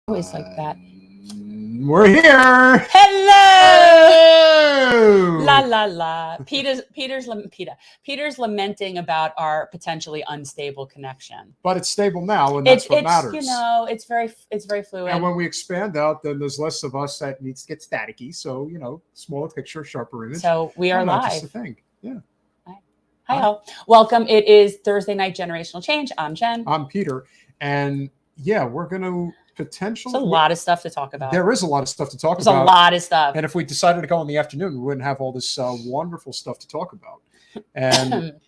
Always like that. We're here. Hello. La la la. Peter's lamenting about our potentially unstable connection. But it's stable now, and that's what matters. You know, it's very fluid. And when we expand out, then there's less of us that needs to get staticky. So, you know, smaller picture, sharper image. So we are live. Just a thing. Yeah. Hi all. Welcome. It is Thursday night Generational Change. I'm Jen. I'm Peter. And yeah, we're going to potentially. There's a lot of stuff to talk about. There is a lot of stuff to talk about. There's a lot of stuff. And if we decided to go in the afternoon, we wouldn't have all this wonderful stuff to talk about. And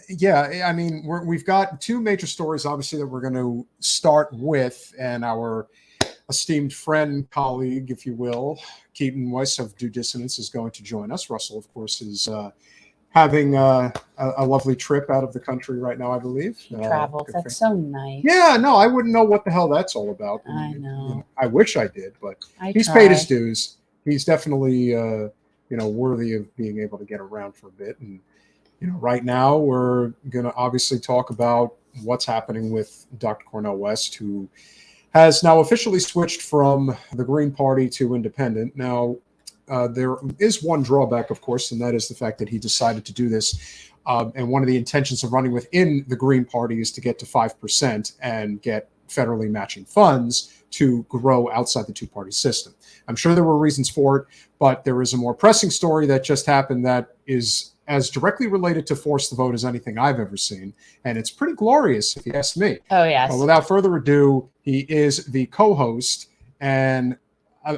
yeah, I mean, we've got two major stories, obviously, that we're going to start with. And our esteemed friend, colleague, if you will, Keaton West of Due Dissonance is going to join us. Russell, of course, is having a lovely trip out of the country right now, I believe. Travel. That's so nice. Yeah, no, I wouldn't know what the hell that's all about. I know. You know, I wish I did, but he's paid his dues. He's definitely, worthy of being able to get around for a bit. And, right now we're going to obviously talk about what's happening with Dr. Cornel West, who has now officially switched from the Green Party to Independent. Now, there is one drawback, of course, and that is the fact that he decided to do this. And one of the intentions of running within the Green Party is to get to 5% and get federally matching funds to grow outside the two-party system. I'm sure there were reasons for it, but there is a more pressing story that just happened that is as directly related to force the vote as anything I've ever seen. And it's pretty glorious, if you ask me. Oh, yes. But without further ado, he is the co-host and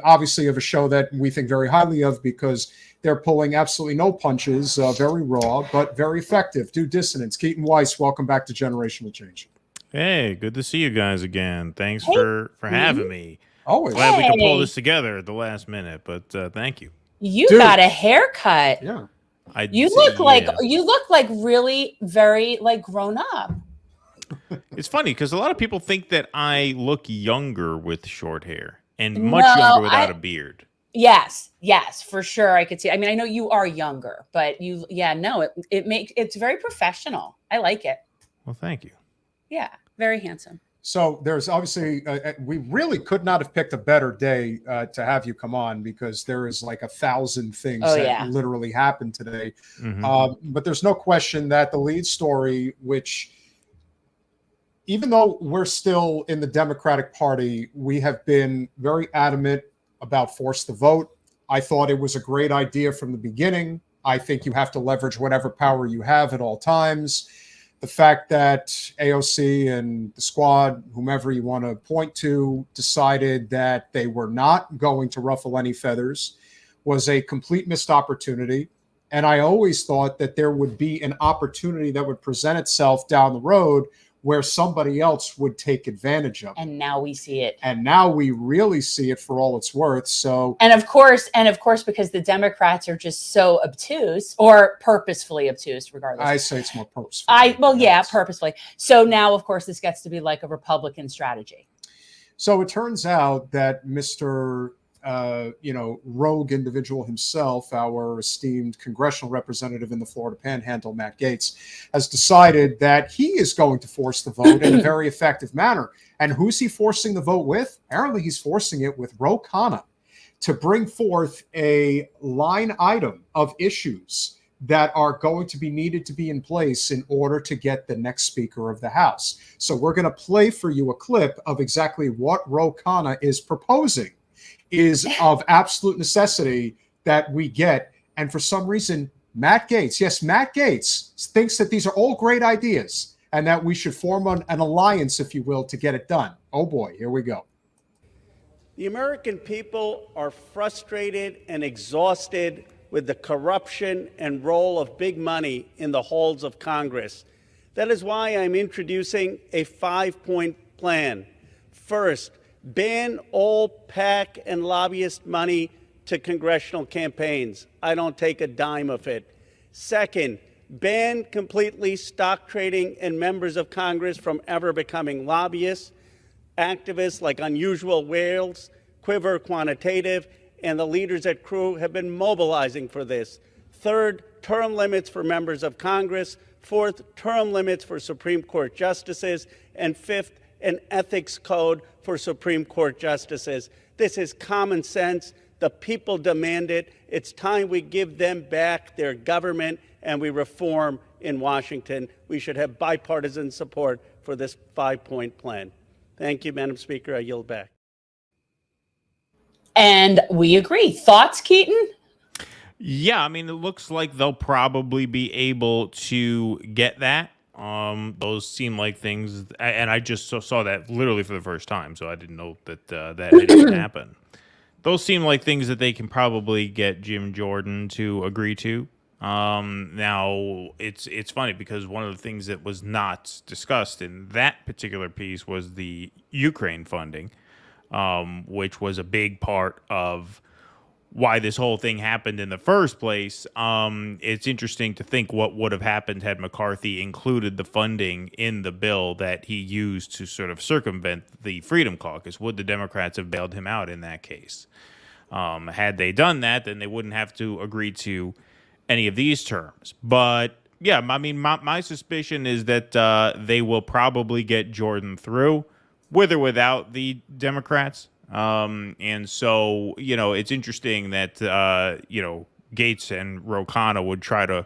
obviously of a show that we think very highly of because they're pulling absolutely no punches, very raw, but very effective. Due Dissonance. Keaton Weiss, welcome back to Generational Change. Hey, good to see you guys again. Thanks for having me. Always. Glad we could pull this together at the last minute, but thank you. You got a haircut. Yeah. You look like really very grown up. It's funny because a lot of people think that I look younger with short hair. And much younger without a beard. Yes, for sure. I could see. I mean, I know you are younger, but it's very professional. I like it. Well, thank you. Yeah, very handsome. So there's obviously, we really could not have picked a better day to have you come on because there is like 1,000 things that literally happened today. Mm-hmm. But there's no question that the lead story, which even though we're still in the Democratic Party, we have been very adamant about force the vote. I thought it was a great idea from the beginning. I think you have to leverage whatever power you have at all times. The fact that AOC and the squad, whomever you want to point to, decided that they were not going to ruffle any feathers was a complete missed opportunity. And I always thought that there would be an opportunity that would present itself down the road where somebody else would take advantage of it. And now we see it. And now we really see it for all it's worth. So, and of course, because the Democrats are just so obtuse or purposefully obtuse, regardless. I say it's more purposeful. Purposefully. So now, of course, this gets to be like a Republican strategy. So it turns out that Mr. Rogue individual himself, our esteemed congressional representative in the Florida Panhandle, Matt Gaetz, has decided that he is going to force the vote in a very effective manner. And who's he forcing the vote with? Apparently he's forcing it with Ro Khanna to bring forth a line item of issues that are going to be needed to be in place in order to get the next Speaker of the House. So we're going to play for you a clip of exactly what Ro Khanna is proposing. Is of absolute necessity that we get. And for some reason, Matt Gaetz thinks that these are all great ideas and that we should form an alliance, if you will, to get it done. Oh boy, here we go. The American people are frustrated and exhausted with the corruption and role of big money in the halls of Congress. That is why I'm introducing a 5-point plan. First, ban all PAC and lobbyist money to congressional campaigns. I don't take a dime of it. Second, ban completely stock trading and members of Congress from ever becoming lobbyists. Activists like Unusual Whales, Quiver Quantitative, and the leaders at Crew have been mobilizing for this. Third, term limits for members of Congress. Fourth, term limits for Supreme Court justices. And fifth, an ethics code for Supreme Court justices. This is common sense. The people demand it. It's time we give them back their government and we reform in Washington. We should have bipartisan support for this 5-point plan. Thank you, Madam Speaker. I yield back. And we agree. Thoughts, Keaton? Yeah, I mean, it looks like they'll probably be able to get that. Those seem like things, and I just saw that literally for the first time, so I didn't know that that had even happened. Those seem like things that they can probably get Jim Jordan to agree to. Now, it's funny because one of the things that was not discussed in that particular piece was the Ukraine funding, which was a big part of why this whole thing happened in the first place. It's interesting to think what would have happened had McCarthy included the funding in the bill that he used to sort of circumvent the Freedom Caucus. Would the Democrats have bailed him out in that case? Had they done that, then they wouldn't have to agree to any of these terms. But yeah, I mean, my suspicion is that they will probably get Jordan through, with or without the Democrats. And so, you know, it's interesting that, Gaetz and Ro Khanna would try to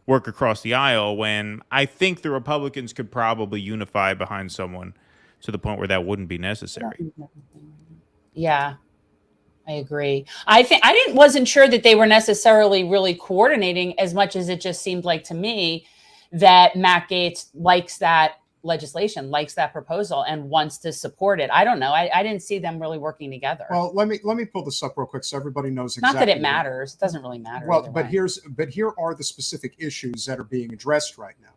work across the aisle when I think the Republicans could probably unify behind someone to the point where that wouldn't be necessary. Yeah, I agree. I wasn't sure that they were necessarily really coordinating as much as it just seemed like to me that Matt Gaetz likes that legislation, likes that proposal, and wants to support it. I don't know. I didn't see them really working together. Well, let me pull this up real quick so everybody knows exactly. Not that it matters. It doesn't really matter. Well, but here are the specific issues that are being addressed right now.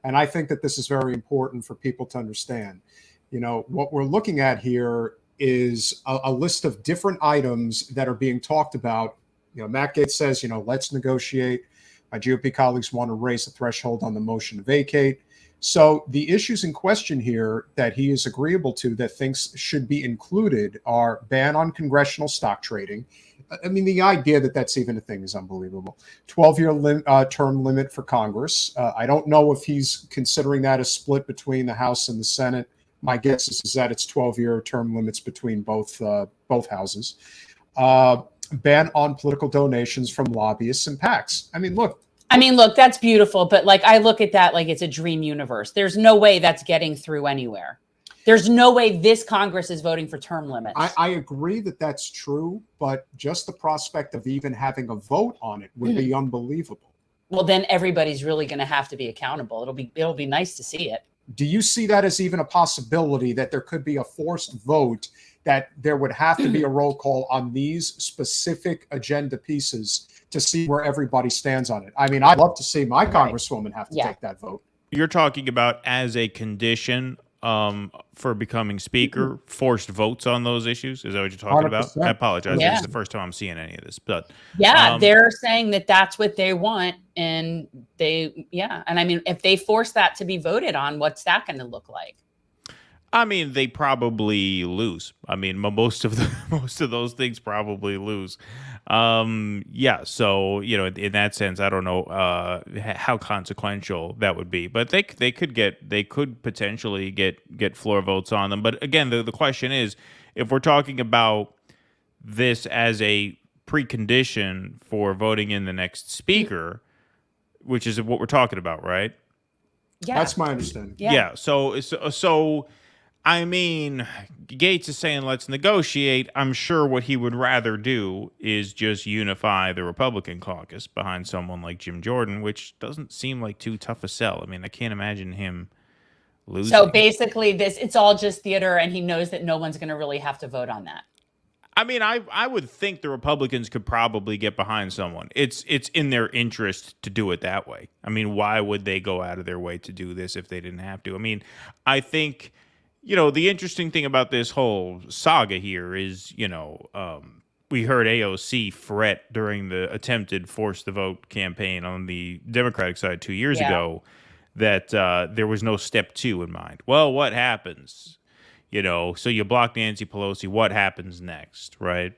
And I think that this is very important for people to understand. You know, what we're looking at here is a list of different items that are being talked about. You know, Matt Gaetz says, you know, let's negotiate. My GOP colleagues want to raise the threshold on the motion to vacate. So the issues in question here that he is agreeable to that thinks should be included are ban on congressional stock trading. I mean, the idea that that's even a thing is unbelievable. 12-year term limit for Congress. I don't know if he's considering that a split between the House and the Senate. My guess is that it's 12-year term limits between both houses. Ban on political donations from lobbyists and PACs. I mean, look, that's beautiful, but like I look at that like it's a dream universe. There's no way that's getting through anywhere. There's no way this Congress is voting for term limits. I agree that that's true, but just the prospect of even having a vote on it would be unbelievable. Well, then everybody's really going to have to be accountable. It'll be nice to see it. Do you see that as even a possibility that there could be a forced vote, that there would have to be a roll call on these specific agenda pieces to see where everybody stands on it? I mean, I'd love to see my congresswoman have to take that vote. You're talking about as a condition for becoming speaker, forced votes on those issues? Is that what you're talking 100%. About? I apologize. Yeah. This is the first time I'm seeing any of this. But they're saying that that's what they want. And and I mean, if they force that to be voted on, what's that going to look like? I mean, they probably lose. I mean, most of those things probably lose. So you know, in that sense, I don't know how consequential that would be, but they could potentially get floor votes on them. But again, the question is, if we're talking about this as a precondition for voting in the next speaker, which is what we're talking about, right? Yeah, that's my understanding. Yeah. So. I mean, Gaetz is saying let's negotiate. I'm sure what he would rather do is just unify the Republican caucus behind someone like Jim Jordan, which doesn't seem like too tough a sell. I mean, I can't imagine him losing. So basically it's all just theater, and he knows that no one's going to really have to vote on that. I mean, I would think the Republicans could probably get behind someone. It's in their interest to do it that way. I mean, why would they go out of their way to do this if they didn't have to? I mean, I think, the interesting thing about this whole saga here is, we heard AOC fret during the attempted force the vote campaign on the Democratic side 2 years ago that there was no step 2 in mind. Well, what happens? So you block Nancy Pelosi. What happens next, right?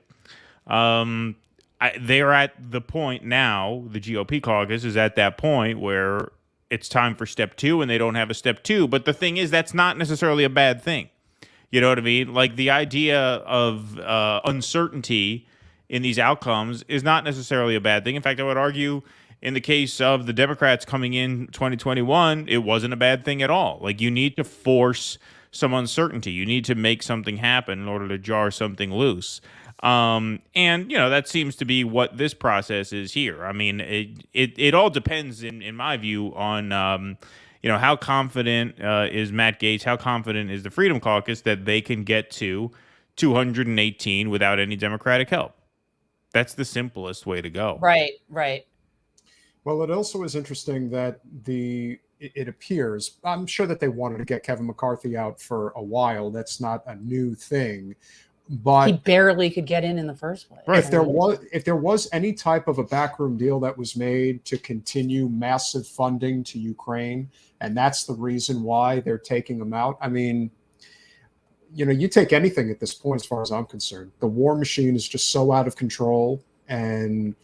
They're at the point now, the GOP caucus is at that point where it's time for step 2 and they don't have a step 2. But the thing is, that's not necessarily a bad thing. You know what I mean? Like, the idea of uncertainty in these outcomes is not necessarily a bad thing. In fact, I would argue in the case of the Democrats coming in 2021, it wasn't a bad thing at all. Like, you need to force some uncertainty. You need to make something happen in order to jar something loose. And, that seems to be what this process is here. I mean, it all depends, in my view, on, how confident is Matt Gaetz, how confident is the Freedom Caucus that they can get to 218 without any Democratic help. That's the simplest way to go. Right. Well, it also is interesting that it appears, I'm sure that they wanted to get Kevin McCarthy out for a while. That's not a new thing, but he barely could get in the first place. If there was any type of a backroom deal that was made to continue massive funding to Ukraine, and that's the reason why they're taking him out. I mean, you take anything at this point, as far as I'm concerned. The war machine is just so out of control, and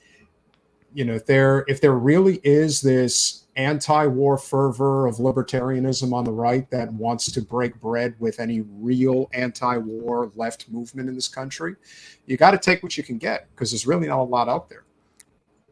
if there really is this anti-war fervor of libertarianism on the right that wants to break bread with any real anti-war left movement in this country, you got to take what you can get, because there's really not a lot out there.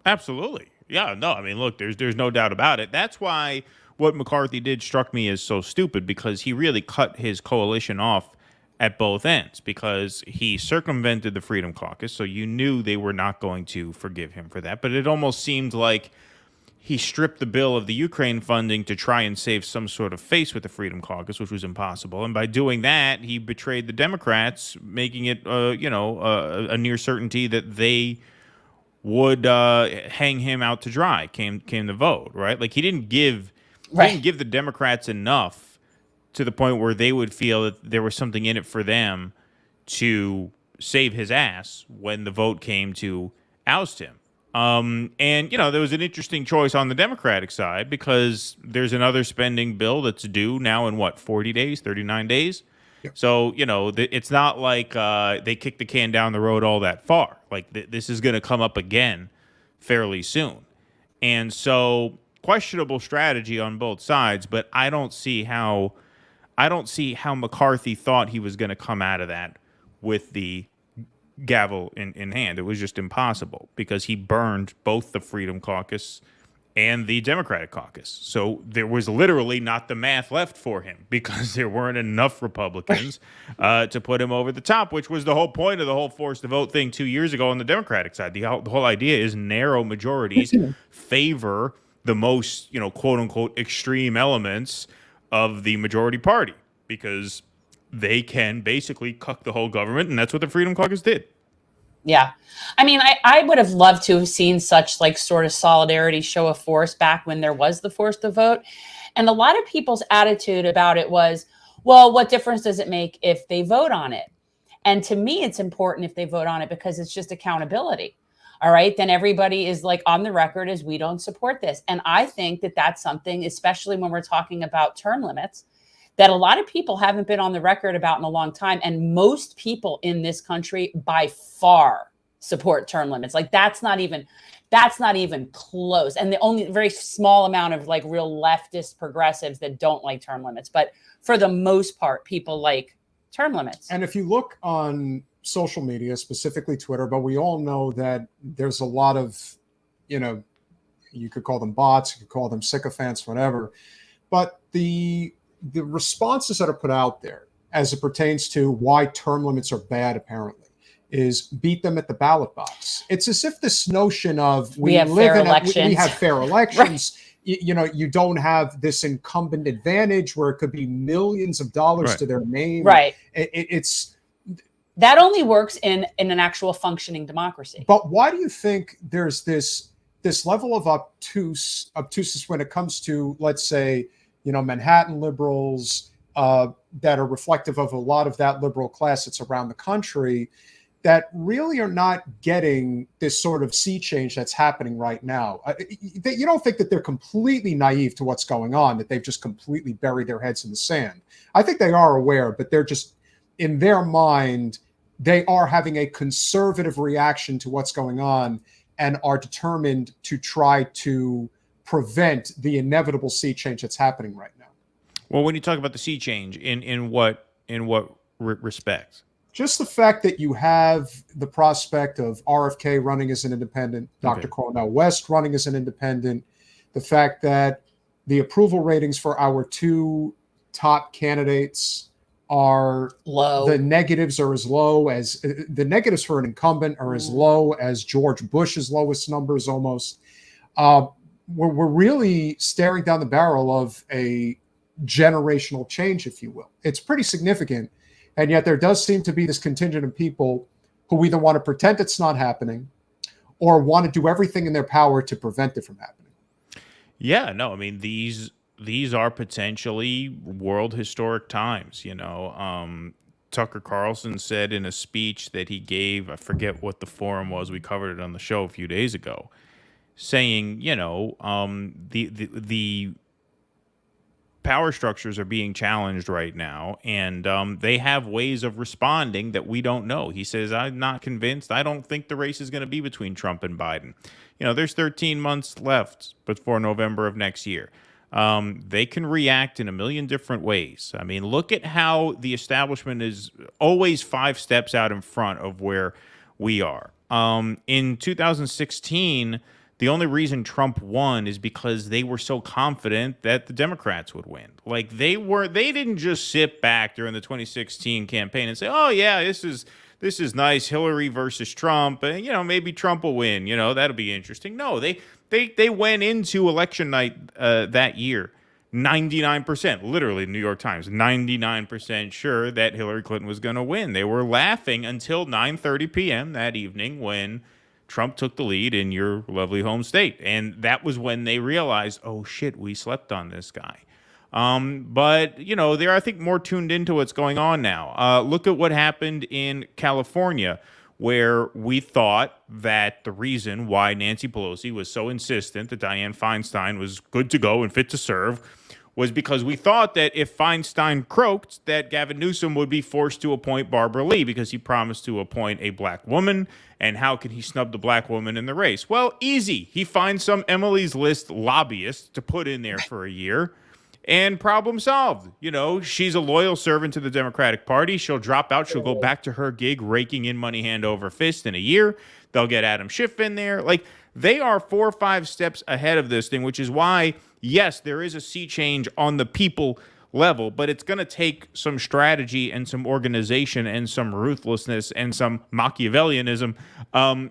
Absolutely. Yeah, no, I mean, look, there's no doubt about it. That's why what McCarthy did struck me as so stupid, because he really cut his coalition off at both ends, because he circumvented the Freedom Caucus, so you knew they were not going to forgive him for that. But it almost seemed like he stripped the bill of the Ukraine funding to try and save some sort of face with the Freedom Caucus, which was impossible. And by doing that, he betrayed the Democrats, making it, a near certainty that they would hang him out to dry. Came the vote, right? Like, he didn't give the Democrats enough to the point where they would feel that there was something in it for them to save his ass when the vote came to oust him. And, there was an interesting choice on the Democratic side, because there's another spending bill that's due now in 40 days, 39 days. Yep. So, it's not like they kicked the can down the road all that far. Like, this is going to come up again fairly soon. And so, questionable strategy on both sides, but I don't see how McCarthy thought he was going to come out of that with the gavel in hand. It was just impossible, because he burned both the Freedom Caucus and the Democratic Caucus. So there was literally not the math left for him, because there weren't enough Republicans to put him over the top, which was the whole point of the whole force the vote thing 2 years ago on the Democratic side. The whole idea is narrow majorities favor the most, quote unquote, extreme elements of the majority party, because they can basically cuck the whole government, and that's what the Freedom Caucus did. Yeah. I mean, I would have loved to have seen such sort of solidarity, show of force back when there was the force to vote. And a lot of people's attitude about it was, well, what difference does it make if they vote on it? And to me, it's important if they vote on it, because it's just accountability. All right. Then everybody is on the record as, we don't support this. And I think that that's something, especially when we're talking about term limits, that a lot of people haven't been on the record about in a long time. And most people in this country by far support term limits. That's not even close. And the only very small amount of real leftist progressives that don't like term limits. But for the most part, people like term limits. And if you look on social media, specifically Twitter, but we all know that there's a lot of, you could call them bots, you could call them sycophants, whatever. But the responses that are put out there as it pertains to why term limits are bad, apparently, is beat them at the ballot box. It's as if this notion of we have fair elections. Right. You don't have this incumbent advantage where it could be millions of dollars to their name. Right. That only works in an actual functioning democracy. But why do you think there's this level of obtuseness when it comes to, let's say, Manhattan liberals that are reflective of a lot of that liberal class that's around the country, that really are not getting this sort of sea change that's happening right now? You don't think that they're completely naive to what's going on, that they've just completely buried their heads in the sand? I think they are aware, but they're just, in their mind, they are having a conservative reaction to what's going on and are determined to try to prevent the inevitable sea change that's happening right now. Well, when you talk about the sea change, in what respect? Just the fact that you have the prospect of RFK running as an independent, Dr. Cornel West running as an independent, the fact that the approval ratings for our two top candidates are low. The negatives are as low as the negatives for an incumbent are as low as George Bush's lowest numbers almost. We're really staring down the barrel of a generational change, if you will. It's pretty significant. And yet there does seem to be this contingent of people who either want to pretend it's not happening or want to do everything in their power to prevent it from happening. Yeah, no, I mean, these are potentially world historic times. Tucker Carlson said in a speech that he gave, I forget what the forum was, we covered it on the show a few days ago, saying, the power structures are being challenged right now, and they have ways of responding that we don't know. He says, I'm not convinced. I don't think the race is going to be between Trump and Biden. There's 13 months left before November of next year. They can react in a million different ways. I mean, look at how the establishment is always 5 steps out in front of where we are. In 2016, the only reason Trump won is because they were so confident that the Democrats would win. Like they didn't just sit back during the 2016 campaign and say, "Oh yeah, this is nice, Hillary versus Trump, and maybe Trump will win. That'll be interesting." No, they went into election night that year 99%, literally New York Times, 99% sure that Hillary Clinton was going to win. They were laughing until 9:30 p.m. that evening when Trump took the lead in your lovely home state. And that was when they realized, oh shit, we slept on this guy. But they're, I think, more tuned into what's going on now. Look at what happened in California, where we thought that the reason why Nancy Pelosi was so insistent that Dianne Feinstein was good to go and fit to serve was because we thought that if Feinstein croaked, that Gavin Newsom would be forced to appoint Barbara Lee because he promised to appoint a black woman. And how could he snub the black woman in the race? Well, easy. He finds some Emily's List lobbyist to put in there for a year, and problem solved. She's a loyal servant to the Democratic Party. She'll drop out. She'll go back to her gig raking in money hand over fist in a year. They'll get Adam Schiff in there. Like, they are 4 or 5 steps ahead of this thing, which is why, yes, there is a sea change on the people level, but it's going to take some strategy and some organization and some ruthlessness and some Machiavellianism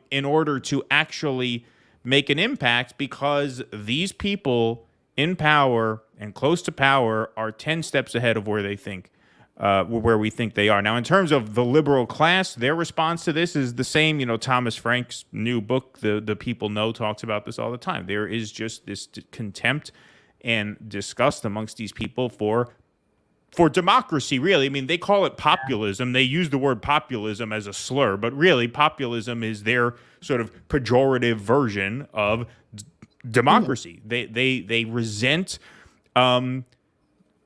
in order to actually make an impact, because these people in power and close to power are 10 steps ahead of where they think where we think they are. Now, in terms of the liberal class, their response to this is the same. Thomas Frank's new book, The People Know, talks about this all the time. There is just this contempt and disgust amongst these people for democracy, really. I mean, they call it populism. They use the word populism as a slur, but really populism is their sort of pejorative version of democracy. They resent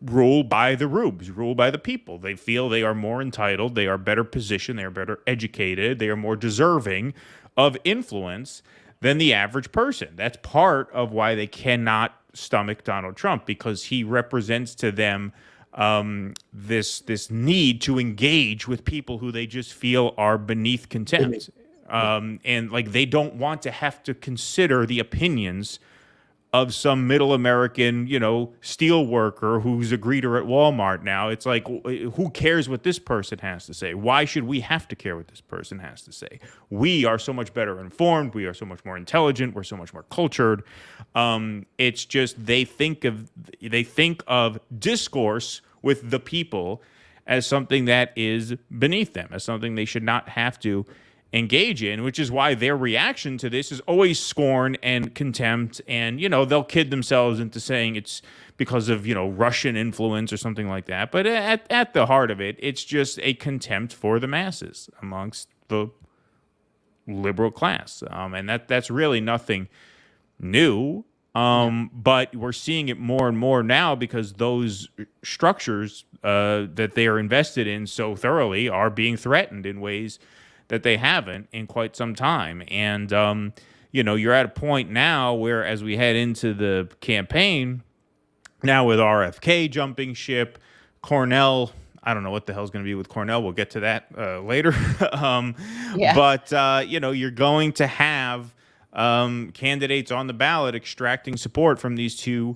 rule by the rubes, rule by the people. They feel they are more entitled, they are better positioned, they are better educated, they are more deserving of influence than the average person. That's part of why they cannot stomach Donald Trump, because he represents to them this need to engage with people who they just feel are beneath contempt. And like, they don't want to have to consider the opinions of some middle American, steel worker who's a greeter at Walmart now. It's like, who cares what this person has to say? Why should we have to care what this person has to say? We are so much better informed. We are so much more intelligent. We're so much more cultured. It's just they think of discourse with the people as something that is beneath them, as something they should not have to engage in, which is why their reaction to this is always scorn and contempt. And, they'll kid themselves into saying it's because of, Russian influence or something like that. But at the heart of it, it's just a contempt for the masses amongst the liberal class. And that's really nothing new. But we're seeing it more and more now because those structures that they are invested in so thoroughly are being threatened in ways that they haven't in quite some time. And, you're at a point now where, as we head into the campaign, now with RFK jumping ship, Cornel, I don't know what the hell's going to be with Cornel. We'll get to that later. But, you're going to have candidates on the ballot extracting support from these two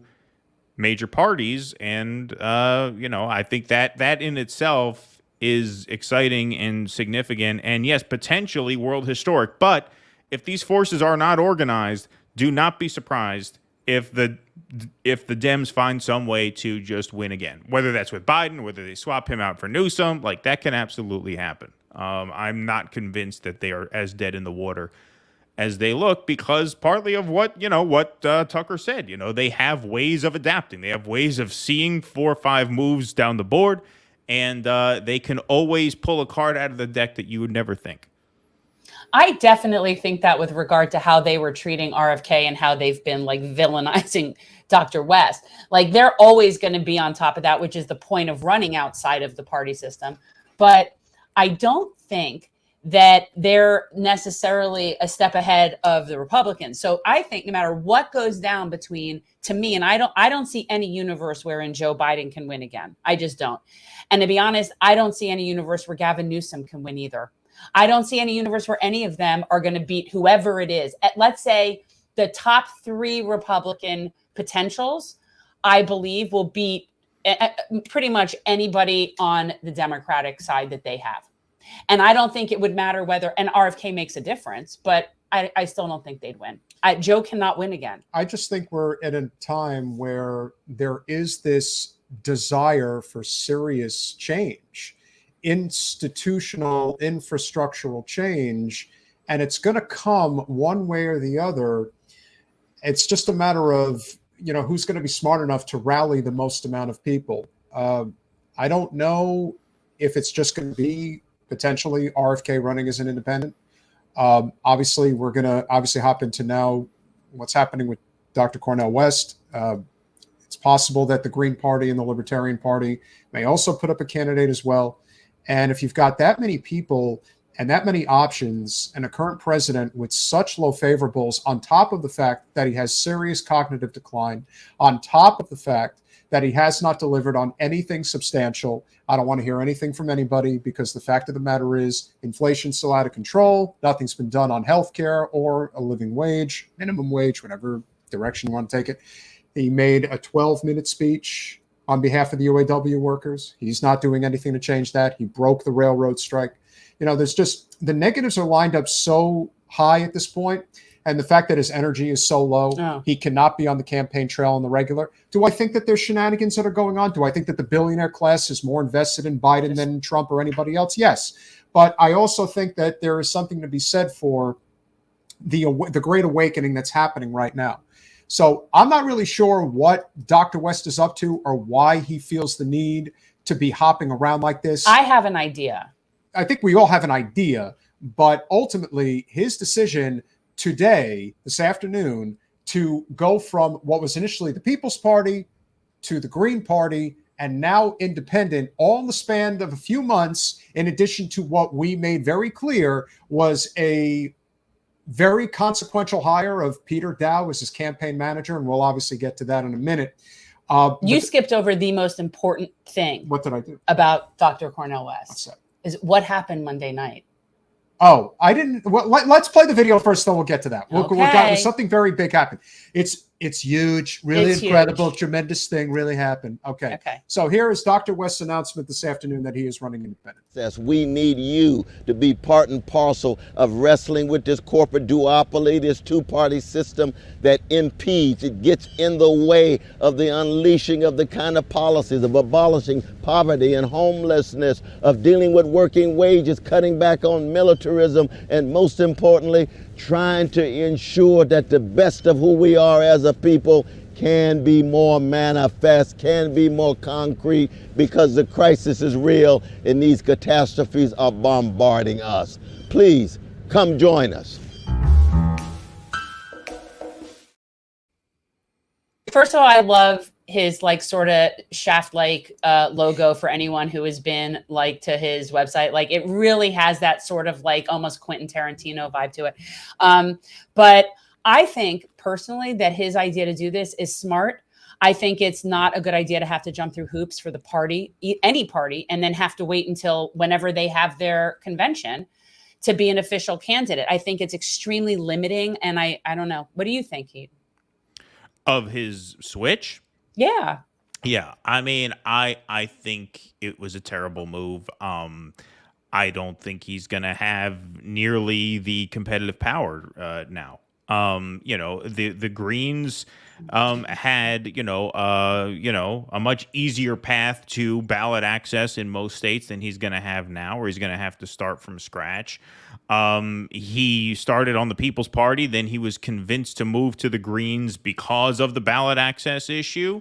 major parties. And, I think that in itself is exciting and significant, and yes, potentially world historic. But if these forces are not organized, do not be surprised if the Dems find some way to just win again, whether that's with Biden, whether they swap him out for Newsom. Like, that can absolutely happen. I'm not convinced that they are as dead in the water as they look, because partly of what Tucker said. They have ways of adapting. They have ways of seeing 4 or 5 moves down the board, and they can always pull a card out of the deck that you would never think. I definitely think that with regard to how they were treating RFK and how they've been villainizing Dr. West, they're always going to be on top of that, which is the point of running outside of the party system. But I don't think that they're necessarily a step ahead of the Republicans. So I think no matter what goes down to me, and I don't see any universe wherein Joe Biden can win again. I just don't. And to be honest, I don't see any universe where Gavin Newsom can win either. I don't see any universe where any of them are going to beat whoever it is. Let's say the top 3 Republican potentials, I believe, will beat pretty much anybody on the Democratic side that they have. And I don't think it would matter whether, and RFK makes a difference, but I still don't think they'd win. Joe cannot win again. I just think we're at a time where there is this desire for serious change, institutional, infrastructural change, and it's going to come one way or the other. It's just a matter of, who's going to be smart enough to rally the most amount of people. I don't know if it's just going to be potentially RFK running as an independent. Obviously, we're going to hop into now what's happening with Dr. Cornel West. It's possible that the Green Party and the Libertarian Party may also put up a candidate as well. And if you've got that many people and that many options and a current president with such low favorables, on top of the fact that he has serious cognitive decline, on top of the fact that he has not delivered on anything substantial, I don't want to hear anything from anybody, because the fact of the matter is inflation's still out of control. Nothing's been done on healthcare or a living wage, minimum wage, whatever direction you want to take it. He made a 12-minute speech on behalf of the UAW workers. He's not doing anything to change that. He broke the railroad strike. There's just, the negatives are lined up so high at this point. And the fact that his energy is so low, he cannot be on the campaign trail on the regular. Do I think that there's shenanigans that are going on? Do I think that the billionaire class is more invested in Biden than Trump or anybody else? Yes. But I also think that there is something to be said for the great awakening that's happening right now. So I'm not really sure what Dr. West is up to or why he feels the need to be hopping around like this. I have an idea. I think we all have an idea, but ultimately his decision today, this afternoon, to go from what was initially the People's Party to the Green Party and now independent, all in the span of a few months, in addition to what we made very clear was a very consequential hire of Peter Dow as his campaign manager, and we'll obviously get to that in a minute. You skipped over the most important thing. What did I do? About Dr. Cornel West. What's that? Is what happened Monday night. Oh, I didn't. Well, let's play the video first, then we'll get to that. Okay. Something very big happened. It's It's huge, really It's incredible, huge. tremendous thing really happened. Okay. Okay. So here is Dr. West's announcement this afternoon that he is running independent. We need you to be part and parcel of wrestling with this corporate duopoly, this two-party system that impedes, it gets in the way of the unleashing of the kind of policies of abolishing poverty and homelessness, of dealing with working wages, cutting back on militarism, and most importantly, trying to ensure that the best of who we are as a people can be more manifest, can be more concrete, because the crisis is real and these catastrophes are bombarding us. Please come join us. First of all, I love his like sort of shaft-like logo for anyone who has been like to his website. Like it really has that sort of like almost Quentin Tarantino vibe to it. But I think personally that his idea to do this is smart. I think it's not a good idea to have to jump through hoops for the party, any party, and then have to wait until whenever they have their convention to be an official candidate. I think it's extremely limiting. And I don't know. What do you think, Heath? Of his switch? Yeah. Yeah. I mean, I think it was a terrible move. I don't think he's going to have nearly the competitive power now. The Greens had, a much easier path to ballot access in most states than he's going to have now, or he's going to have to start from scratch. He started on the People's Party, then he was convinced to move to the Greens because of the ballot access issue.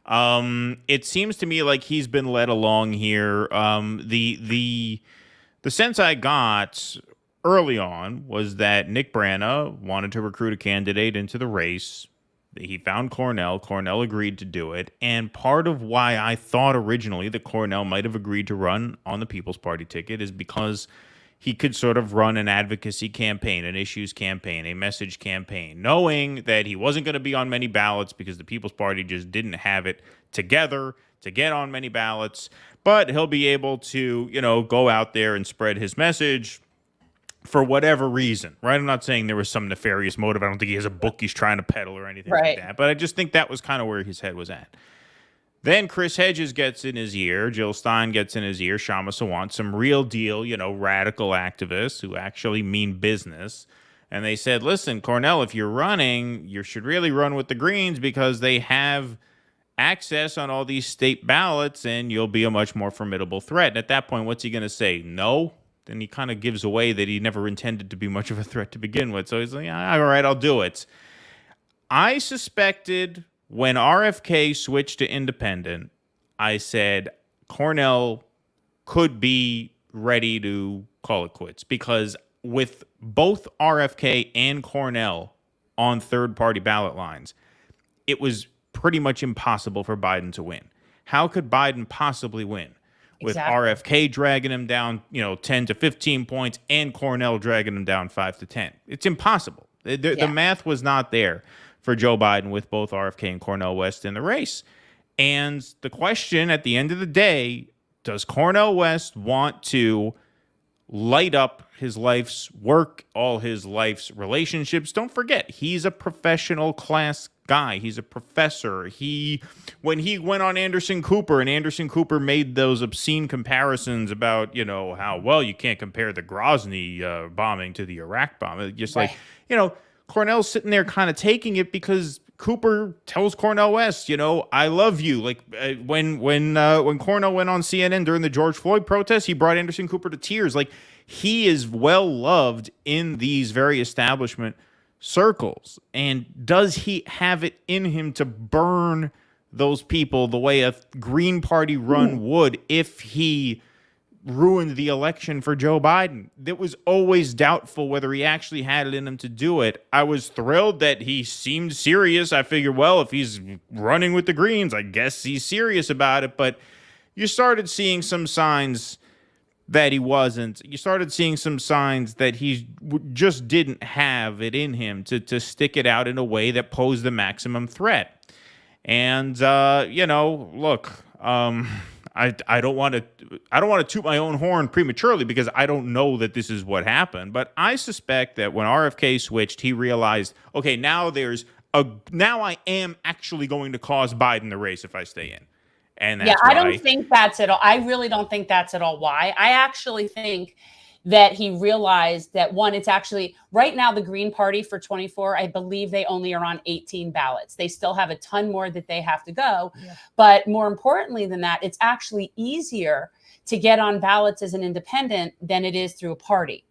It seems to me like he's been led along here. The sense I got early on was that Nick Brana wanted to recruit a candidate into the race. He found Cornel. Cornel agreed to do it. And part of why I thought originally that Cornel might have agreed to run on the People's Party ticket is because he could sort of run an advocacy campaign, an issues campaign, a message campaign, knowing that he wasn't going to be on many ballots because the People's Party just didn't have it together to get on many ballots. But he'll be able to, go out there and spread his message for whatever reason, right? I'm not saying there was some nefarious motive. I don't think he has a book he's trying to peddle or anything like that. But I just think that was kind of where his head was at. Then Chris Hedges gets in his ear. Jill Stein gets in his ear. Shama Sawant, some real deal, radical activists who actually mean business. And they said, listen, Cornel, if you're running, you should really run with the Greens because they have access on all these state ballots and you'll be a much more formidable threat. And at that point, what's he going to say? No? Then he kind of gives away that he never intended to be much of a threat to begin with. So he's like, all right, I'll do it. I suspected when RFK switched to independent, I said Cornel could be ready to call it quits because with both RFK and Cornel on third-party ballot lines, it was pretty much impossible for Biden to win. How could Biden possibly win? With RFK dragging him down, 10 to 15 points and Cornel dragging him down 5 to 10. It's impossible. The math was not there for Joe Biden with both RFK and Cornel West in the race. And the question at the end of the day, does Cornel West want to light up his life's work, all his life's relationships? Don't forget, he's a professional class guy. He's a professor. When he went on Anderson Cooper and Anderson Cooper made those obscene comparisons about, how, well, you can't compare the Grozny bombing to the Iraq bomb. Just right. Cornel's sitting there kind of taking it because Cooper tells Cornel West, I love you. Like when Cornel went on CNN during the George Floyd protests, he brought Anderson Cooper to tears. Like he is well loved in these very establishment circles. And does he have it in him to burn those people the way a Green Party run would if he ruined the election for Joe Biden? It was always doubtful whether he actually had it in him to do it. I was thrilled that he seemed serious. I figured, well, if he's running with the Greens, I guess he's serious about it. But you started seeing some signs that he wasn't. You started seeing some signs that he just didn't have it in him to stick it out in a way that posed the maximum threat. And, look, I don't want to toot my own horn prematurely because I don't know that this is what happened. But I suspect that when RFK switched, he realized, okay, now there's now I am actually going to cause Biden the race if I stay in. And that's yeah, I don't think that's at all. I really don't think that's at all why. I actually think that he realized that, one, it's actually right now the Green Party for 24, I believe they only are on 18 ballots. They still have a ton more that they have to go. Yeah. But more importantly than that, it's actually easier to get on ballots as an independent than it is through a party.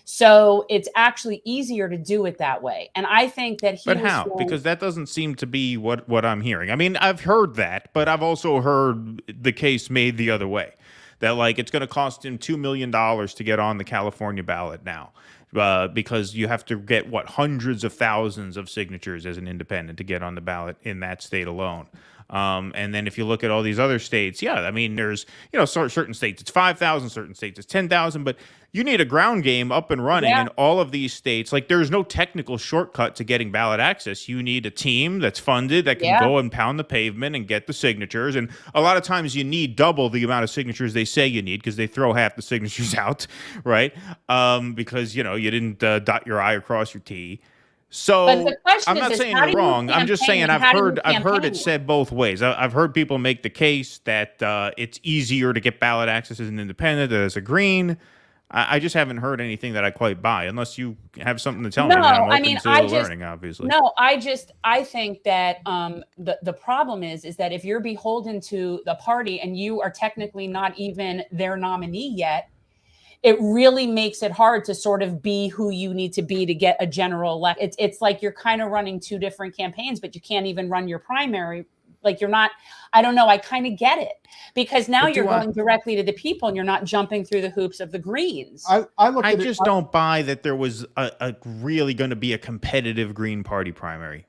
So it's actually easier to do it that way. And I think that But how? Because that doesn't seem to be what I'm hearing. I mean, I've heard that, but I've also heard the case made the other way. That, like, it's going to cost him $2 million to get on the California ballot now, because you have to get, hundreds of thousands of signatures as an independent to get on the ballot in that state alone. And then if you look at all these other states, yeah, I mean, there's, certain states it's 5,000, certain states it's 10,000, but you need a ground game up and running in all of these states. Like, there's no technical shortcut to getting ballot access. You need a team that's funded that can go and pound the pavement and get the signatures. And a lot of times you need double the amount of signatures they say you need because they throw half the signatures out, right? Because, you didn't dot your I or cross your T. So I'm not saying you're wrong. I'm just saying I've heard it said both ways. I've heard people make the case that it's easier to get ballot access as an independent than as a Green. I just haven't heard anything that I quite buy, unless you have something to tell me. I'm open to learning, obviously. No, I think that the problem is that if you're beholden to the party and you are technically not even their nominee yet, it really makes it hard to sort of be who you need to be to get a general election. It's like you're kind of running two different campaigns, but you can't even run your primary. Like, you're not, I don't know, I kind of get it, because now you're going directly to the people and you're not jumping through the hoops of the Greens. I just don't buy that there was a really going to be a competitive Green Party primary.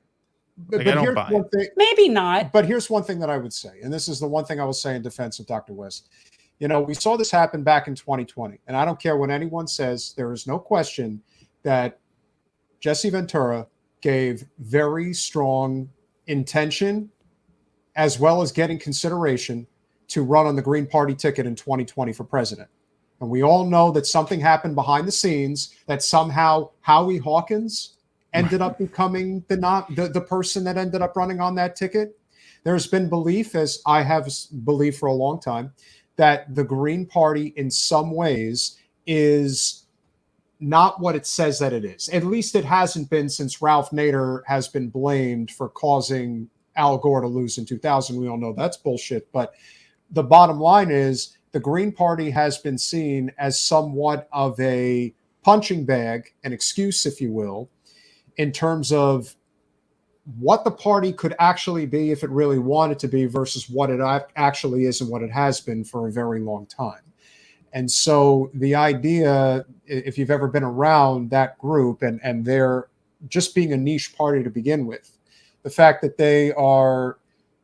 But I don't buy it. Maybe not. But here's one thing that I would say, and this is the one thing I will say in defense of Dr. West. We saw this happen back in 2020, and I don't care what anyone says. There is no question that Jesse Ventura gave very strong intention as well as getting consideration to run on the Green Party ticket in 2020 for president. And we all know that something happened behind the scenes, that somehow Howie Hawkins ended up becoming the person that ended up running on that ticket. There's been belief, as I have believed for a long time, that the Green Party in some ways is not what it says that it is. At least it hasn't been since Ralph Nader has been blamed for causing Al Gore to lose in 2000. We all know that's bullshit. But the bottom line is the Green Party has been seen as somewhat of a punching bag, an excuse, if you will, in terms of what the party could actually be if it really wanted to be versus what it actually is and what it has been for a very long time. And so the idea, if you've ever been around that group and they're just being a niche party to begin with, the fact that they are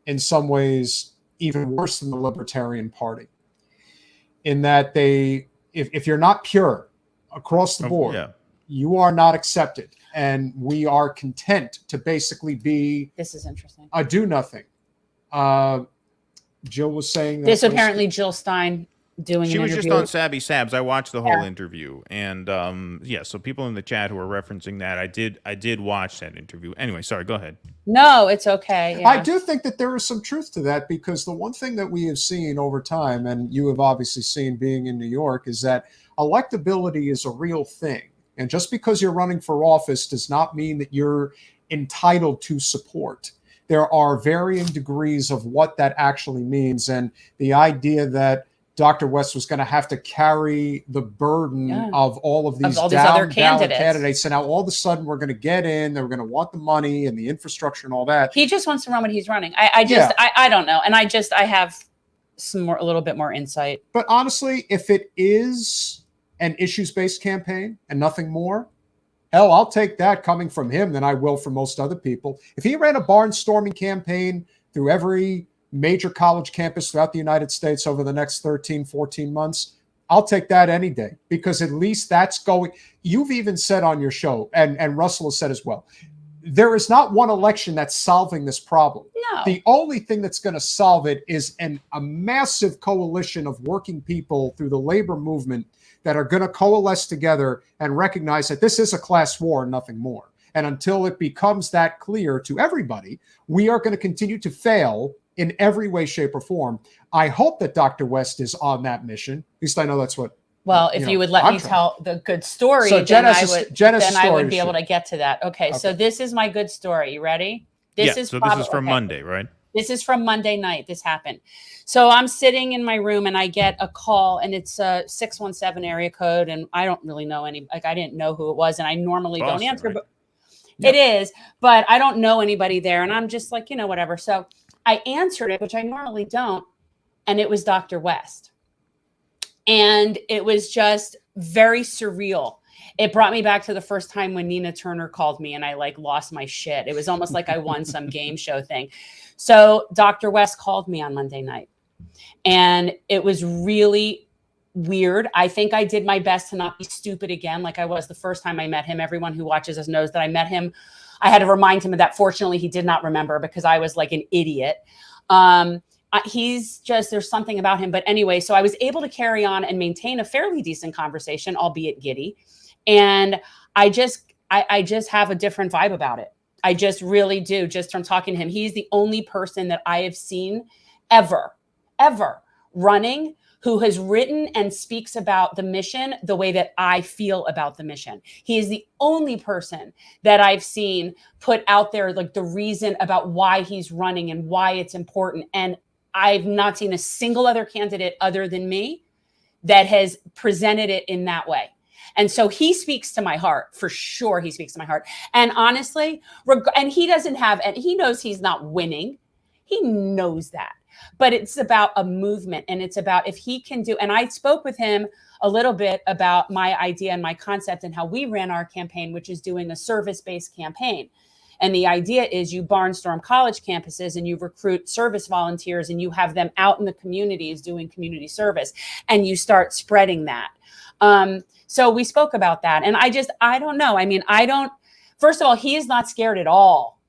in some ways even worse than the Libertarian Party, in that if you're not pure across the board, you are not accepted. And we are content to basically be this is interesting. A do nothing. Jill was saying that this apparently Jill Stein doing she an was interview. Just on Sabby Sabs. I watched the whole interview, and so people in the chat who are referencing that, I did watch that interview. Anyway, sorry, go ahead. No, it's okay. I do think that there is some truth to that, because the one thing that we have seen over time, and you have obviously seen being in New York, is that electability is a real thing. And just because you're running for office does not mean that you're entitled to support. There are varying degrees of what that actually means. And the idea that Dr. West was going to have to carry the burden of all of these other candidates. And now all of a sudden we're going to get in, they're going to want the money and the infrastructure and all that. He just wants to run what he's running. I don't know. And I have a little bit more insight. But honestly, if it is an issues-based campaign and nothing more, hell, I'll take that coming from him than I will from most other people. If he ran a barnstorming campaign through every major college campus throughout the United States over the next 13, 14 months, I'll take that any day, because at least that's going. You've even said on your show, and Russell has said as well, there is not one election that's solving this problem. No. The only thing that's going to solve it is a massive coalition of working people through the labor movement that are going to coalesce together and recognize that this is a class war and nothing more. And until it becomes that clear to everybody, we are going to continue to fail in every way, shape, or form. I hope that Dr. West is on that mission. At least I know that's what. Well, if you would let me tell the good story, so then I would be able to get to that. Okay, so this is my good story. You ready? This is from Monday, right? This is from Monday night. This happened. So I'm sitting in my room and I get a call, and it's a 617 area code, and I don't really know I didn't know who it was, and I normally don't answer, right? But it is, but I don't know anybody there, and I'm just like, whatever. So I answered it, which I normally don't, and it was Dr. West. And it was just very surreal. It brought me back to the first time when Nina Turner called me and I lost my shit. It was almost like I won some game show thing. So Dr. West called me on Monday night, and it was really weird. I think I did my best to not be stupid again, like I was the first time I met him. Everyone who watches us knows that I met him. I had to remind him of that. Fortunately, he did not remember because I was like an idiot. There's something about him. But anyway, so I was able to carry on and maintain a fairly decent conversation, albeit giddy. And I just have a different vibe about it. I just really do, just from talking to him. He's the only person that I have seen ever running who has written and speaks about the mission the way that I feel about the mission. He is the only person that I've seen put out there the reason about why he's running and why it's important. And I've not seen a single other candidate other than me that has presented it in that way. And so he speaks to my heart, for sure. He speaks to my heart. And honestly, and he knows he's not winning. He knows that. But it's about a movement, and it's about if he can do, and I spoke with him a little bit about my idea and my concept and how we ran our campaign, which is doing a service-based campaign. And the idea is you barnstorm college campuses and you recruit service volunteers and you have them out in the communities doing community service, and you start spreading that. So we spoke about that. And I don't know. I mean, first of all, he is not scared at all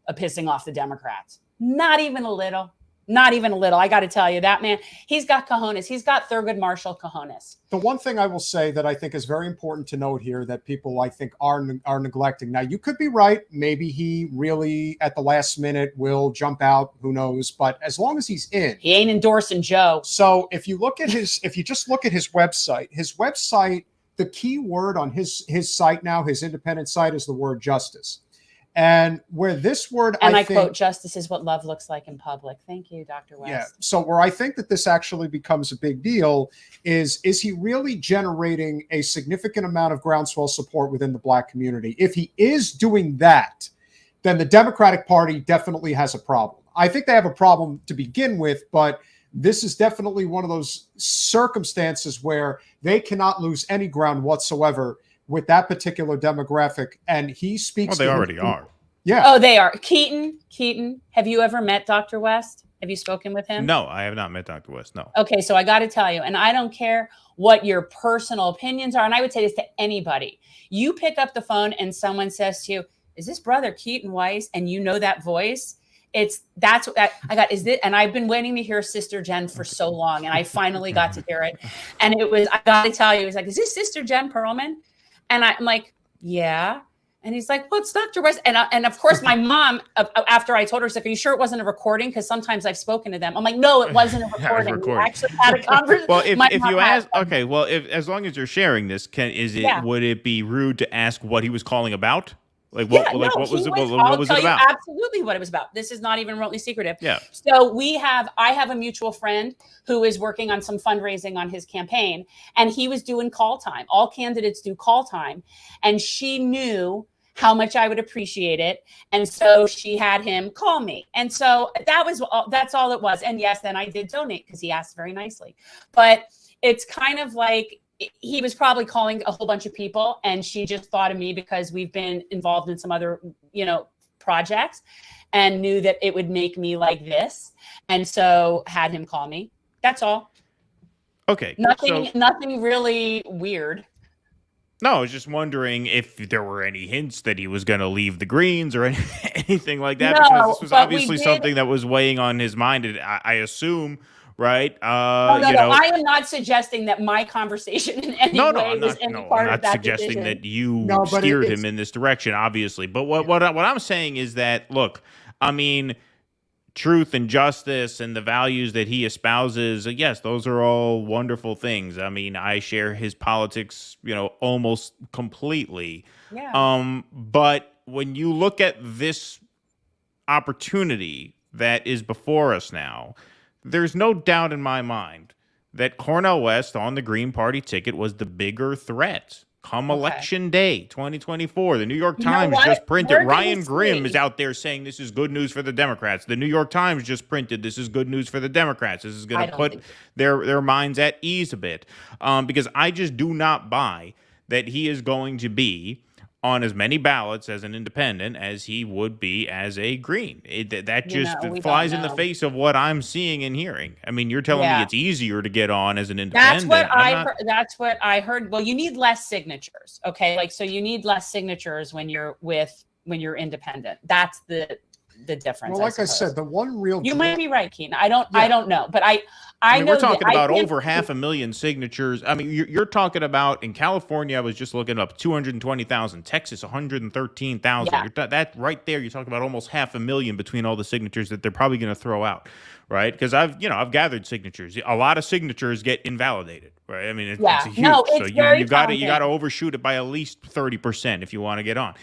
of pissing off the Democrats. Not even a little. Not even a little. I got to tell you, that man, he's got cojones. He's got Thurgood Marshall cojones. The one thing I will say that I think is very important to note here that people, I think, are neglecting. Now, you could be right. Maybe he really, at the last minute, will jump out. Who knows? But as long as he's in. He ain't endorsing Joe. So if you just look at his website, the key word on his site now, his independent site, is the word justice. And where this word, and I quote, justice is what love looks like in public. Thank you, Dr. West. Yeah. So where I think that this actually becomes a big deal is he really generating a significant amount of groundswell support within the Black community? If he is doing that, then the Democratic Party definitely has a problem. I think they have a problem to begin with, but this is definitely one of those circumstances where they cannot lose any ground whatsoever with that particular demographic. And he speaks. Well, they already are. Yeah. Oh, they are. Keaton, have you ever met Dr. West? Have you spoken with him? No, I have not met Dr. West. No. Okay, so I got to tell you, and I don't care what your personal opinions are, and I would say this to anybody. You pick up the phone and someone says to you, is this brother Keaton Weiss? And you know that voice. That's what I got. Is it? And I've been waiting to hear Sister Jen for so long, and I finally got to hear it. And I got to tell you, he was like, is this Sister Jen Perlman? And I'm like, yeah. And he's like, well, it's Dr. West. And of course, my mom, after I told her, she's like, are you sure it wasn't a recording? Because sometimes I've spoken to them. I'm like, no, it wasn't a recording. We actually had a conversation. Well, if you ask, okay, well, as long as you're sharing this, would it be rude to ask what he was calling about? What was it about? Absolutely what it was about. This is not even remotely secretive. Yeah. So I have a mutual friend who is working on some fundraising on his campaign, and he was doing call time. All candidates do call time, and she knew how much I would appreciate it, and so she had him call me. And so that's all it was. And yes, then I did donate because he asked very nicely. But it's kind of like, he was probably calling a whole bunch of people, and she just thought of me because we've been involved in some other, projects, and knew that it would make me like this. And so had him call me. That's all. Okay. Nothing really weird. No, I was just wondering if there were any hints that he was going to leave the Greens or anything like that, because this was obviously something that was weighing on his mind. And I assume right? No. I am not suggesting that my conversation in any way was any part of that suggesting decision. that you steered him in this direction, obviously. But what I'm saying is that, look, I mean, truth and justice and the values that he espouses, yes, those are all wonderful things. I mean, I share his politics, almost completely. Yeah. But when you look at this opportunity that is before us now, there's no doubt in my mind that Cornel West on the Green Party ticket was the bigger threat. Come Election Day 2024, the New York Times just printed. Ryan Grimm is out there saying this is good news for the Democrats. The New York Times just printed this is good news for the Democrats. This is going to put their minds at ease a bit, because I just do not buy that he is going to be on as many ballots as an independent as he would be as a Green. That just flies in the face of what I'm seeing and hearing. I mean, you're telling me it's easier to get on as an independent. That's what I heard. Well, you need less signatures. Okay. So you need less signatures when you're independent. That's the difference. Well, like I said, the one real you might be right, Keenan. I don't know, but I mean, we're talking about over 500,000 signatures. I mean, you're talking about in California. I was just looking up 220,000. Texas 113,000. Yeah. That right there. You're talking about almost 500,000 between all the signatures that they're probably going to throw out, right? Because I've gathered signatures. A lot of signatures get invalidated, right? I mean, it's a huge. So you got to overshoot it by at least 30% if you want to get on.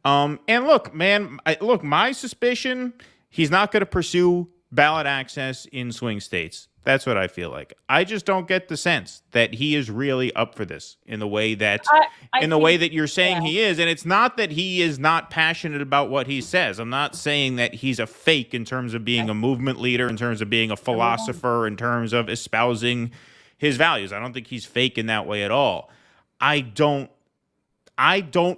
And look, man, my suspicion, he's not going to pursue ballot access in swing states. That's what I feel like. I just don't get the sense that he is really up for this in the way that way that you're saying he is. And it's not that he is not passionate about what he says. I'm not saying that he's a fake in terms of being a movement leader, in terms of being a philosopher, in terms of espousing his values. I don't think he's fake in that way at all. I don't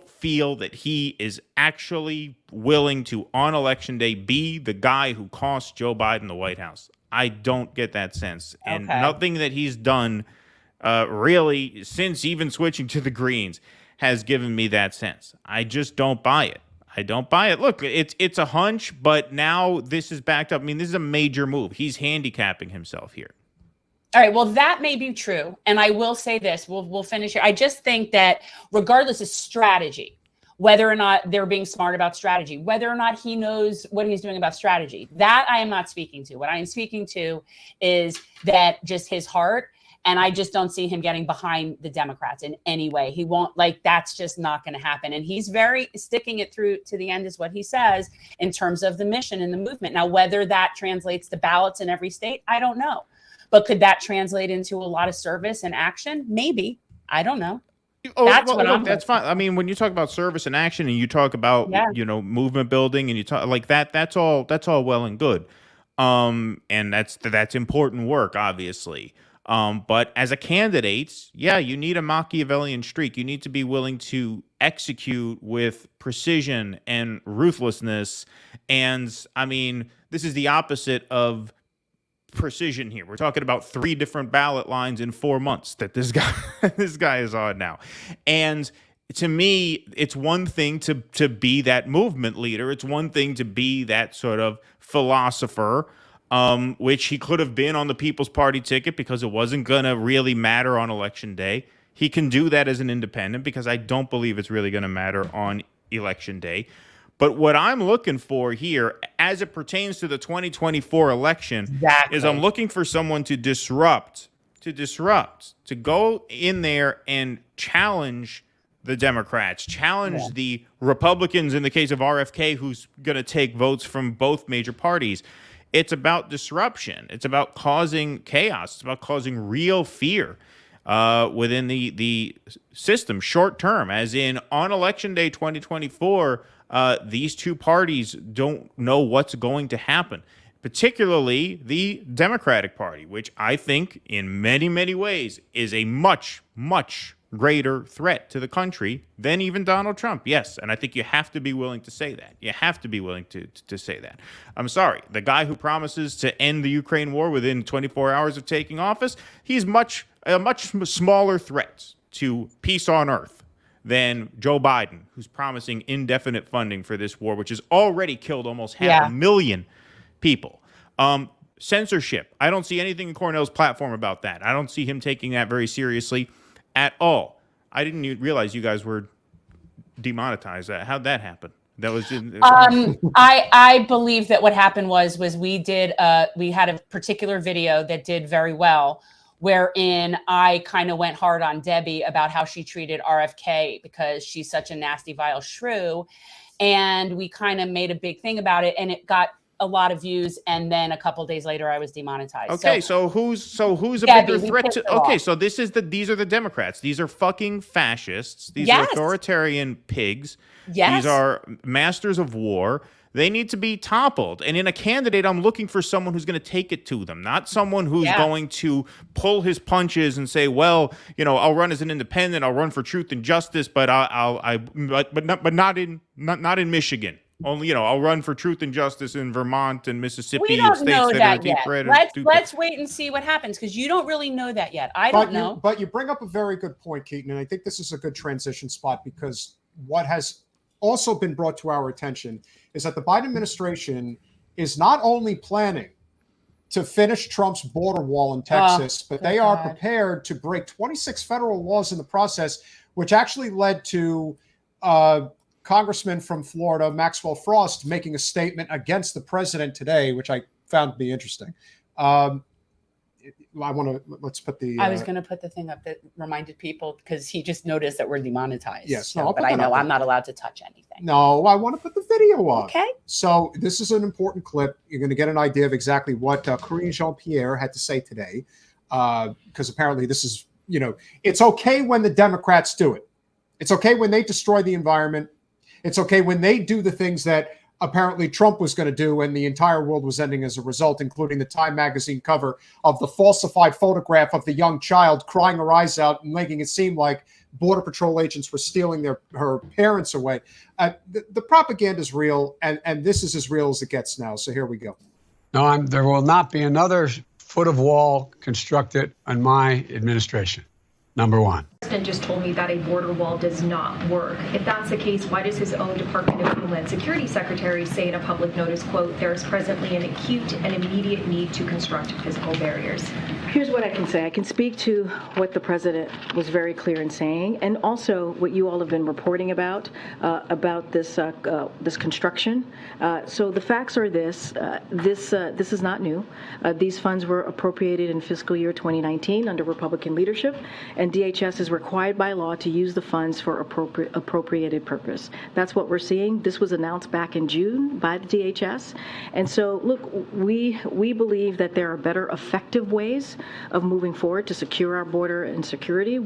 feel that he is actually willing to, on Election Day, be the guy who cost Joe Biden the White House. I don't get that sense. And nothing that he's done really since even switching to the Greens has given me that sense. I just don't buy it. I don't buy it. Look, it's a hunch, but now this is backed up. I mean, this is a major move. He's handicapping himself here. All right. Well, that may be true. And I will say this, we'll finish here. I just think that regardless of strategy, whether or not they're being smart about strategy, whether or not he knows what he's doing about strategy, that I am not speaking to. What I am speaking to is that just his heart. And I just don't see him getting behind the Democrats in any way. He won't, that's just not going to happen. And he's very sticking it through to the end is what he says in terms of the mission and the movement. Now, whether that translates to ballots in every state, I don't know. But could that translate into a lot of service and action? Maybe. I don't know. That's fine. I mean, when you talk about service and action, and you talk about movement building, and you talk like that, that's all well and good. And that's important work, obviously. But as a candidate, you need a Machiavellian streak. You need to be willing to execute with precision and ruthlessness. And I mean, this is the opposite of precision here. We're talking about 3 different ballot lines in 4 months that this guy is on now. And to me, it's one thing to be that movement leader. It's one thing to be that sort of philosopher, which he could have been on the People's Party ticket because it wasn't going to really matter on Election Day. He can do that as an independent because I don't believe it's really going to matter on Election Day. But what I'm looking for here, as it pertains to the 2024 election, is I'm looking for someone to disrupt, to go in there and challenge the Democrats, challenge the Republicans in the case of RFK, who's going to take votes from both major parties. It's about disruption. It's about causing chaos. It's about causing real fear within the system short term, as in on Election Day 2024, these two parties don't know what's going to happen, particularly the Democratic Party, which I think in many, many ways is a much, much greater threat to the country than even Donald Trump. Yes, and I think you have to be willing to say that. You have to be willing to say that. I'm sorry. The guy who promises to end the Ukraine war within 24 hours of taking office, he's a much smaller threat to peace on earth than Joe Biden, who's promising indefinite funding for this war, which has already killed almost 500,000 people. censorship. I don't see anything in Cornel's platform about that. I don't see him taking that very seriously at all. I didn't even realize you guys were demonetized. How'd that happen? That was I believe that what happened was we had a particular video that did very well, wherein I kind of went hard on Debbie about how she treated RFK because she's such a nasty, vile shrew. And we kind of made a big thing about it, and it got a lot of views. And then a couple of days later, I was demonetized. Okay, so who's a bigger threat to? Okay, so these are the Democrats. These are fucking fascists. These are authoritarian pigs. Yes. These are masters of war. They need to be toppled. And in a candidate, I'm looking for someone who's going to take it to them, not someone who's going to pull his punches and say, "Well, I'll run as an independent. I'll run for truth and justice, but not in Michigan. Only, I'll run for truth and justice in Vermont and Mississippi." We don't know that yet. Let's wait and see what happens, because you don't really know that yet. I don't know. But you bring up a very good point, Keaton, and I think this is a good transition spot, because what has also been brought to our attention is that the Biden administration is not only planning to finish Trump's border wall in Texas, but they are prepared to break 26 federal laws in the process, which actually led to Congressman from Florida, Maxwell Frost, making a statement against the president today, which I found to be interesting. Let's put the. I was going to put the thing up that reminded people, because he just noticed that we're demonetized. Yes, but I know I'm not allowed to touch anything. No, I want to put the video up. Okay. So this is an important clip. You're going to get an idea of exactly what Karine Jean-Pierre had to say today, because apparently this is, it's okay when the Democrats do it. It's okay when they destroy the environment. It's okay when they do the things that apparently Trump was going to do, and the entire world was ending as a result, including the Time magazine cover of the falsified photograph of the young child crying her eyes out and making it seem like Border Patrol agents were stealing her parents away. The propaganda is real, and this is as real as it gets now. So here we go. No, there will not be another foot of wall constructed on my administration. Number one. The president just told me that a border wall does not work. If that's the case, why does his own Department of Homeland Security secretary say in a public notice, quote, "There is presently an acute and immediate need to construct physical barriers"? Here's what I can say. I can speak to what the president was very clear in saying, and also what you all have been reporting about this construction. So the facts are this is not new. These funds were appropriated in fiscal year 2019 under Republican leadership, and DHS is required by law to use the funds for appropriated purpose. That's what we're seeing. This was announced back in June by the DHS. And so, look, we believe that there are better effective ways of moving forward to secure our border and security,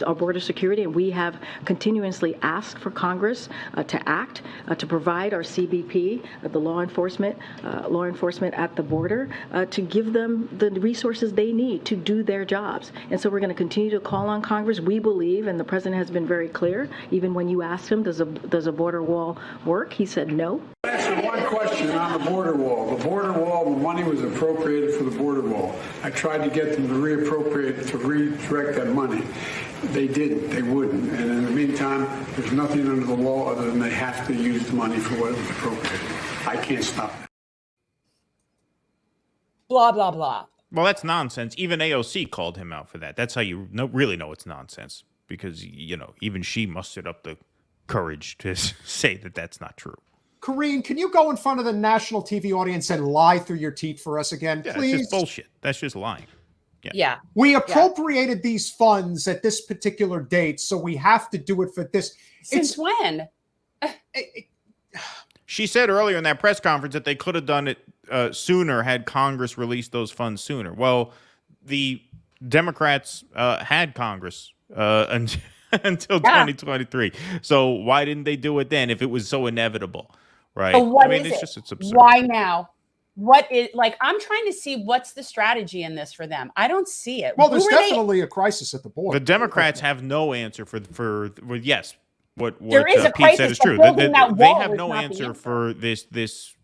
our border security, and we have continuously asked for Congress to act, to provide our CBP, the law enforcement at the border, to give them the resources they need to do their jobs. And so we're going to continue to call on Congress. We believe, and the president has been very clear, even when you asked him, does a border wall work? He said no. Answer one question on the border wall. The border wall, the money was appropriated for the border wall. I tried to get them to redirect that money. They didn't. They wouldn't. And in the meantime, there's nothing under the law other than they have to use the money for what was appropriated. I can't stop that. Blah, blah, blah. Well, that's nonsense. Even AOC called him out for that. That's how you really know it's nonsense, because, even she mustered up the courage to say that that's not true. Karine, can you go in front of the national TV audience and lie through your teeth for us again, please? That's just bullshit. That's just lying. Yeah. We appropriated these funds at this particular date, so we have to do it for this. Since when? She said earlier in that press conference that they could have done it sooner had Congress released those funds sooner. Well, the Democrats had Congress until 2023. So why didn't they do it then if it was so inevitable? Right. So what is it? It's absurd. Why now? What is, I'm trying to see what's the strategy in this for them. I don't see it. Well, there's definitely a crisis at the border. The Democrats have no answer for yes, what there is a Pete said crisis, is true. but They building that wall have is no not the answer answer. for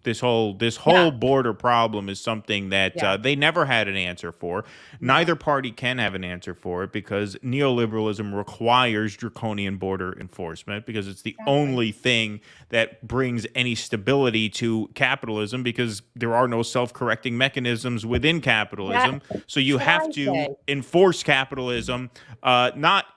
this whole border problem is something that they never had an answer for. Neither party can have an answer for it because neoliberalism requires draconian border enforcement because it's the only thing that brings any stability to capitalism because there are no self-correcting mechanisms within capitalism. So you have to enforce capitalism, not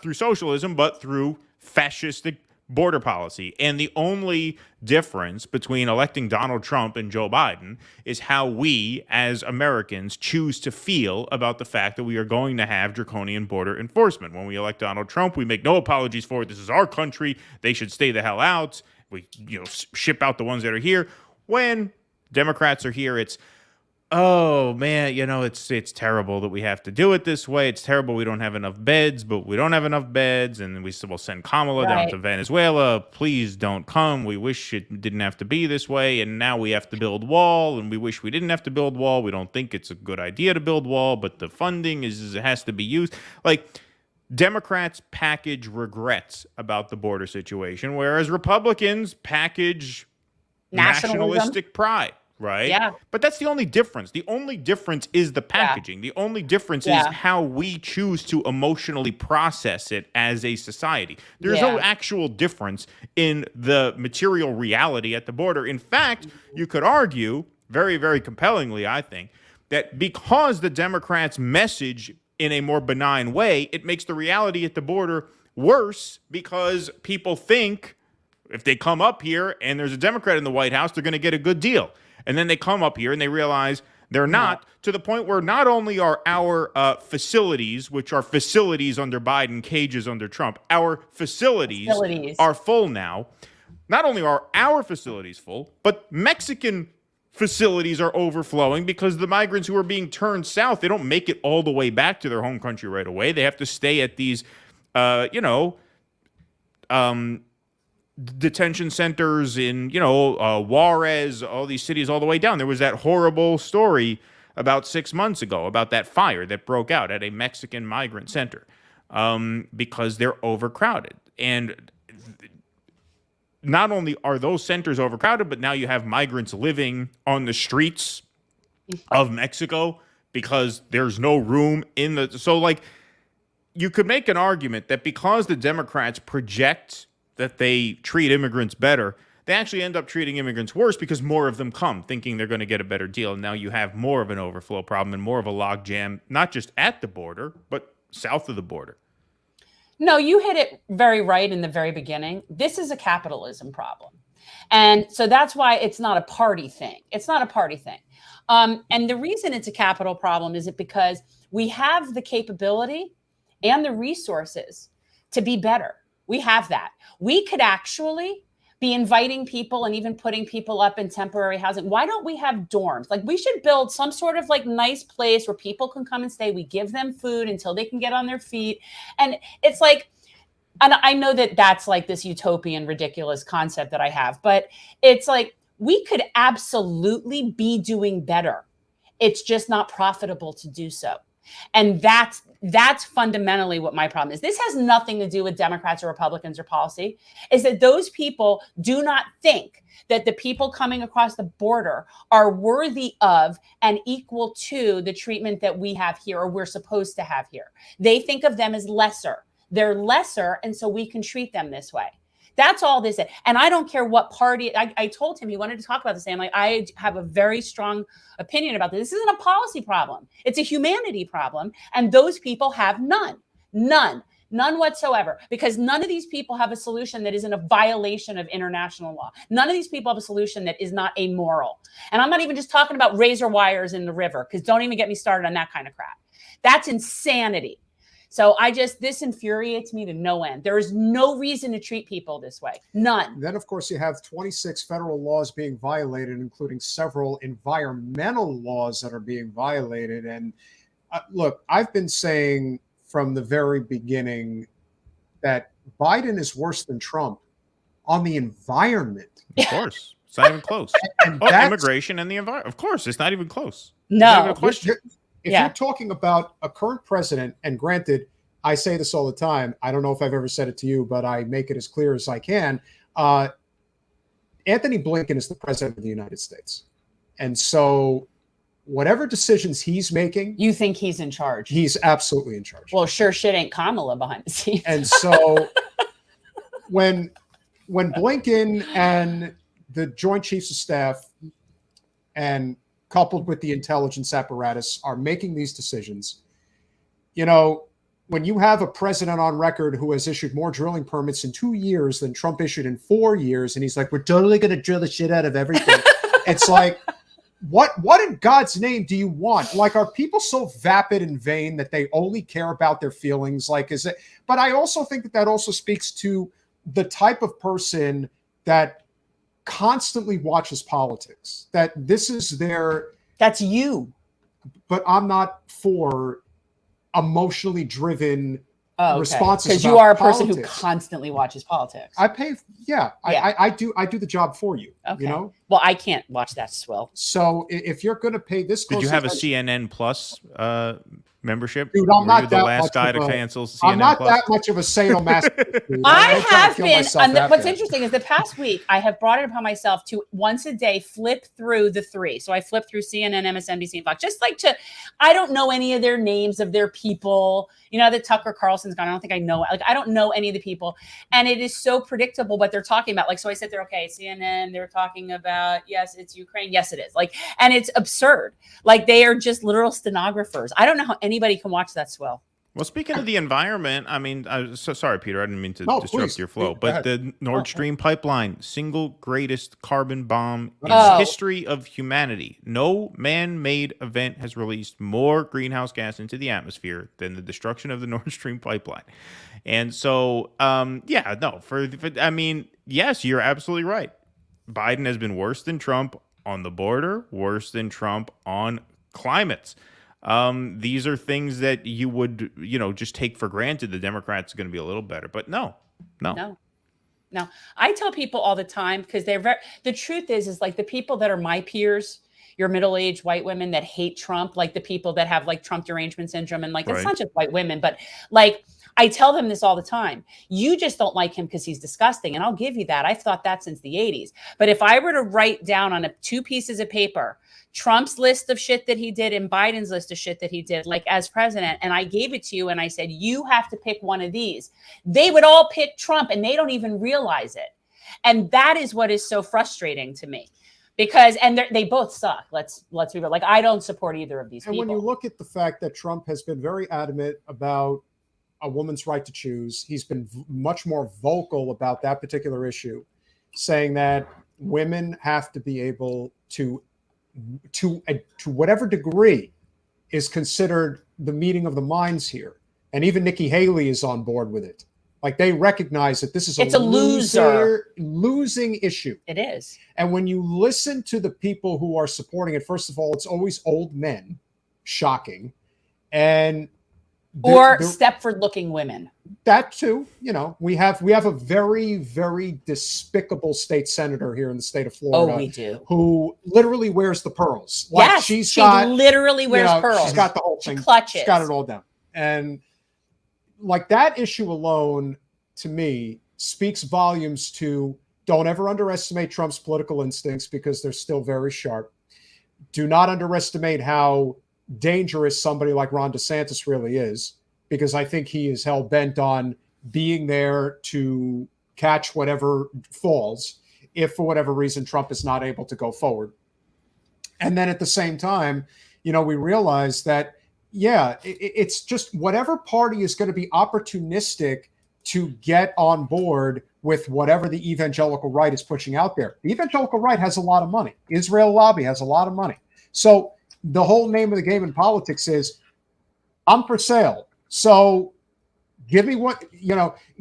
through socialism, but through fascistic border policy. And the only difference between electing Donald Trump and Joe Biden is how we as Americans choose to feel about the fact that we are going to have draconian border enforcement. When we elect Donald Trump, we make no apologies for it. This is our country. They should stay the hell out. We ship out the ones that are here. When Democrats are here, it's, oh man, it's terrible that we have to do it this way. It's terrible we don't have enough beds, but we don't have enough beds, and we will send Kamala down to Venezuela. Please don't come. We wish it didn't have to be this way, and now we have to build wall, and we wish we didn't have to build wall. We don't think it's a good idea to build wall, but the funding it has to be used. Like, Democrats package regrets about the border situation, whereas Republicans package nationalistic pride. Right? Yeah. But that's the only difference. The only difference is the packaging. The only difference is how we choose to emotionally process it as a society. There's no actual difference in the material reality at the border. In fact, you could argue very, very compellingly, I think, that because the Democrats message in a more benign way, it makes the reality at the border worse because people think if they come up here and there's a Democrat in the White House, they're going to get a good deal. And then they come up here and they realize they're not, to the point where not only are our facilities, which are facilities under Biden, cages under Trump, our facilities are full now. Not only are our facilities full, but Mexican facilities are overflowing because the migrants who are being turned south, they don't make it all the way back to their home country right away. They have to stay at these, detention centers in, Juarez, all these cities all the way down. There was that horrible story about 6 months ago about that fire that broke out at a Mexican migrant center because they're overcrowded. And not only are those centers overcrowded, but now you have migrants living on the streets of Mexico because there's no room in the... So, like, you could make an argument that because the Democrats project that they treat immigrants better, they actually end up treating immigrants worse because more of them come thinking they're going to get a better deal. And now you have more of an overflow problem and more of a logjam, not just at the border, but south of the border. No, you hit it very right in the very beginning. This is a capitalism problem. And so that's why it's not a party thing. It's not a party thing. And the reason it's a capital problem is because we have the capability and the resources to be better. We have that. We could actually be inviting people and even putting people up in temporary housing. Why don't we have dorms? Like, we should build some sort of like nice place where people can come and stay. We give them food until they can get on their feet. And it's like, and I know that that's like this utopian, ridiculous concept that I have, but it's like, we could absolutely be doing better. It's just not profitable to do so. And that's fundamentally what my problem is. This has nothing to do with Democrats or Republicans or policy. Is that those people do not think that the people coming across the border are worthy of and equal to the treatment that we have here or we're supposed to have here. They think of them as lesser. They're lesser, and so we can treat them this way. That's all this is. And I don't care what party. I told him he wanted to talk about this. And I'm like, I have a very strong opinion about this. This isn't a policy problem. It's a humanity problem. And those people have none whatsoever, because none of these people have a solution that isn't a violation of international law. None of these people have a solution that is not amoral. And I'm not even just talking about razor wires in the river, because don't even get me started on that kind of crap. That's insanity. So this infuriates me to no end. There is no reason to treat people this way. None. Then, of course, you have 26 federal laws being violated, including several environmental laws that are being violated. And look, I've been saying from the very beginning that Biden is worse than Trump on the environment. Of course. It's not even close. And immigration and the environment. Of course, it's not even close. No. If you're talking about a current president, and granted, I say this all the time. I don't know if I've ever said it to you, but I make it as clear as I can. Anthony Blinken is the president of the United States. And so whatever decisions he's making. You think he's in charge? He's absolutely in charge. Well, sure shit ain't Kamala behind the scenes. And so when Blinken and the Joint Chiefs of Staff and coupled with the intelligence apparatus are making these decisions, you know, when you have a president on record who has issued more drilling permits in 2 years than Trump issued in 4 years, and he's like, we're totally going to drill the shit out of everything. It's like, what in God's name do you want? Like, are people so vapid and vain that they only care about their feelings? Like, is it? But I also think that also speaks to the type of person that constantly watches politics, that this is their. That's you. But I'm not for emotionally driven responses. Because you are a person who constantly watches politics. I pay. Yeah. I do the job for you. Okay. You know. Well, I can't watch that swill. So if you're going to pay this, did you have a CNN Plus membership? Dude, I'm not the last guy to cancel CNN I'm not Plus? that much of a sadomasochist. I have been. What's interesting is the past week I have brought it upon myself to once a day flip through the three. So I flip through CNN, MSNBC, and Fox, just like to. I don't know any of their names of their people. You know that Tucker Carlson's gone. I don't think I know. Like I don't know any of the people, and it is so predictable what they're talking about. Like so, I sit there. Okay, CNN. They're talking about yes, it's Ukraine. Yes, it is. Like, and it's absurd. Like they are just literal stenographers. I don't know how anybody can watch that swell. Well, speaking of the environment, I mean, so sorry, Peter, I didn't mean to disrupt your flow, but the Nord Stream pipeline, single greatest carbon bomb in the history of humanity. No man-made event has released more greenhouse gas into the atmosphere than the destruction of the Nord Stream pipeline. And so, I mean, yes, you're absolutely right. Biden has been worse than Trump on the border, worse than Trump on climates. These are things that you would, just take for granted. The Democrats are going to be a little better, but no. I tell people all the time because the truth is like the people that are my peers, your middle-aged white women that hate Trump, like the people that have like Trump derangement syndrome. And like, It's not just white women, but like, I tell them this all the time. You just don't like him because he's disgusting. And I'll give you that. I've thought that since the 80s. But if I were to write down on 2 pieces of paper, Trump's list of shit that he did and Biden's list of shit that he did, like as president, and I gave it to you and I said, you have to pick one of these, they would all pick Trump and they don't even realize it. And that is what is so frustrating to me. Because they both suck. Let's be real. Like I don't support either of these people. And when you look at the fact that Trump has been very adamant about a woman's right to choose, he's been much more vocal about that particular issue, saying that women have to be able to whatever degree is considered the meeting of the minds here. And even Nikki Haley is on board with it. Like they recognize that this is a losing issue. It is. And when you listen to the people who are supporting it, first of all, it's always old men, shocking. And Stepford-looking women. That too, we have a very, very despicable state senator here in the state of Florida. Oh, we do. Who literally wears the pearls. Like yes, she literally wears pearls. She's got the whole thing. She clutches. She's got it all down. And like that issue alone, to me, speaks volumes to don't ever underestimate Trump's political instincts because they're still very sharp. Do not underestimate how dangerous somebody like Ron DeSantis really is, because I think he is hell-bent on being there to catch whatever falls if for whatever reason Trump is not able to go forward. And then at the same time, we realize that, it's just whatever party is going to be opportunistic to get on board with whatever the evangelical right is pushing out there. The evangelical right has a lot of money. Israel lobby has a lot of money. So the whole name of the game in politics is I'm for sale. So give me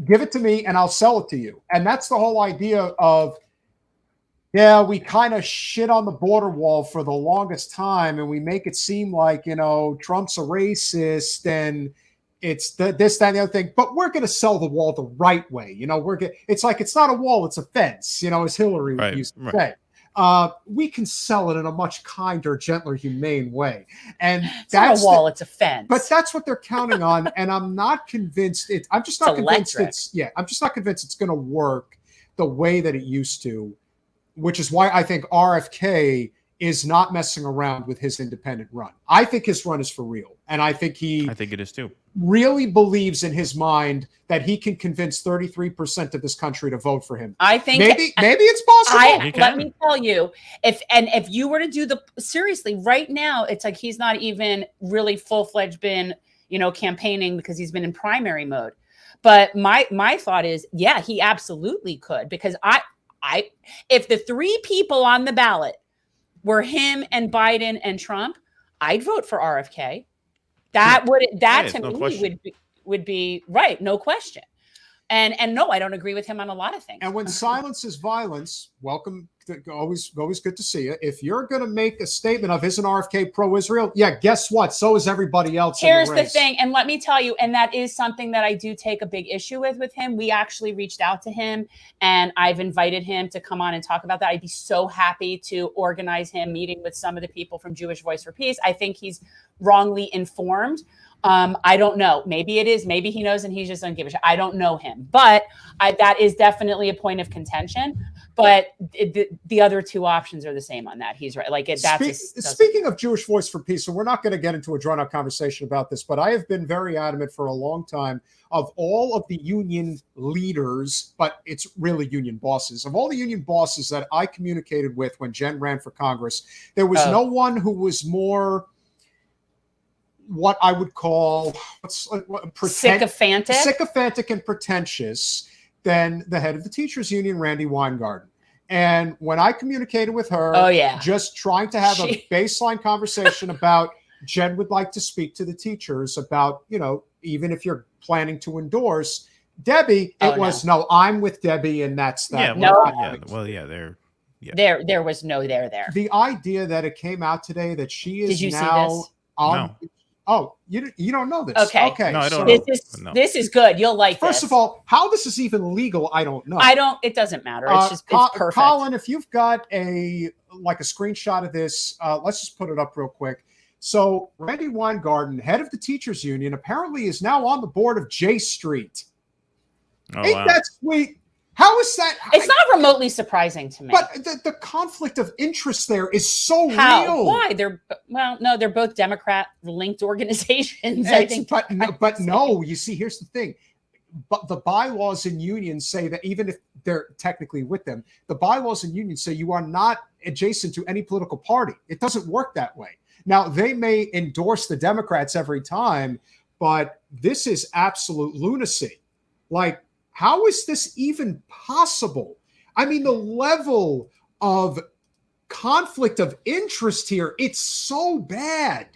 give it to me and I'll sell it to you. And that's the whole idea of, we kind of shit on the border wall for the longest time. And we make it seem like, Trump's a racist and it's this, that, and the other thing, but we're going to sell the wall the right way. It's like, it's not a wall, it's a fence, as Hillary used to say. we can sell it in a much kinder, gentler, humane way. And it's not a wall, it's a fence. But that's what they're counting on, and I'm not convinced. I'm just not convinced I'm just not convinced it's going to work the way that it used to, which is why I think RFK is not messing around with his independent run. I think his run is for real, and I think it is too. Really believes in his mind that he can convince 33% of this country to vote for him. I think maybe it's possible. Let me tell you, if you were to do seriously right now, it's like he's not even really full-fledged been, campaigning because he's been in primary mode. But my thought is, yeah, he absolutely could, because if the three people on the ballot were him and Biden and Trump, I'd vote for RFK. Would be right, no question. And no, I don't agree with him on a lot of things. And when silence is violence, welcome. Always good to see you. If you're going to make a statement of isn't RFK pro-Israel, yeah, guess what? So is everybody else. Here's the thing, and let me tell you, and that is something that I do take a big issue with him. We actually reached out to him, and I've invited him to come on and talk about that. I'd be so happy to organize him meeting with some of the people from Jewish Voice for Peace. I think he's wrongly informed. I don't know. Maybe it is. Maybe he knows and he just doesn't give a shit. I don't know him, but that is definitely a point of contention. But the other two options are the same on that. He's right. Speaking of Jewish Voice for Peace, and we're not going to get into a drawn-out conversation about this, but I have been very adamant for a long time of all of the union leaders, but it's really union bosses. Of all the union bosses that I communicated with when Jen ran for Congress, there was no one who was more what I would call sycophantic and pretentious than the head of the teachers union, Randi Weingarten. And when I communicated with her, just trying to have a baseline conversation about Jen would like to speak to the teachers about, even if you're planning to endorse Debbie, I'm with Debbie, and that's that. There was no there. The idea that it came out today that she is see this? No. Oh, you don't know this. Okay. No, I don't know. This is good. You'll like First of all, how this is even legal, I don't know. It doesn't matter. It's perfect. Colin, if you've got a screenshot of this, let's just put it up real quick. So Randi Weingarten, head of the teachers union, apparently is now on the board of J Street. Ain't that sweet? How is that? It's not remotely surprising to me. But the conflict of interest there is so real. Why? They're both Democrat-linked organizations. I think. But no, you see, here's the thing. But the bylaws in unions say that even if they're technically with them, the bylaws in unions say you are not adjacent to any political party. It doesn't work that way. Now, they may endorse the Democrats every time, but this is absolute lunacy. How is this even possible? I mean, the level of conflict of interest here, it's so bad.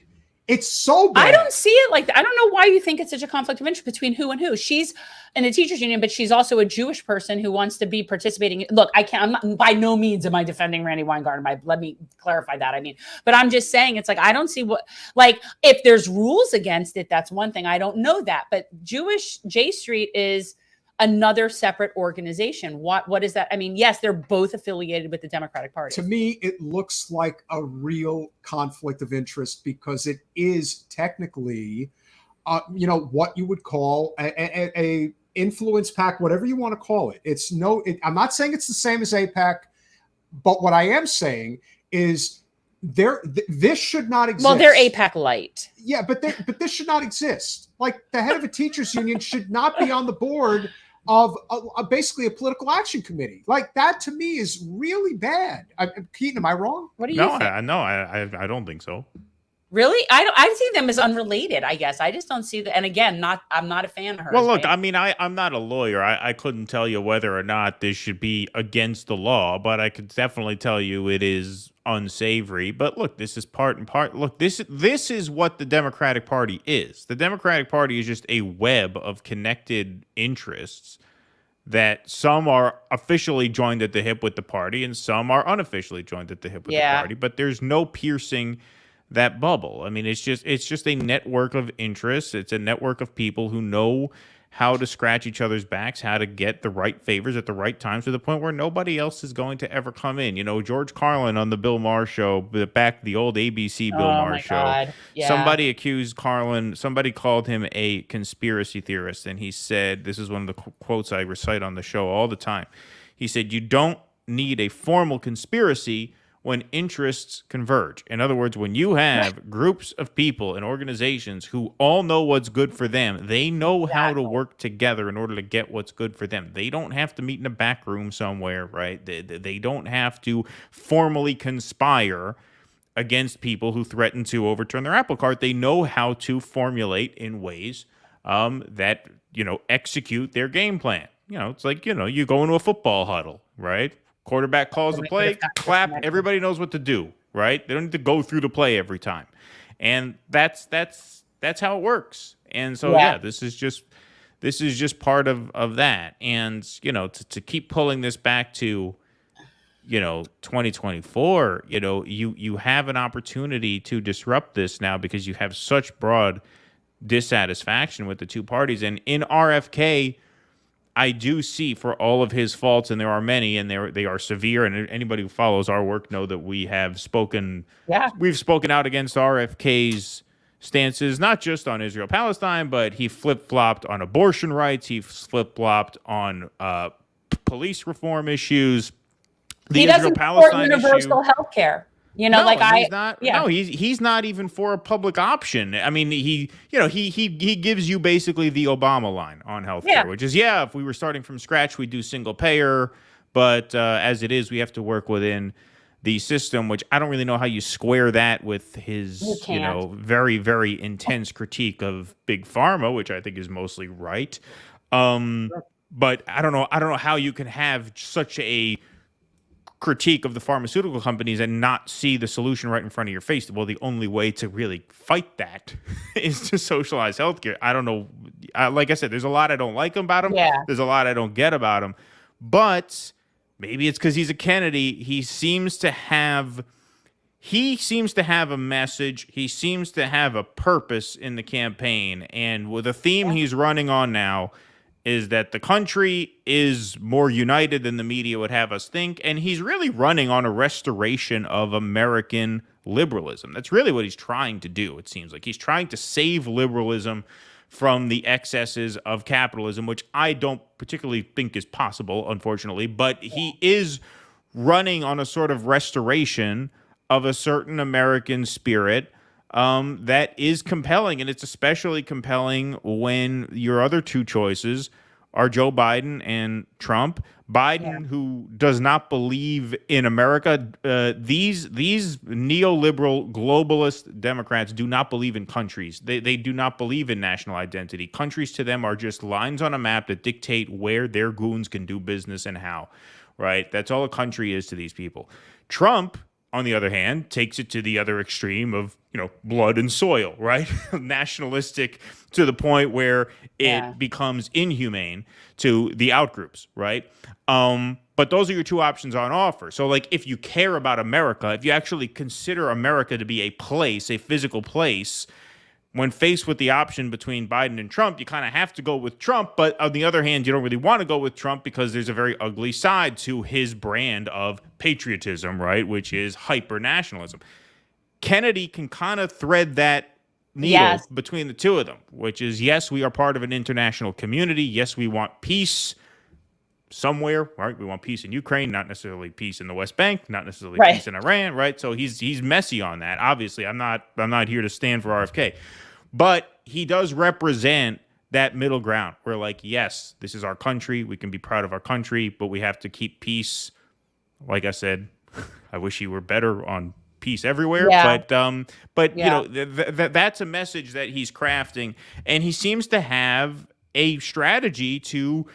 It's so bad. I don't see it like that. I don't know why you think it's such a conflict of interest between who and who. She's in the teachers union, but she's also a Jewish person who wants to be participating. Look, I'm not, by no means am I defending Randi Weingarten. Let me clarify that. But I'm just saying it's I don't see if there's rules against it, that's one thing. I don't know that. But Jewish J Street is another separate organization. What is that? I mean, yes, they're both affiliated with the Democratic Party. To me, it looks like a real conflict of interest because it is technically, what you would call a influence pack, whatever you want to call it. I'm not saying it's the same as AIPAC, but what I am saying is this should not exist. Well, they're AIPAC light. Yeah, but this should not exist. The head of a teachers union should not be on the board of basically a political action committee. That to me is really bad. Keaton, am I wrong? What do you think? I don't think so. Really? I see them as unrelated, I guess. I just don't see that. And again, I'm not a fan of her. Well, look, I'm not a lawyer. I couldn't tell you whether or not this should be against the law, but I could definitely tell you it is unsavory. But look, this is part and part. Look, this is what the Democratic Party is. The Democratic Party is just a web of connected interests that some are officially joined at the hip with the party and some are unofficially joined at the hip with the party. But there's no piercing that bubble. I mean, it's just a network of interests. It's a network of people who know how to scratch each other's backs, how to get the right favors at the right times to the point where nobody else is going to ever come in. You know, George Carlin on the Bill Maher show, the old ABC Bill Maher show, God. Yeah. somebody accused Carlin, somebody called him a conspiracy theorist, and he said, this is one of the quotes I recite on the show all the time. He said, "You don't need a formal conspiracy when interests converge." In other words, when you have groups of people and organizations who all know what's good for them, they know how to work together in order to get what's good for them. They don't have to meet in a back room somewhere, right? They don't have to formally conspire against people who threaten to overturn their apple cart. They know how to formulate in ways that, you know, execute their game plan. You know, it's like, you know, you go into a football huddle, right? Quarterback calls the play, clap, everybody knows what to do, right? They don't need to go through the play every time. And that's how it works. And so, this is just part of that. And, you know, to keep pulling this back to, you know, 2024, you know, you have an opportunity to disrupt this now because you have such broad dissatisfaction with the two parties. And in RFK, I do see, for all of his faults, and there are many, and they are severe, and anybody who follows our work know that we have spoken out against RFK's stances, not just on Israel-Palestine, but he flip-flopped on abortion rights, he flip-flopped on police reform issues, he doesn't support universal health care. You know, he's not even for a public option. I mean, he gives you basically the Obama line on healthcare, which is, if we were starting from scratch, we'd do single payer, but as it is, we have to work within the system, which I don't really know how you square that with his, very, very intense critique of big pharma, which I think is mostly right. But I don't know how you can have such a critique of the pharmaceutical companies and not see the solution right in front of your face. Well, the only way to really fight that is to socialize healthcare. I don't know. Like I said, there's a lot I don't like about him. Yeah. There's a lot I don't get about him. But maybe it's because he's a Kennedy. He seems to have a message. He seems to have a purpose in the campaign. And with a theme he's running on now is that the country is more united than the media would have us think, and he's really running on a restoration of American liberalism. That's really what he's trying to do, it seems like. He's trying to save liberalism from the excesses of capitalism, which I don't particularly think is possible, unfortunately, but he is running on a sort of restoration of a certain American spirit that is compelling, and it's especially compelling when your other two choices are Joe Biden and Trump. Biden, who does not believe in America. These neoliberal globalist Democrats do not believe in countries. They do not believe in national identity. Countries to them are just lines on a map that dictate where their goons can do business and how, right? That's all a country is to these people. Trump, on the other hand, takes it to the other extreme of, blood and soil, right? Nationalistic to the point where it becomes inhumane to the outgroups, right? But those are your two options on offer. So, like, if you care about America, if you actually consider America to be a place, a physical place, when faced with the option between Biden and Trump, you kind of have to go with Trump. But on the other hand, you don't really want to go with Trump because there's a very ugly side to his brand of patriotism, right? Which is hyper-nationalism. Kennedy can kind of thread that needle between the two of them, which is, yes, we are part of an international community. Yes, we want peace somewhere, right? We want peace in Ukraine, not necessarily peace in the West Bank, not necessarily peace in Iran, right? So he's messy on that. Obviously, I'm not here to stand for RFK, but he does represent that middle ground where, like, yes, this is our country. We can be proud of our country, but we have to keep peace. Like I said, I wish he were better on peace everywhere, but that's a message that he's crafting, and he seems to have a strategy to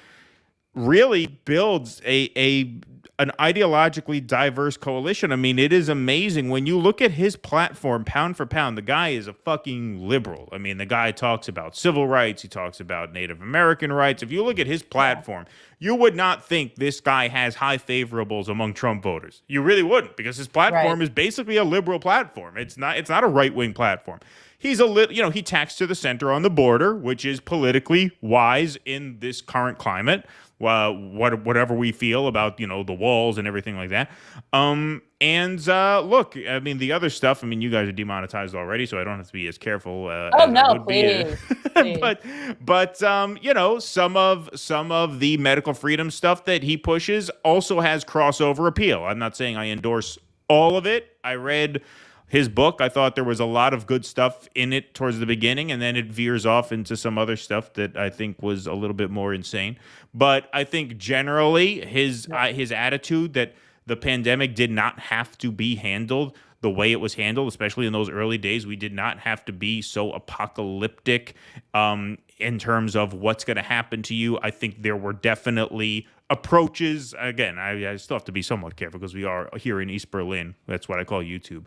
really build a an ideologically diverse coalition. I mean, it is amazing when you look at his platform, pound for pound. The guy is a fucking liberal. I mean, the guy talks about civil rights. He talks about Native American rights. If you look at his platform, you would not think this guy has high favorables among Trump voters. You really wouldn't, because his platform is basically a liberal platform. It's not a right-wing platform. He's he tacks to the center on the border, which is politically wise in this current climate. Whatever we feel about, the walls and everything like that. Look, I mean, the other stuff, I mean, you guys are demonetized already, so I don't have to be as careful as I would please. be. But some of the medical freedom stuff that he pushes also has crossover appeal. I'm not saying I endorse all of it. I read his book. I thought there was a lot of good stuff in it towards the beginning, and then it veers off into some other stuff that I think was a little bit more insane. But I think generally his attitude that the pandemic did not have to be handled the way it was handled, especially in those early days. We did not have to be so apocalyptic in terms of what's going to happen to you. I think there were definitely approaches. Again, I still have to be somewhat careful because we are here in East Berlin. That's what I call YouTube.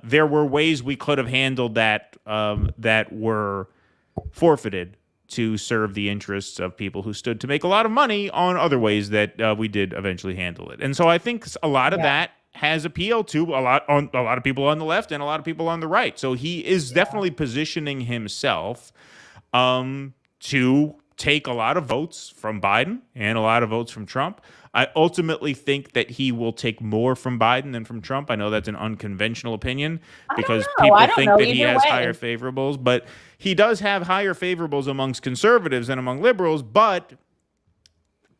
There were ways we could have handled that that were forfeited to serve the interests of people who stood to make a lot of money on other ways that we did eventually handle it. And so I think a lot of that has appeal to a lot of people on the left and a lot of people on the right. So he is definitely positioning himself to take a lot of votes from Biden and a lot of votes from Trump. I ultimately think that he will take more from Biden than from Trump. I know that's an unconventional opinion because people think that he has higher favorables, but he does have higher favorables amongst conservatives than among liberals. But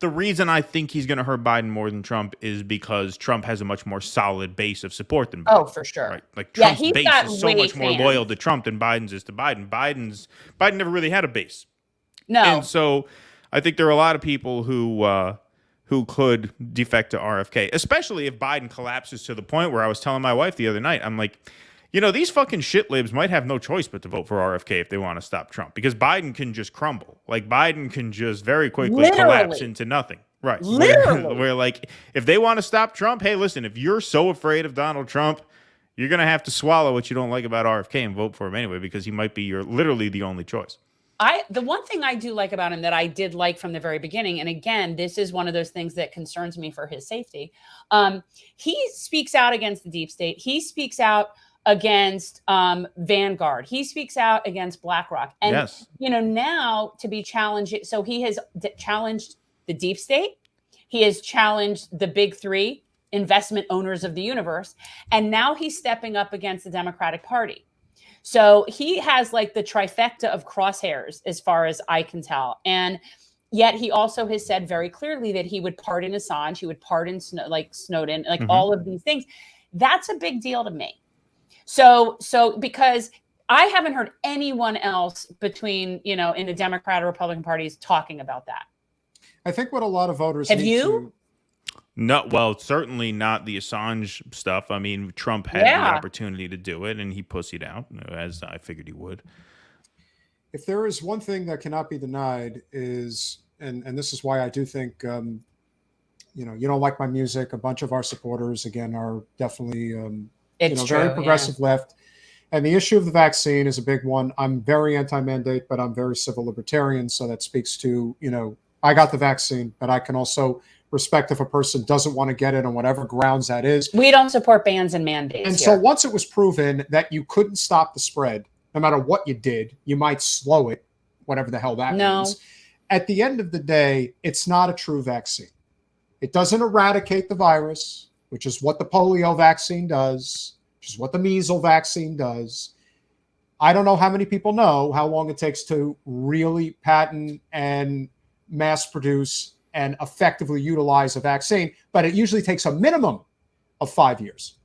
the reason I think he's going to hurt Biden more than Trump is because Trump has a much more solid base of support than Biden. Oh, for sure. Right? Like Trump's base is so much more loyal to Trump than Biden's is to Biden. Biden never really had a base. No. And so I think there are a lot of people who could defect to RFK, especially if Biden collapses to the point where I was telling my wife the other night, I'm like, these fucking shit libs might have no choice but to vote for RFK if they want to stop Trump, because Biden can just crumble. Like Biden can just very quickly collapse into nothing. Right. Literally. Where like, if they want to stop Trump, hey, listen, if you're so afraid of Donald Trump, you're going to have to swallow what you don't like about RFK and vote for him anyway, because he might be literally the only choice. The one thing I do like about him that I did like from the very beginning, and again, this is one of those things that concerns me for his safety. He speaks out against the deep state. He speaks out against Vanguard. He speaks out against BlackRock. And, now to be challenged. So he has challenged the deep state. He has challenged the big three investment owners of the universe. And now he's stepping up against the Democratic Party. So he has like the trifecta of crosshairs as far as I can tell. And yet he also has said very clearly that he would pardon Assange, he would pardon Snowden, all of these things. That's a big deal to me. So because I haven't heard anyone else between, in the Democrat or Republican parties talking about that. I think what a lot of voters have you? No, well, certainly not the Assange stuff. I mean, Trump had the opportunity to do it, and he pussied out, as I figured he would. If there is one thing that cannot be denied is, and this is why I do think, you don't like my music. A bunch of our supporters, again, are definitely, very progressive left. And the issue of the vaccine is a big one. I'm very anti-mandate, but I'm very civil libertarian. So that speaks to, I got the vaccine, but I can also respect if a person doesn't want to get it on whatever grounds that is. We don't support bans and mandates. And so once it was proven that you couldn't stop the spread, no matter what you did, you might slow it, whatever the hell that means. At the end of the day, it's not a true vaccine. It doesn't eradicate the virus, which is what the polio vaccine does, which is what the measles vaccine does. I don't know how many people know how long it takes to really patent and mass produce and effectively utilize a vaccine, but it usually takes a minimum of 5 years.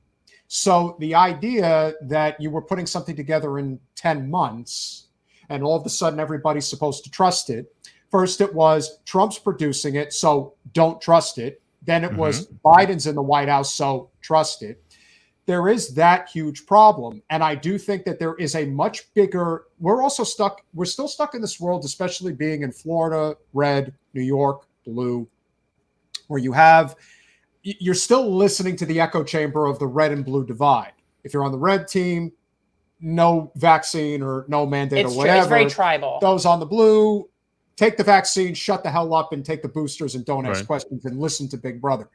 So the idea that you were putting something together in 10 months and all of a sudden everybody's supposed to trust it. First it was Trump's producing it, so don't trust it. Then it was Biden's in the White House, so trust it. There is that huge problem. And I do think that there is a much bigger, we're still stuck in this world, especially being in Florida, red, New York, blue, where you have you're still listening to the echo chamber of the red and blue divide. If you're on the red team, no vaccine or no mandate or whatever. It's very tribal. Those on the blue, take the vaccine, shut the hell up, and take the boosters and don't ask questions and listen to Big Brother.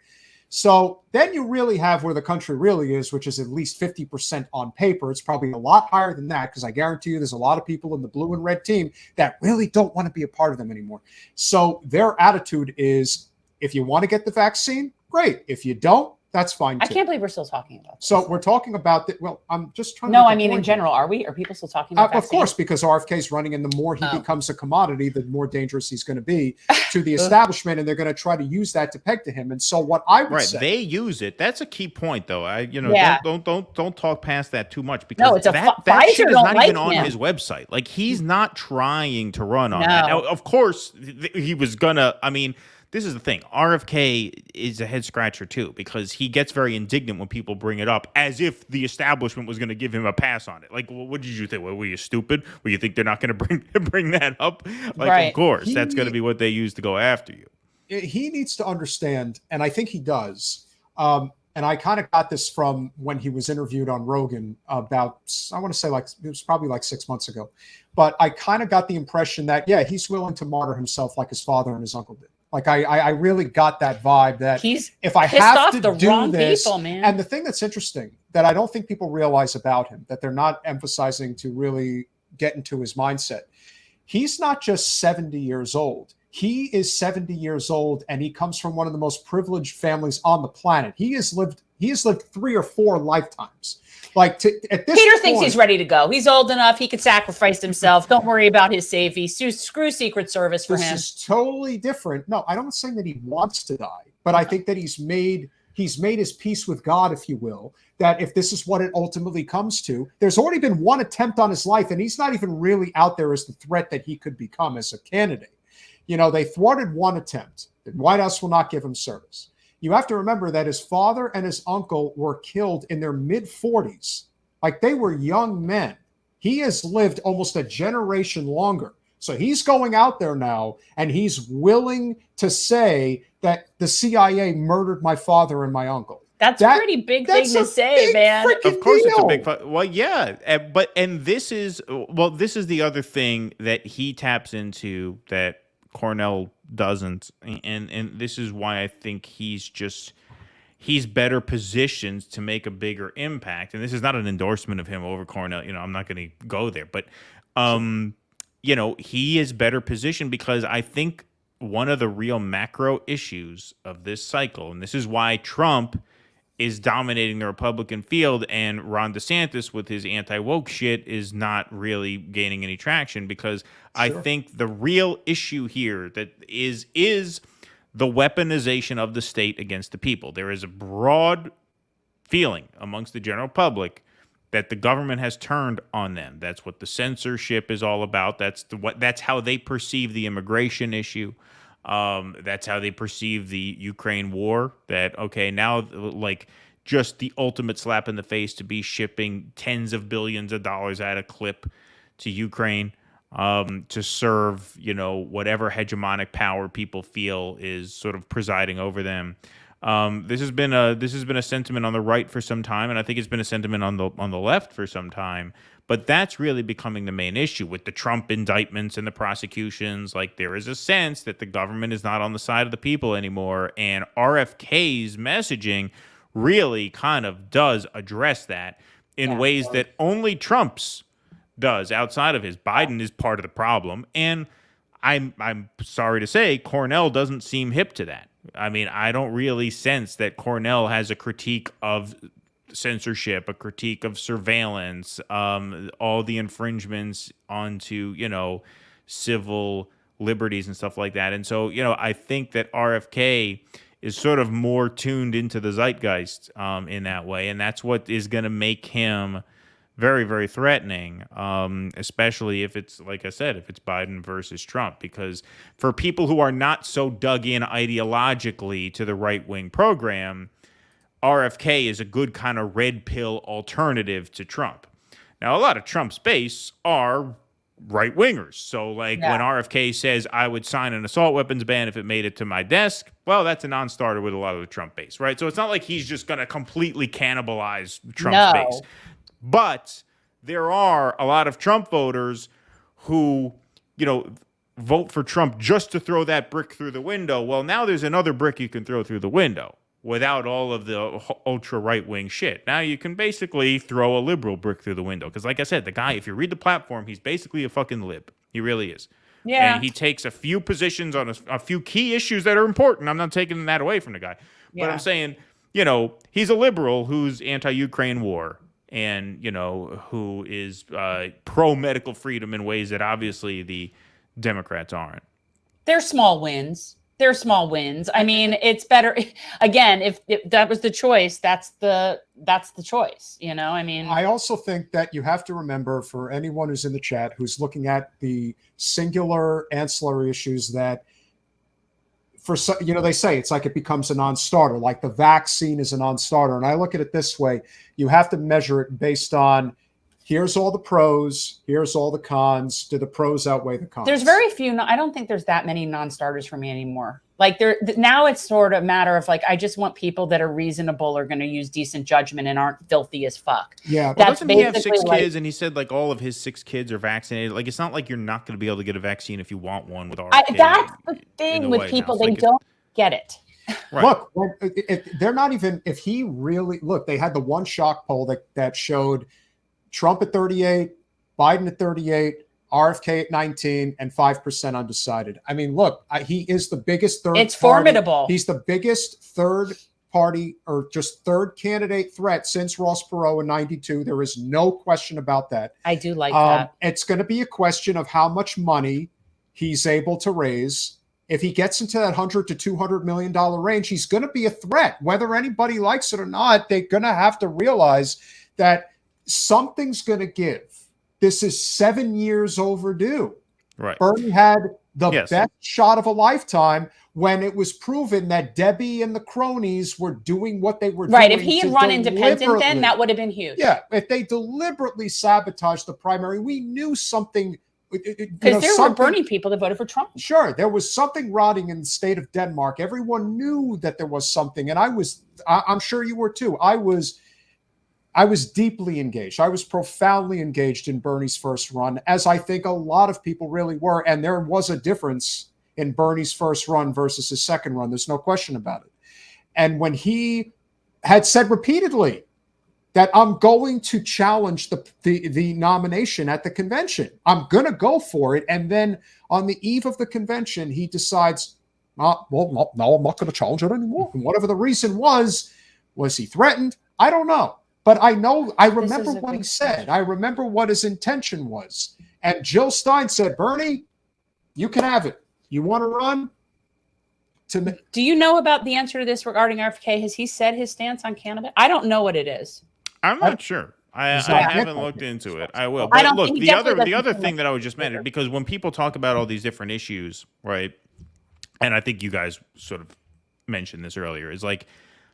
So then you really have where the country really is, which is at least 50% on paper. It's probably a lot higher than that, because I guarantee you there's a lot of people in the blue and red team that really don't want to be a part of them anymore. So their attitude is, if you want to get the vaccine, great. If you don't, that's fine too. I can't believe we're still talking about this. So we're talking about that. Well, I'm just trying to. No, I mean, in general, are people still talking about Of course, because RFK is running, and the more he becomes a commodity, the more dangerous he's going to be to the establishment, and they're going to try to use that to peg to him. And so what I would say, they use it. That's a key point, though. Don't talk past that too much, because no, that shit is not even on his website. Like, he's not trying to run on that. Now, of course, he was gonna. I mean, this is the thing. RFK is a head scratcher too, because he gets very indignant when people bring it up as if the establishment was going to give him a pass on it. Like, well, what did you think? Well, were you stupid? Well, you think they're not going to bring that up? Like, of course, that's going to be what they use to go after you. He needs to understand, and I think he does. And I kind of got this from when he was interviewed on Rogan about, I want to say, like, it was probably like 6 months ago. But I kind of got the impression that, he's willing to martyr himself like his father and his uncle did. Like, I really got that vibe that if I have to do this, man. And the thing that's interesting that I don't think people realize about him, that they're not emphasizing to really get into his mindset, he's not just 70 years old. He is 70 years old, and he comes from one of the most privileged families on the planet. He has lived 3 or 4 lifetimes. Like, at this Peter point, thinks he's ready to go. He's old enough. He could sacrifice himself. Don't worry about his safety. Screw Secret Service for him. This is totally different. No, I don't say that he wants to die, but I think that he's made his peace with God, if you will, that if this is what it ultimately comes to, there's already been one attempt on his life, and he's not even really out there as the threat that he could become as a candidate. They thwarted one attempt. The White House will not give him service. You have to remember that his father and his uncle were killed in their mid-40s. Like, they were young men. He has lived almost a generation longer. So he's going out there now, and he's willing to say that the CIA murdered my father and my uncle. That's a pretty big thing to say, man. Of course, it's a big. Well, yeah, but this is the other thing that he taps into that Cornel doesn't, and this is why I think he's better positioned to make a bigger impact. And this is not an endorsement of him over Cornel. I'm not going to go there, but he is better positioned because I think one of the real macro issues of this cycle, and this is why Trump is dominating the Republican field, and Ron DeSantis with his anti-woke shit is not really gaining any traction, because I think the real issue here that is the weaponization of the state against the people. There is a broad feeling amongst the general public that the government has turned on them. That's what the censorship is all about. That's how they perceive the immigration issue. That's how they perceive the Ukraine war. That, okay, now, like, just the ultimate slap in the face to be shipping tens of billions of dollars at a clip to Ukraine, to serve, whatever hegemonic power people feel is sort of presiding over them. This has been a sentiment on the right for some time, and I think it's been a sentiment on the left for some time. But that's really becoming the main issue with the Trump indictments and the prosecutions. Like, there is a sense that the government is not on the side of the people anymore, and RFK's messaging really kind of does address that in ways that only Trump's does. Outside of his, Biden is part of the problem, and I'm sorry to say, Cornel doesn't seem hip to that. I mean, I don't really sense that Cornel has a critique of censorship, a critique of surveillance, all the infringements onto, civil liberties and stuff like that. And so, I think that RFK is sort of more tuned into the zeitgeist in that way. And that's what is going to make him very, very threatening, especially if it's, like I said, if it's Biden versus Trump. Because for people who are not so dug in ideologically to the right-wing program, RFK is a good kind of red pill alternative to Trump. Now, a lot of Trump's base are right wingers. So like when RFK says I would sign an assault weapons ban if it made it to my desk, well, that's a non-starter with a lot of the Trump base, right? So it's not like he's just going to completely cannibalize Trump's base. But there are a lot of Trump voters who, you know, vote for Trump just to throw that brick through the window. Well, now there's another brick you can throw through the window without all of the ultra right-wing shit. Now you can basically throw a liberal brick through the window. Because like I said, the guy, if you read the platform, he's basically a fucking lib. He really is. Yeah. And he takes a few positions on a few key issues that are important. I'm not taking that away from the guy. But I'm saying, you know, he's a liberal who's anti-Ukraine war and, you know, who is pro-medical freedom in ways that obviously the Democrats aren't. They're small wins. I mean, it's better again if that was the choice. That's the choice. You know, I mean, I also think that you have to remember, for anyone who's in the chat who's looking at the singular ancillary issues, that for you know, they say it's like it becomes a non-starter, like the vaccine is a non-starter, and I look at it this way: you have to measure it based on, here's all the pros, here's all the cons. Do the pros outweigh the cons? There's very few. I don't think there's that many non-starters for me anymore. Like now it's sort of a matter of like, I just want people that are reasonable, are going to use decent judgment and aren't filthy as fuck. Yeah. Well, doesn't he have 6 kids? And he said like all of his 6 kids are vaccinated. Like, it's not like you're not going to be able to get a vaccine if you want one with RFK. That's the thing with people. They don't get it. Right. Look, they're not even, if he really, look, they had the one shock poll that showed Trump at 38, Biden at 38, RFK at 19, and 5% undecided. I mean, look, he is the biggest third. It's formidable. He's the biggest third party or just third candidate threat since Ross Perot in 92. There is no question about that. I do like that. It's going to be a question of how much money he's able to raise. If he gets into that $100 to $200 million range, he's going to be a threat. Whether anybody likes it or not, they're going to have to realize that something's going to give. This is 7 years overdue. Right. Bernie had the best shot of a lifetime when it was proven that Debbie and the cronies were doing what they were doing. Right. If he had run independent, then that would have been huge. Yeah. If they deliberately sabotaged the primary, we knew something. Because there were Bernie people that voted for Trump. Sure. There was something rotting in the state of Denmark. Everyone knew that there was something. And I'm sure you were too. I was deeply engaged. I was profoundly engaged in Bernie's first run, as I think a lot of people really were. And there was a difference in Bernie's first run versus his second run. There's no question about it. And when he had said repeatedly that I'm going to challenge the nomination at the convention, I'm going to go for it. And then on the eve of the convention, he decides, no, I'm not going to challenge it anymore. And whatever the reason was he threatened? I don't know. But I remember what he said. I remember what his intention was. And Jill Stein said, Bernie, you can have it. You want to run? Do you know about the answer to this regarding RFK? Has he said his stance on cannabis? I don't know what it is. I'm not sure. I haven't looked into it. I will. But look, the other thing that I would just mention, because when people talk about all these different issues, right, and I think you guys sort of mentioned this earlier, is like,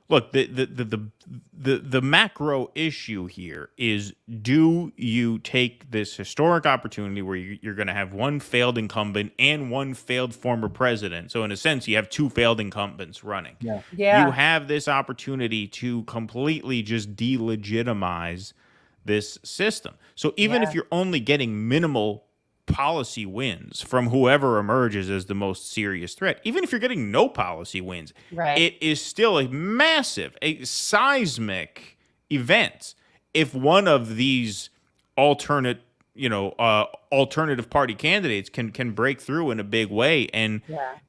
look, the macro issue here is, do you take this historic opportunity where you're going to have one failed incumbent and one failed former president? So in a sense, you have 2 failed incumbents running. Yeah. You have this opportunity to completely just delegitimize this system. So even if you're only getting minimal policy wins from whoever emerges as the most serious threat, even if you're getting no policy wins, it is still a massive, a seismic event if one of these alternative party candidates can break through in a big way, and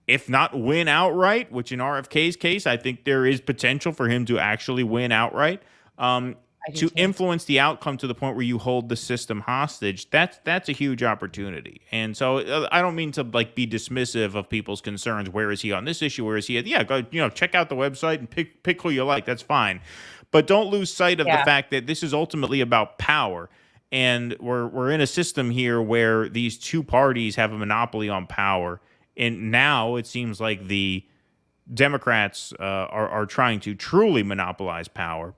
if not win outright, which in RFK's case, I think there is potential for him to actually win outright, to influence the outcome to the point where you hold the system hostage. That's a huge opportunity. And so I don't mean to like be dismissive of people's concerns. Where is he on this issue? Where is he at? Yeah, go, check out the website and pick who you like. That's fine. But don't lose sight of the fact that this is ultimately about power. And we're in a system here where these 2 parties have a monopoly on power. And now it seems like the Democrats are trying to truly monopolize power,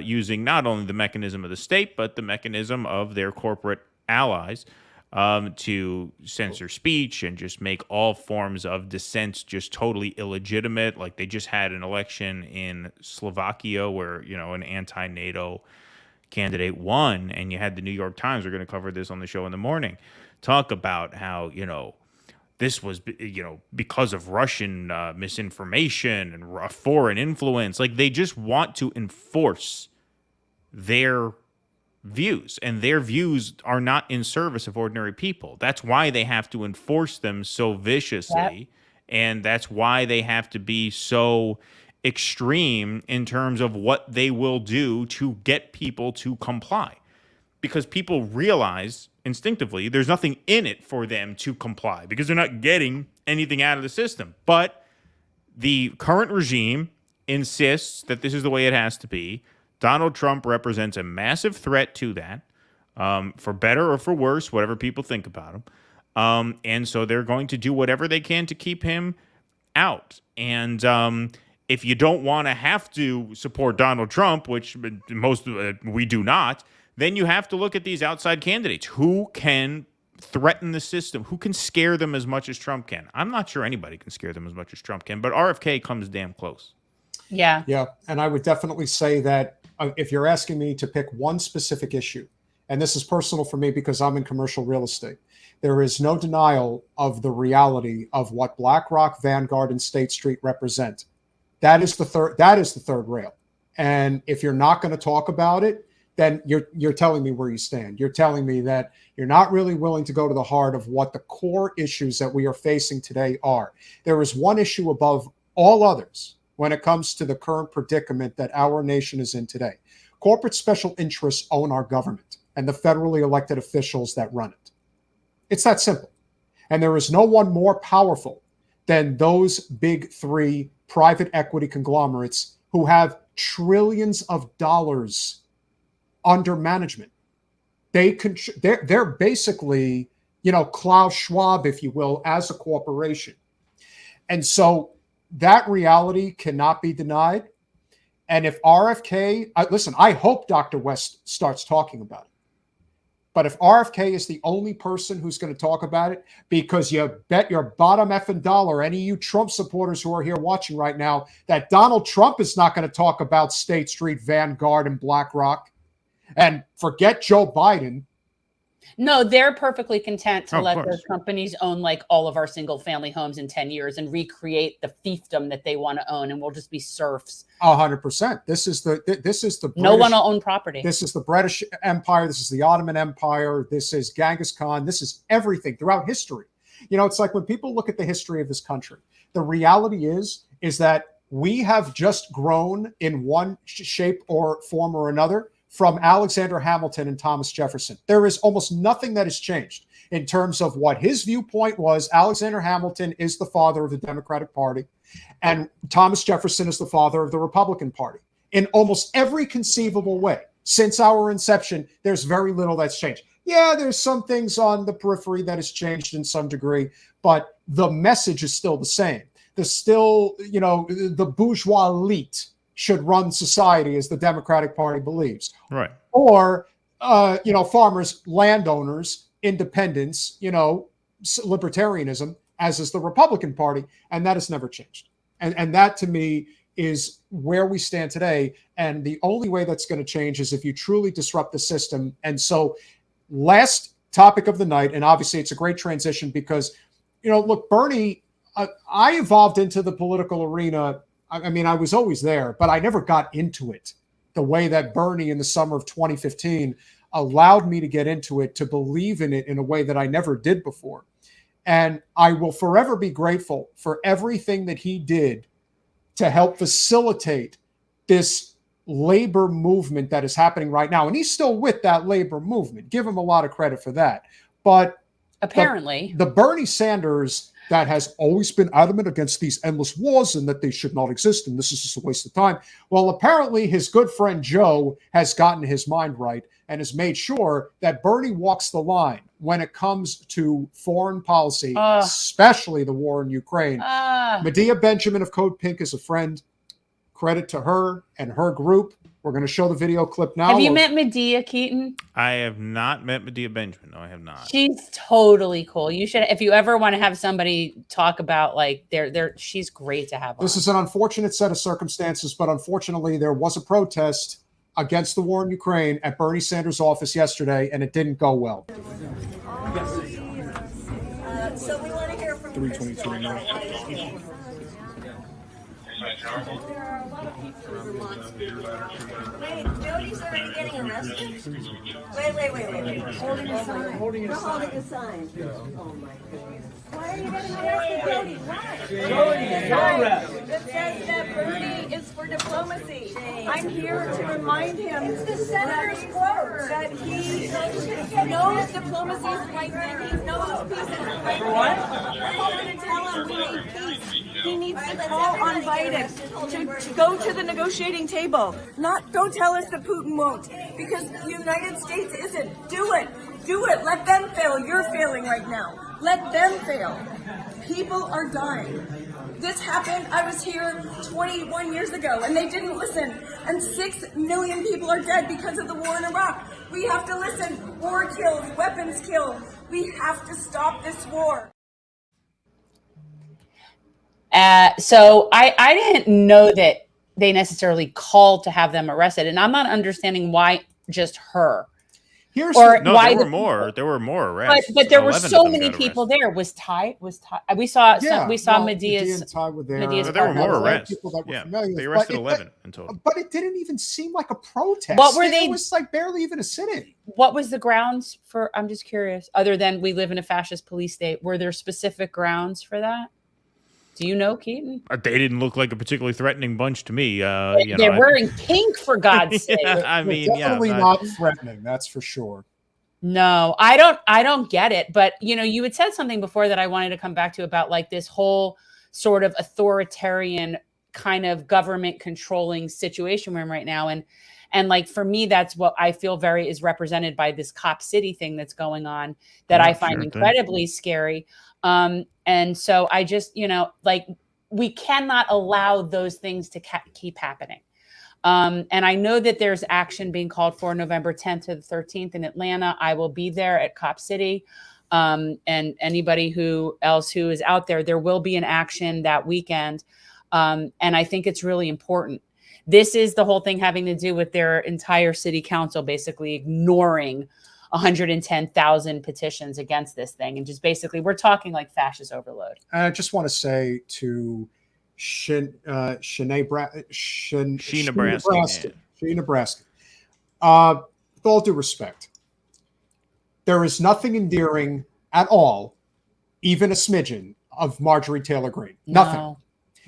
using not only the mechanism of the state, but the mechanism of their corporate allies. to censor speech and just make all forms of dissent just totally illegitimate. Like they just had an election in Slovakia where, you know, an anti-NATO candidate won, and you had the New York Times, we're going to cover this on the show in the morning, talk about how, you know, this was, you know, because of Russian misinformation and foreign influence. Like they just want to enforce their views, and their views are not in service of ordinary people. That's why they have to enforce them so viciously, and that's why they have to be so extreme in terms of what they will do to get people to comply. Because people realize instinctively there's nothing in it for them to comply because they're not getting anything out of the system. But the current regime insists that this is the way it has to be. Donald Trump represents a massive threat to that, for better or for worse, whatever people think about him. And so they're going to do whatever they can to keep him out. And if you don't want to have to support Donald Trump, which most we do not, then you have to look at these outside candidates who can threaten the system, who can scare them as much as Trump can. I'm not sure anybody can scare them as much as Trump can, but RFK comes damn close. Yeah. Yeah. And I would definitely say that if you're asking me to pick one specific issue, and this is personal for me because I'm in commercial real estate, there is no denial of the reality of what BlackRock, Vanguard, and State Street represent. That is the third rail. And if you're not going to talk about it, then you're telling me where you stand. You're telling me that you're not really willing to go to the heart of what the core issues that we are facing today are. There is one issue above all others when it comes to the current predicament that our nation is in today. Corporate special interests own our government and the federally elected officials that run it. It's that simple. And there is no one more powerful than those big three private equity conglomerates who have trillions of dollars under management. They're basically, you know, Klaus Schwab, if you will, as a corporation. And so that reality cannot be denied. And if RFK, listen, I hope Dr. West starts talking about it. But if RFK is the only person who's going to talk about it, because you bet your bottom effing dollar, any of you Trump supporters who are here watching right now, that Donald Trump is not going to talk about State Street, Vanguard, and BlackRock. And forget Joe Biden. No, they're perfectly content to let those companies own like all of our single family homes in 10 years and recreate the fiefdom that they want to own, and we'll just be serfs. 100%. This is the British, no one will own property. This is the British Empire. This is the Ottoman Empire. This is Genghis Khan. This is everything throughout history. You know, it's like when people look at the history of this country, the reality is that we have just grown in one shape or form or another from Alexander Hamilton and Thomas Jefferson. There is almost nothing that has changed in terms of what his viewpoint was. Alexander Hamilton is the father of the Democratic Party, and Thomas Jefferson is the father of the Republican Party. In almost every conceivable way, since our inception, there's very little that's changed. Yeah, there's some things on the periphery that has changed in some degree, but the message is still the same. There's still, you know, the bourgeois elite should run society as the Democratic Party believes. Right. Or, you know, farmers, landowners, independents, you know, libertarianism, as is the Republican Party. And that has never changed. And that to me is where we stand today. And the only way that's going to change is if you truly disrupt the system. And so last topic of the night, and obviously it's a great transition because, you know, look, Bernie, I evolved into the political arena. I mean, I was always there, but I never got into it the way that Bernie in the summer of 2015 allowed me to get into it, to believe in it in a way that I never did before. And I will forever be grateful for everything that he did to help facilitate this labor movement that is happening right now. And he's still with that labor movement. Give him a lot of credit for that. But apparently the Bernie Sanders that has always been adamant against these endless wars and that they should not exist, and this is just a waste of time. Well, apparently his good friend Joe has gotten his mind right and has made sure that Bernie walks the line when it comes to foreign policy, especially the war in Ukraine. Medea Benjamin of Code Pink is a friend. Credit to her and her group. We're going to show the video clip now. Have you met Medea, Keaton? I have not met Medea Benjamin. No, I have not. She's totally cool. You should, if you ever want to have somebody talk about like she's great to have on. This is an unfortunate set of circumstances, but unfortunately there was a protest against the war in Ukraine at Bernie Sanders' office yesterday, and it didn't go well. So we want to hear from 322. Wait, Jody's already getting arrested? Wait. Holding a sign. Holding a sign. Oh my goodness. Why are you getting arrested, Jody? Why? Jody, no arrest. That says that Bernie is for diplomacy. I'm here to remind him. It's the senator's quote that he knows diplomacy is the right thing. He knows peace is the right thing. We're going to tell him we need peace. He needs to call on Biden to go to the negotiating table. Don't tell us that Putin won't, because the United States isn't. Do it. Let them fail. You're failing right now. Let them fail. People are dying. This happened. I was here 21 years ago, and they didn't listen. And 6 million people are dead because of the war in Iraq. We have to listen. War kills. Weapons kill. We have to stop this war. So I didn't know that they necessarily called to have them arrested, and I'm not understanding why just her. There were more arrests. But there were so many people there. Was Ty? We saw Medea's. and Ty were there. There were more arrests. People that were familiar they with, arrested 11 in total. But it didn't even seem like a protest. What were they? It was like barely even a sit-in. What was the grounds for? I'm just curious. Other than we live in a fascist police state, were there specific grounds for that? Do you know, Keaton? They didn't look like a particularly threatening bunch to me. They're wearing pink, for God's sake. Definitely not threatening. That's for sure. No, I don't get it. But you had said something before that I wanted to come back to about like this whole sort of authoritarian kind of government controlling situation we're in right now, and like for me, that's what I feel is represented by this Cop City thing that's going on that I find incredibly scary. And so I just, like we cannot allow those things to keep happening. And I know that there's action being called for November 10th to the 13th in Atlanta. I will be there at Cop City. And anybody who is out there, there will be an action that weekend. And I think it's really important. This is the whole thing having to do with their entire city council basically ignoring 110,000 petitions against this thing. And just basically, we're talking like fascist overload. And I just want to say to Nebraska, with all due respect, there is nothing endearing at all, even a smidgen, of Marjorie Taylor Greene. Nothing.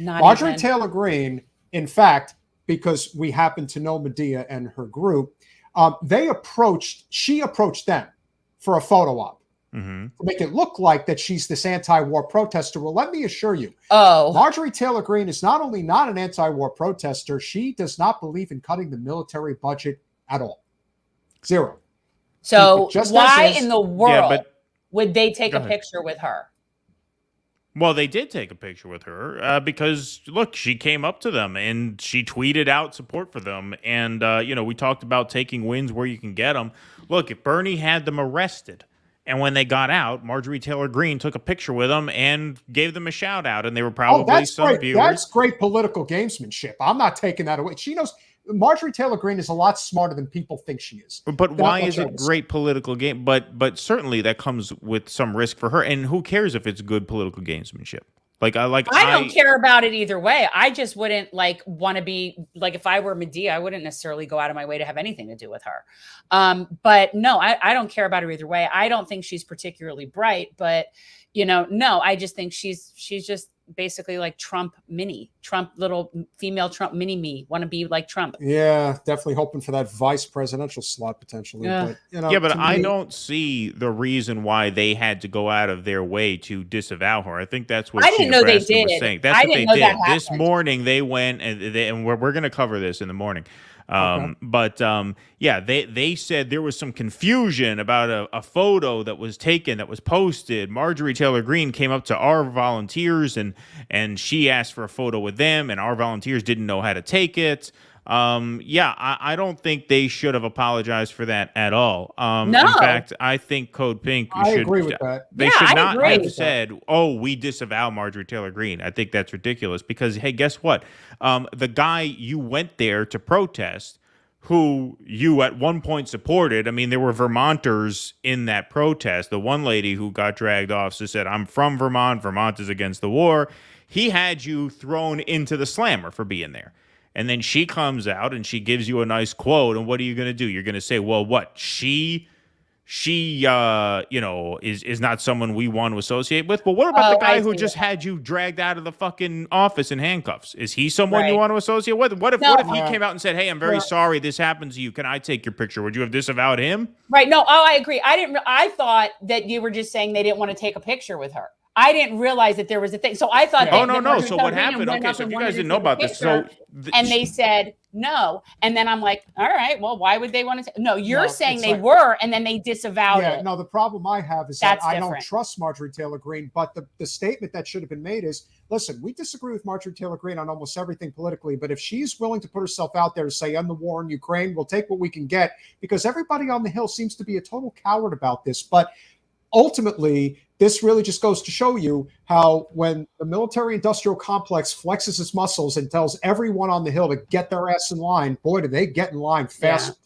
Marjorie Taylor Greene, in fact, because we happen to know Medea and her group, she approached them for a photo op to make it look like that she's this anti-war protester. Well, let me assure you, Marjorie Taylor Greene is not only not an anti-war protester, she does not believe in cutting the military budget at all. Zero. So why in the world would they take a picture with her? Well, they did take a picture with her because, look, she came up to them and she tweeted out support for them. And, we talked about taking wins where you can get them. Look, if Bernie had them arrested and when they got out, Marjorie Taylor Greene took a picture with them and gave them a shout out. And they were probably some viewers. That's great political gamesmanship. I'm not taking that away. She knows. Marjorie Taylor Greene is a lot smarter than people think she is. But why is it great political game? But certainly that comes with some risk for her. And who cares if it's good political gamesmanship? I don't care about it either way. I just wouldn't want to be if I were Medea, I wouldn't necessarily go out of my way to have anything to do with her. But no, I don't care about her either way. I don't think she's particularly bright, but no, I just think she's just basically like Trump little female Trump mini me, want to be like Trump. Yeah, definitely hoping for that vice presidential slot potentially. Yeah. But I don't see the reason why they had to go out of their way to disavow her. I think that's what I didn't know they did. Was saying. That's what they did. This morning they went and we're going to cover this in the morning. They said there was some confusion about a photo that was taken, that was posted. Marjorie Taylor Greene came up to our volunteers and she asked for a photo with them, and our volunteers didn't know how to take it. Yeah, I don't think they should have apologized for that at all. No. In fact, I think Code Pink should. Agree with that. They should not have said, "Oh, we disavow Marjorie Taylor Greene." I think that's ridiculous because, hey, guess what? The guy you went there to protest, who you at one point supported. I mean, there were Vermonters in that protest. The one lady who got dragged off said, "I'm from Vermont. Vermont is against the war." He had you thrown into the slammer for being there. And then she comes out and she gives you a nice quote. And what are you going to do? You're going to say, well, what? She is not someone we want to associate with. But what about the guy who just had you dragged out of the fucking office in handcuffs? Is he someone you want to associate with? What if he came out and said, hey, I'm very sorry this happened to you. Can I take your picture? Would you have disavowed him? Right. No. Oh, I agree. I thought that you were just saying they didn't want to take a picture with her. I didn't realize that there was a thing. So I thought. Oh, no. So what happened? Okay, so if you guys didn't know about this, and they said no, and then I'm like, all right, well, why would they want to? No, you're saying they were, and then they disavowed it. No, the problem I have is that I don't trust Marjorie Taylor Greene. But the statement that should have been made is, listen, we disagree with Marjorie Taylor Greene on almost everything politically, but if she's willing to put herself out there to say, end the war in Ukraine, we'll take what we can get, because everybody on the Hill seems to be a total coward about this. But ultimately, this really just goes to show you how when the military-industrial complex flexes its muscles and tells everyone on the Hill to get their ass in line, boy, do they get in line fast,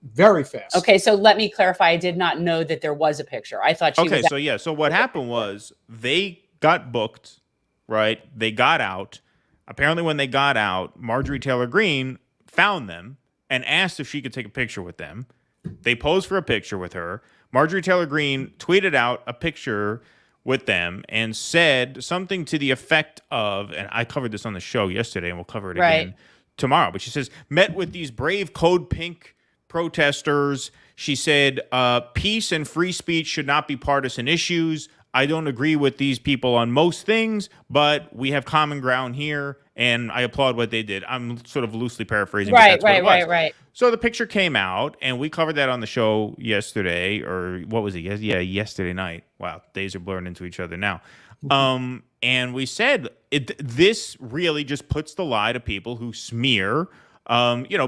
very fast. Okay, so let me clarify. I did not know that there was a picture. I thought she was... Okay, so what happened was they got booked, right? They got out. Apparently when they got out, Marjorie Taylor Greene found them and asked if she could take a picture with them. They posed for a picture with her. Marjorie Taylor Greene tweeted out a picture with them and said something to the effect of, and I covered this on the show yesterday and we'll cover it again tomorrow, but she says, met with these brave Code Pink protesters. She said, peace and free speech should not be partisan issues. I don't agree with these people on most things, but we have common ground here, and I applaud what they did. I'm sort of loosely paraphrasing. Right. So the picture came out, and we covered that on the show yesterday, or what was it? Yeah, yesterday night. Wow, days are blurring into each other now. And we said this really just puts the lie to people who smear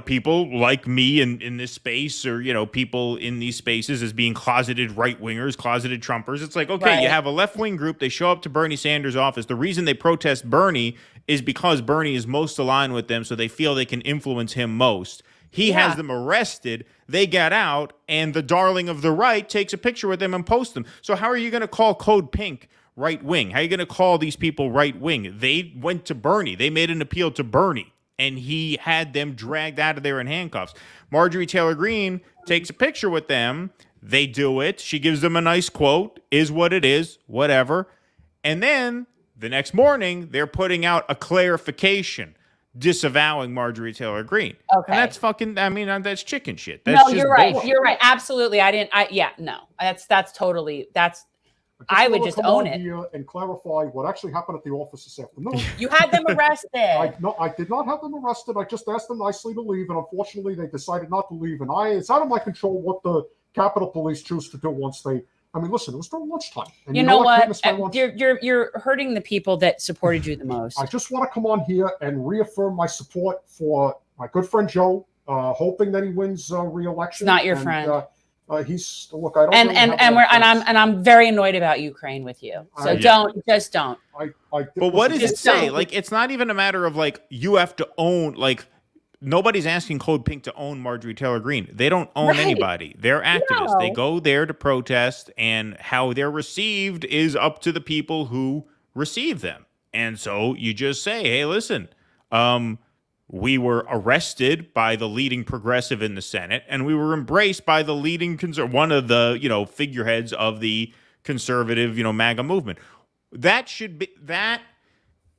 people like me in this space, or, people in these spaces as being closeted right-wingers, closeted Trumpers. It's like, okay, you have a left-wing group. They show up to Bernie Sanders' office. The reason they protest Bernie is because Bernie is most aligned with them, so they feel they can influence him most. He has them arrested. They get out, and the darling of the right takes a picture with them and posts them. So how are you going to call Code Pink right-wing? How are you going to call these people right-wing? They went to Bernie. They made an appeal to Bernie, and he had them dragged out of there in handcuffs. Marjorie Taylor Greene takes a picture with them. They do it. She gives them a nice quote, is what it is, whatever. And then the next morning, they're putting out a clarification disavowing Marjorie Taylor Greene. Okay. And that's that's chicken shit. That's you're right. Bullshit. You're right. Absolutely. That's totally, I would just own it. And clarify what actually happened at the office this afternoon. You had them arrested. I did not have them arrested. I just asked them nicely to leave, and unfortunately, they decided not to leave. And it's out of my control what the Capitol Police choose to do once they. I mean, listen, it was during lunchtime. And you know what? You're hurting the people that supported you the most. I just want to come on here and reaffirm my support for my good friend Joe, hoping that he wins re-election. It's not your friend. I don't. I'm very annoyed about Ukraine with you. So don't. But what does it say? Like, it's not even a matter of like you have to own. Like, nobody's asking Code Pink to own Marjorie Taylor Greene. They don't own anybody. They're activists. No. They go there to protest, and how they're received is up to the people who receive them. And so you just say, hey, listen, we were arrested by the leading progressive in the Senate, and we were embraced by the leading one of the, figureheads of the conservative, MAGA movement. That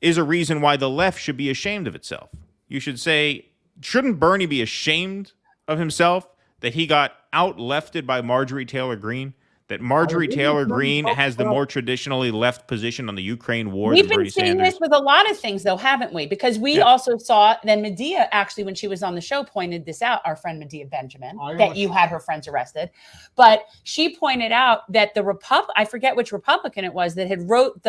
is a reason why the left should be ashamed of itself. You should say, shouldn't Bernie be ashamed of himself that he got out-lefted by Marjorie Taylor Greene? That Marjorie Taylor Greene has the more traditionally left position on the Ukraine war than Bernie Sanders? We've been seeing this with a lot of things, though, haven't we? Because we also saw, then Medea, actually, when she was on the show, pointed this out, our friend Medea Benjamin, that you had her friends arrested. But she pointed out that I forget which Republican it was, that had wrote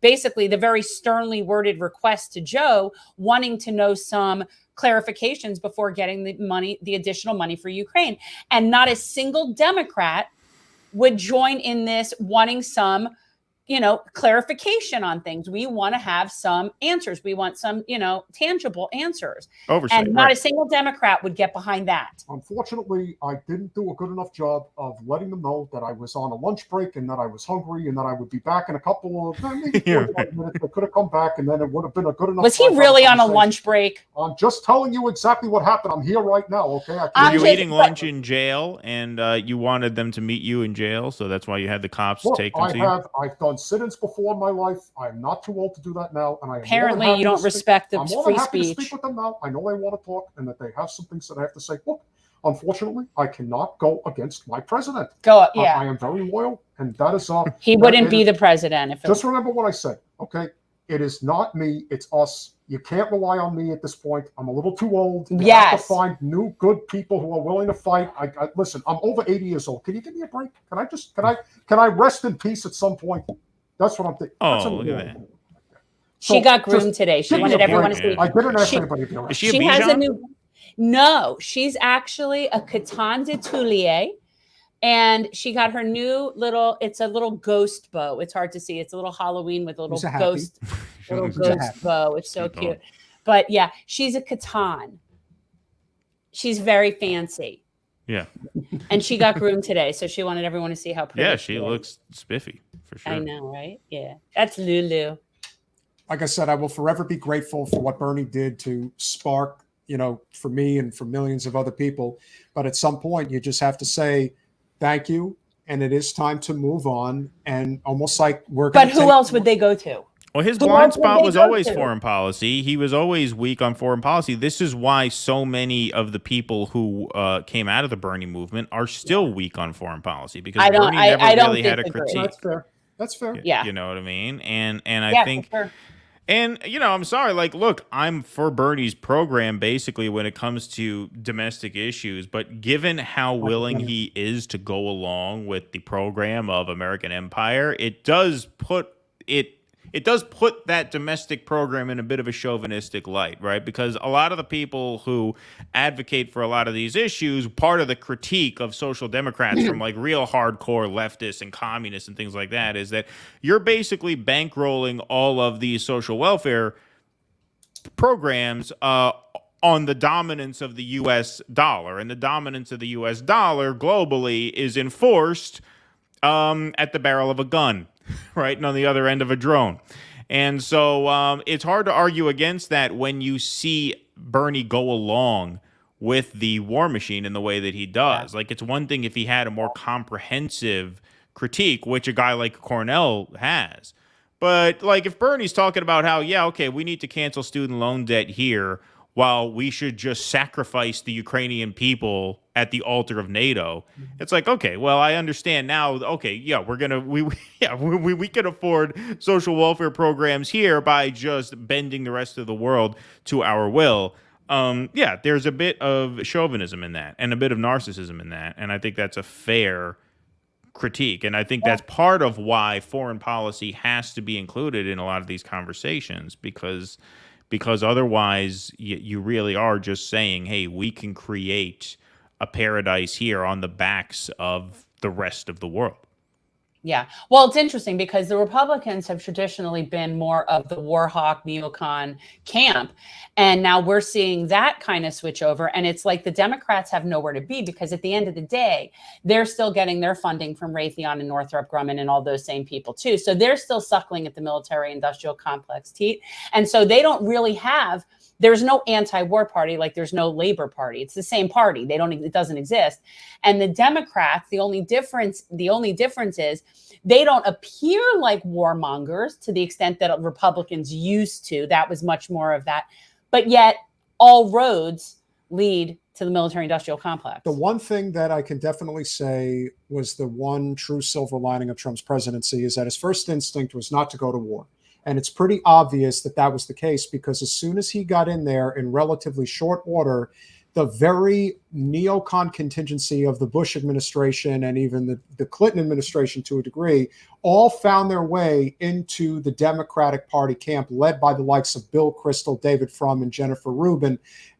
basically the very sternly worded request to Joe, wanting to know some clarifications before getting the additional money for Ukraine. And not a single Democrat would join in this wanting some, clarification on things. We want to have some answers. We want some, tangible answers. Oversight, and not a single Democrat would get behind that. Unfortunately, I didn't do a good enough job of letting them know that I was on a lunch break and that I was hungry and that I would be back in a couple of maybe 45 minutes. I could have come back and then it would have been a good enough. Was he really on a lunch break? I'm just telling you exactly what happened. I'm here right now. Okay. Were you eating lunch in jail and you wanted them to meet you in jail? So that's why you had the cops take them to you? I've done sit-ins before in my life. I'm not too old to do that now. And apparently you don't respect the free speech. To speak with them now. I know they want to talk and that they have some things that I have to say. Look, unfortunately, I cannot go against my president. I am very loyal, and that is he wouldn't be the president if just remember what I said. Okay, it is not me, it's us. You can't rely on me at this point. I'm a little too old. You have to find new good people who are willing to fight. I listen, I'm over 80 years old. Can you give me a break? Can I rest in peace at some point? That's what I'm thinking. Oh, look at that. She got groomed today. She wanted everyone to see. I didn't ask anybody to do it. She has a new. No, she's actually a Caton de Toulier, and she got her new little. It's a little ghost bow. It's hard to see. It's a little Halloween with a little ghost bow. It's so cute. But yeah, she's a Caton. She's very fancy. Yeah. And she got groomed today, so she wanted everyone to see how pretty. Yeah, she looks spiffy for sure. I know, right? Yeah, that's Lulu. Like I said, I will forever be grateful for what Bernie did to spark, for me and for millions of other people. But at some point, you just have to say thank you, and it is time to move on. And almost like we're. But who else would they go to? Well, his blind spot was always foreign policy. He was always weak on foreign policy. This is why so many of the people who came out of the Bernie movement are still weak on foreign policy because Bernie never really had a critique. That's fair. That's fair. Yeah. You know what I mean? And I think. And, I'm sorry, look, I'm for Bernie's program basically when it comes to domestic issues, but given how willing he is to go along with the program of American Empire, it does put that domestic program in a bit of a chauvinistic light, right? Because a lot of the people who advocate for a lot of these issues, part of the critique of social democrats from real hardcore leftists and communists and things like that is that you're basically bankrolling all of these social welfare programs on the dominance of the U.S. dollar. And the dominance of the U.S. dollar globally is enforced at the barrel of a gun. Right, and on the other end of a drone. And so it's hard to argue against that when you see Bernie go along with the war machine in the way that he does. It's one thing if he had a more comprehensive critique, which a guy like Cornel has. But if Bernie's talking about how, we need to cancel student loan debt here while we should just sacrifice the Ukrainian people at the altar of NATO. It's okay, well, I understand now. Okay, yeah, we can afford social welfare programs here by just bending the rest of the world to our will. There's a bit of chauvinism in that and a bit of narcissism in that. And I think that's a fair critique. And I think that's part of why foreign policy has to be included in a lot of these conversations because otherwise you really are just saying, hey, we can create a paradise here on the backs of the rest of the world. Yeah. Well, it's interesting because the Republicans have traditionally been more of the war hawk neocon camp. And now we're seeing that kind of switch over. And it's like the Democrats have nowhere to be because at the end of the day, they're still getting their funding from Raytheon and Northrop Grumman and all those same people too. So they're still suckling at the military industrial complex teat. And so they don't really have, there's no anti-war party, like there's no Labor Party. It's the same party. It doesn't exist. And the Democrats, the only difference is they don't appear like warmongers to the extent that Republicans used to. That was much more of that. But yet all roads lead to the military industrial complex. The one thing that I can definitely say was the one true silver lining of Trump's presidency is that his first instinct was not to go to war. And it's pretty obvious that that was the case because as soon as he got in there in relatively short order, the very neocon contingency of the Bush administration and even the Clinton administration to a degree all found their way into the Democratic Party camp led by the likes of Bill Kristol, David Frum, and Jennifer Rubin.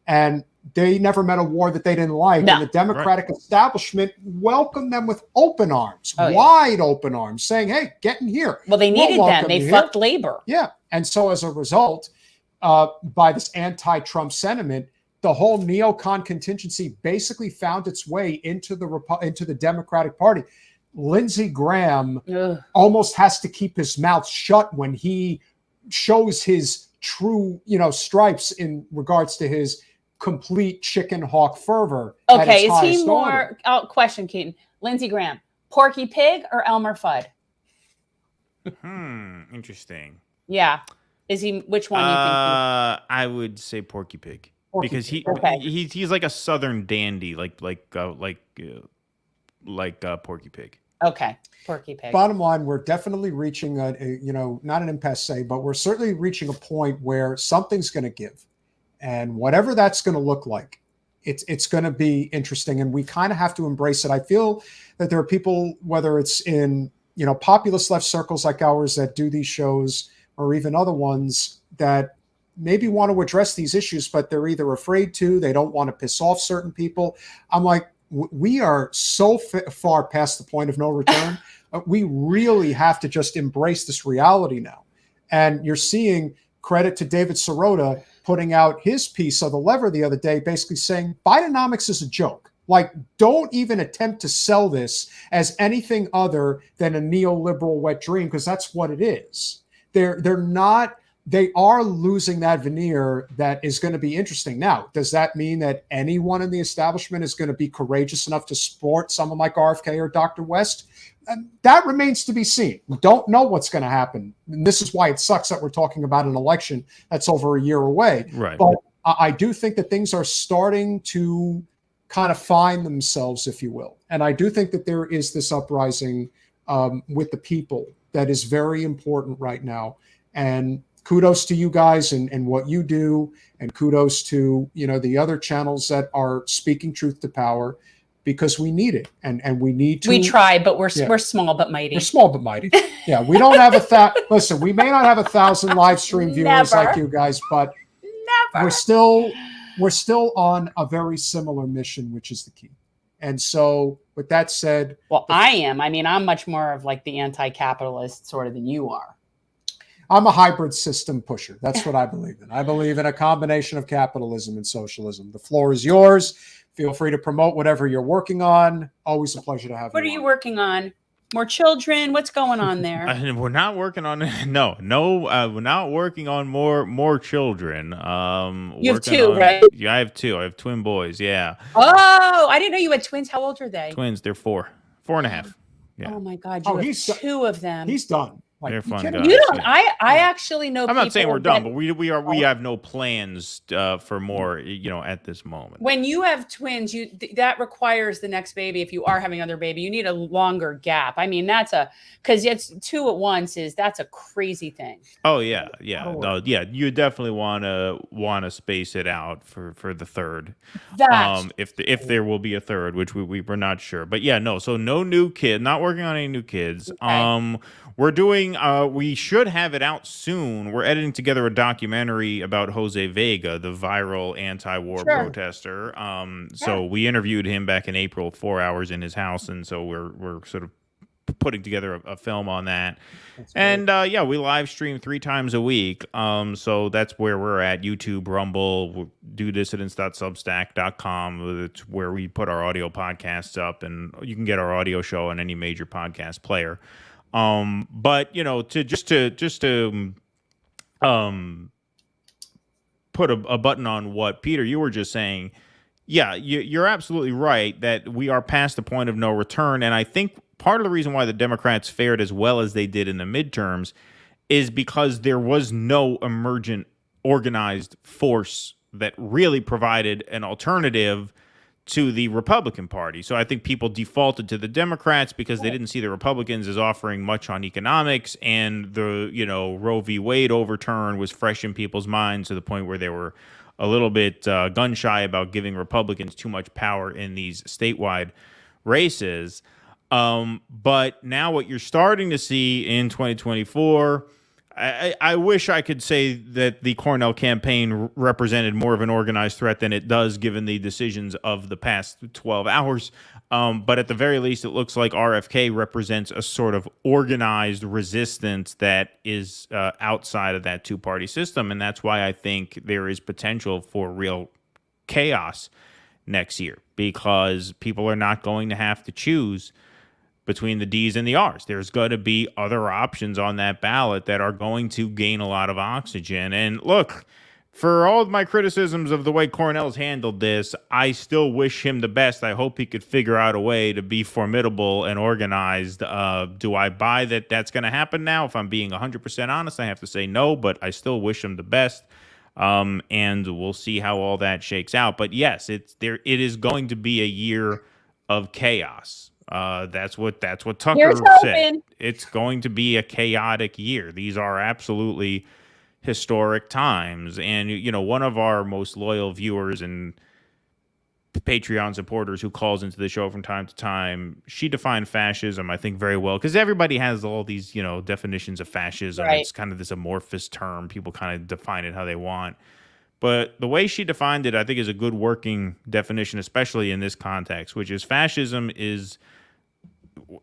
and they never met a war that they didn't like. No. And the Democratic establishment welcomed them with open arms, Oh, yeah. wide open arms, saying, hey, get in here. Well, they needed them. They fucked labor. Yeah. And so as a result, by this anti-Trump sentiment, the whole neocon contingency basically found its way into the Democratic Party. Lindsey Graham almost has to keep his mouth shut when he shows his true, stripes in regards to his complete chicken hawk fervor. Okay, is he more? Question, Keaton. Lindsey Graham, Porky Pig or Elmer Fudd? Interesting. Yeah, is he? Which one do you think? I would say Porky Pig because he's like a Southern dandy, like Porky Pig. Okay, Porky Pig. Bottom line, we're definitely reaching not an impasse, but we're certainly reaching a point where something's going to give. And whatever that's going to look like, it's going to be interesting. And we kind of have to embrace it. I feel that there are people, whether it's in, populist left circles like ours that do these shows, or even other ones that maybe want to address these issues, but they're either afraid to, they don't want to piss off certain people. I'm like, we are so far past the point of no return. We really have to just embrace this reality now. And you're seeing, credit to David Sirota, putting out his piece of The Lever the other day, basically saying Bidenomics is a joke. Like, don't even attempt to sell this as anything other than a neoliberal wet dream, because that's what it is. They are losing that veneer that is going to be interesting. Now, does that mean that anyone in the establishment is going to be courageous enough to support someone like RFK or Dr. West? That remains to be seen. We don't know what's going to happen. And this is why it sucks that we're talking about an election that's over a year away. Right. But I do think that things are starting to kind of find themselves, if you will. And I do think that there is this uprising with the people that is very important right now. And kudos to you guys and what you do, and kudos to the other channels that are speaking truth to power, because we need it, and we need to. We try, but we're small but mighty. We're small but mighty. Yeah, we don't have listen, we may not have 1,000 live stream viewers like you guys, but we're still on a very similar mission, which is the key. And so, with that said, well, I'm much more of like the anti-capitalist sort of than you are. I'm a hybrid system pusher. That's what I believe in. I believe in a combination of capitalism and socialism. The floor is yours. Feel free to promote whatever you're working on. Always a pleasure to have you. What are you working on? More children? What's going on there? We're not working on we're not working on more children. You have two, right? Yeah, I have two. I have twin boys. Yeah. Oh, I didn't know you had twins. How old are they? Twins. They're 4 and a half. Yeah. Oh my God, you have two of them. He's done. Like, they're fun guys. You don't. Yeah. I actually know. I'm not saying we're done, but we have no plans for more. At this moment. When you have twins, that requires the next baby. If you are having another baby, you need a longer gap. I mean, because it's 2 at once. That's a crazy thing. Oh yeah. No, yeah. You definitely want to space it out for the third. If there will be a third, which we're not sure, but yeah, no. So no new kid. Not working on any new kids. Okay. We're doing, we should have it out soon. We're editing together a documentary about Jose Vega, the viral anti-war protester. So we interviewed him back in April, 4 hours in his house. And so we're sort of putting together a film on that. And we live stream 3 times a week. So that's where we're at: YouTube, Rumble, dudissidents.substack.com. It's where we put our audio podcasts up, and you can get our audio show on any major podcast player. But to put a button on what Peter, you were just saying. Yeah, you're absolutely right that we are past the point of no return. And I think part of the reason why the Democrats fared as well as they did in the midterms is because there was no emergent organized force that really provided an alternative to the Republican Party. So I think people defaulted to the Democrats because they didn't see the Republicans as offering much on economics, and the Roe v. Wade overturn was fresh in people's minds to the point where they were a little bit gun shy about giving Republicans too much power in these statewide races. But now what you're starting to see in 2024 I wish I could say that the Cornel campaign represented more of an organized threat than it does, given the decisions of the past 12 hours. But at the very least, it looks like RFK represents a sort of organized resistance that is outside of that two-party system. And that's why I think there is potential for real chaos next year, because people are not going to have to choose between the D's and the R's. There's going to be other options on that ballot that are going to gain a lot of oxygen. And look, for all of my criticisms of the way Cornel's handled this, I still wish him the best. I hope he could figure out a way to be formidable and organized. Do I buy that that's going to happen now? If I'm being 100% honest, I have to say no, but I still wish him the best. And we'll see how all that shakes out. But yes, it is going to be a year of chaos. That's what Tucker said. It's going to be a chaotic year. These are absolutely historic times. And, you know, one of our most loyal viewers and Patreon supporters who calls into the show from time to time, she defined fascism, I think, very well, because everybody has all these, you know, definitions of fascism. Right. It's kind of this amorphous term. People kind of define it how they want. But the way she defined it, I think, is a good working definition, especially in this context, which is fascism is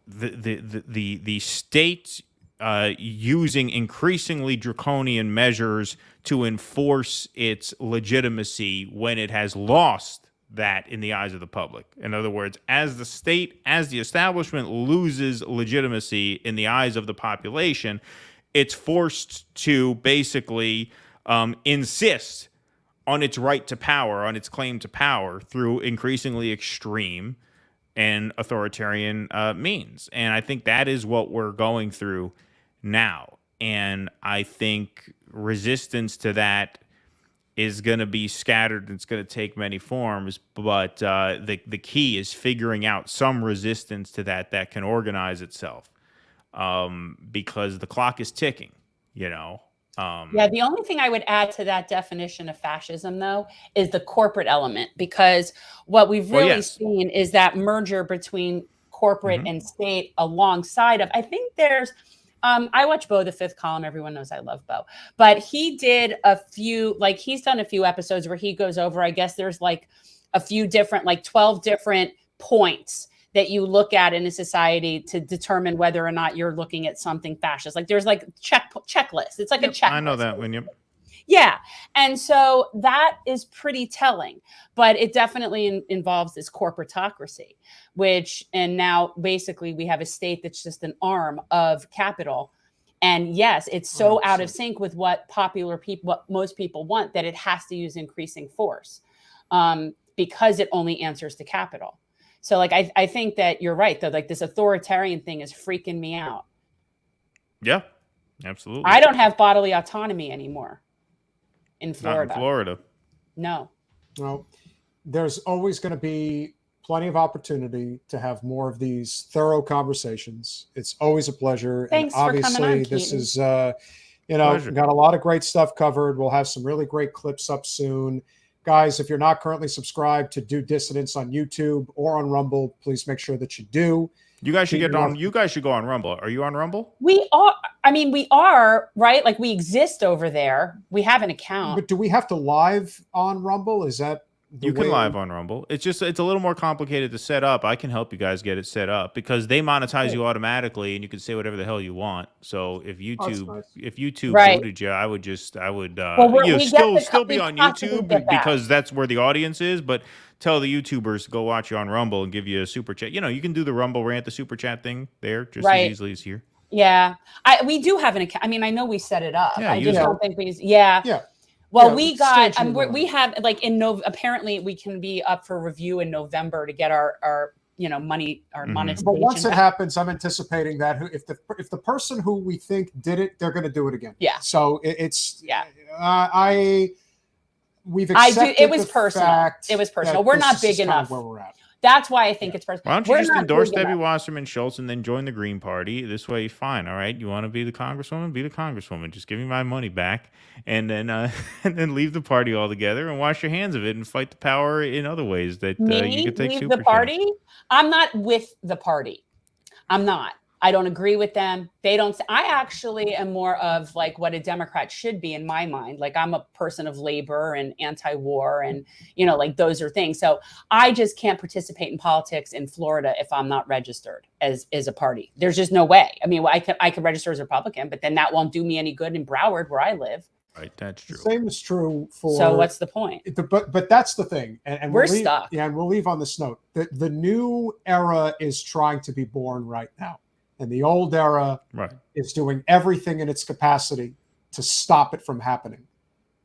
the state using increasingly draconian measures to enforce its legitimacy when it has lost that in the eyes of the public. In other words, as the state, as the establishment loses legitimacy in the eyes of the population, it's forced to basically insist on its right to power, on its claim to power through increasingly extreme and authoritarian means. And I think that is what we're going through now. And I think resistance to that is going to be scattered. It's going to take many forms. But the key is figuring out some resistance to that can organize itself, because the clock is ticking, you know. Yeah, the only thing I would add to that definition of fascism, though, is the corporate element, because what we've really seen is that merger between corporate and state alongside of, I think there's, I watch Bo the Fifth Column. Everyone knows I love Bo, but he did a few, like he's done a few episodes where he goes over, I guess there's like a few different, like 12 different points that you look at in a society to determine whether or not you're looking at something fascist. Like there's like checklist. It's like a checklist. I know that when you. Yeah. And so that is pretty telling, but it definitely involves this corporatocracy, and now basically we have a state that's just an arm of capital. And yes, it's so out of sync with what most people want, that it has to use increasing force because it only answers to capital. So like, I think that you're right, though. Like this authoritarian thing is freaking me out. Yeah, absolutely. I don't have bodily autonomy anymore in Florida. Not in Florida. No. Well, there's always going to be plenty of opportunity to have more of these thorough conversations. It's always a pleasure. Thanks and obviously, for coming on, this Keaton. is, got a lot of great stuff covered. We'll have some really great clips up soon. Guys, if you're not currently subscribed to Do Dissidents on YouTube or on Rumble, please make sure that you do. You guys should You guys should go on Rumble. Are you on Rumble? We are. I mean, we are, right? Like we exist over there. We have an account. But do we have to live on Rumble? Is that you can live on Rumble? It's a little more complicated to set up. I can help you guys get it set up because they monetize you automatically, and you can say whatever the hell you want. So if YouTube voted you, I would still be on YouTube because that's where the audience is. But tell the YouTubers to go watch you on Rumble and give you a super chat. You know, you can do the Rumble rant, the super chat thing there just as easily as here. Yeah, we do have an account. I mean, I know we set it up. Yeah, I just don't think we. Yeah. Well, we got. We have like apparently we can be up for review in November to get our money, our monetization. But once it happens, I'm anticipating that if the person who we think did it, they're going to do it again. Yeah. So we've accepted it was personal. It was personal. We're not big enough. Where we're at. That's why I think it's personal. Why don't you just endorse Debbie Wasserman Schultz and then join the Green Party? This way, fine. All right. You want to be the congresswoman? Be the congresswoman. Just give me my money back, and then and then leave the party altogether and wash your hands of it and fight the power in other ways that you could take leave super the party. I'm not with the party. I'm not. I don't agree with them. They don't. I actually am more of like what a Democrat should be in my mind. Like I'm a person of labor and anti-war and, like those are things. So I just can't participate in politics in Florida if I'm not registered as a party. There's just no way. I mean, I could register as a Republican, but then that won't do me any good in Broward where I live. Right, that's true. The same is true for. So what's the point? But that's the thing, and we're stuck. Yeah, and we'll leave on this note. The new era is trying to be born right now, and the old era is doing everything in its capacity to stop it from happening.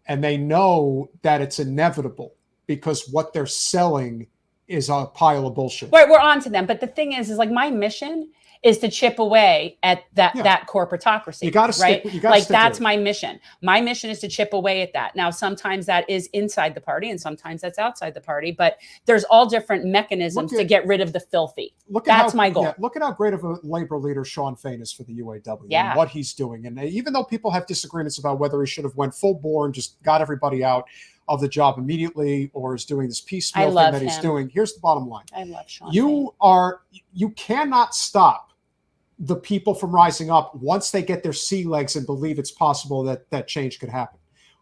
And they know that it's inevitable because what they're selling is a pile of bullshit. Right, we're on to them. But the thing is like my mission is to chip away at that corporatocracy. You got to right? Stick that's my mission. My mission is to chip away at that. Now, sometimes that is inside the party and sometimes that's outside the party, but there's all different mechanisms to get rid of the filthy. That's my goal. Yeah, look at how great of a labor leader Sean Fain is for the UAW and what he's doing. And even though people have disagreements about whether he should have went full bore and just got everybody out of the job immediately or is doing this piecemeal thing that he's doing, here's the bottom line. I love Sean Fain. You cannot stop the people from rising up once they get their sea legs and believe it's possible that change could happen.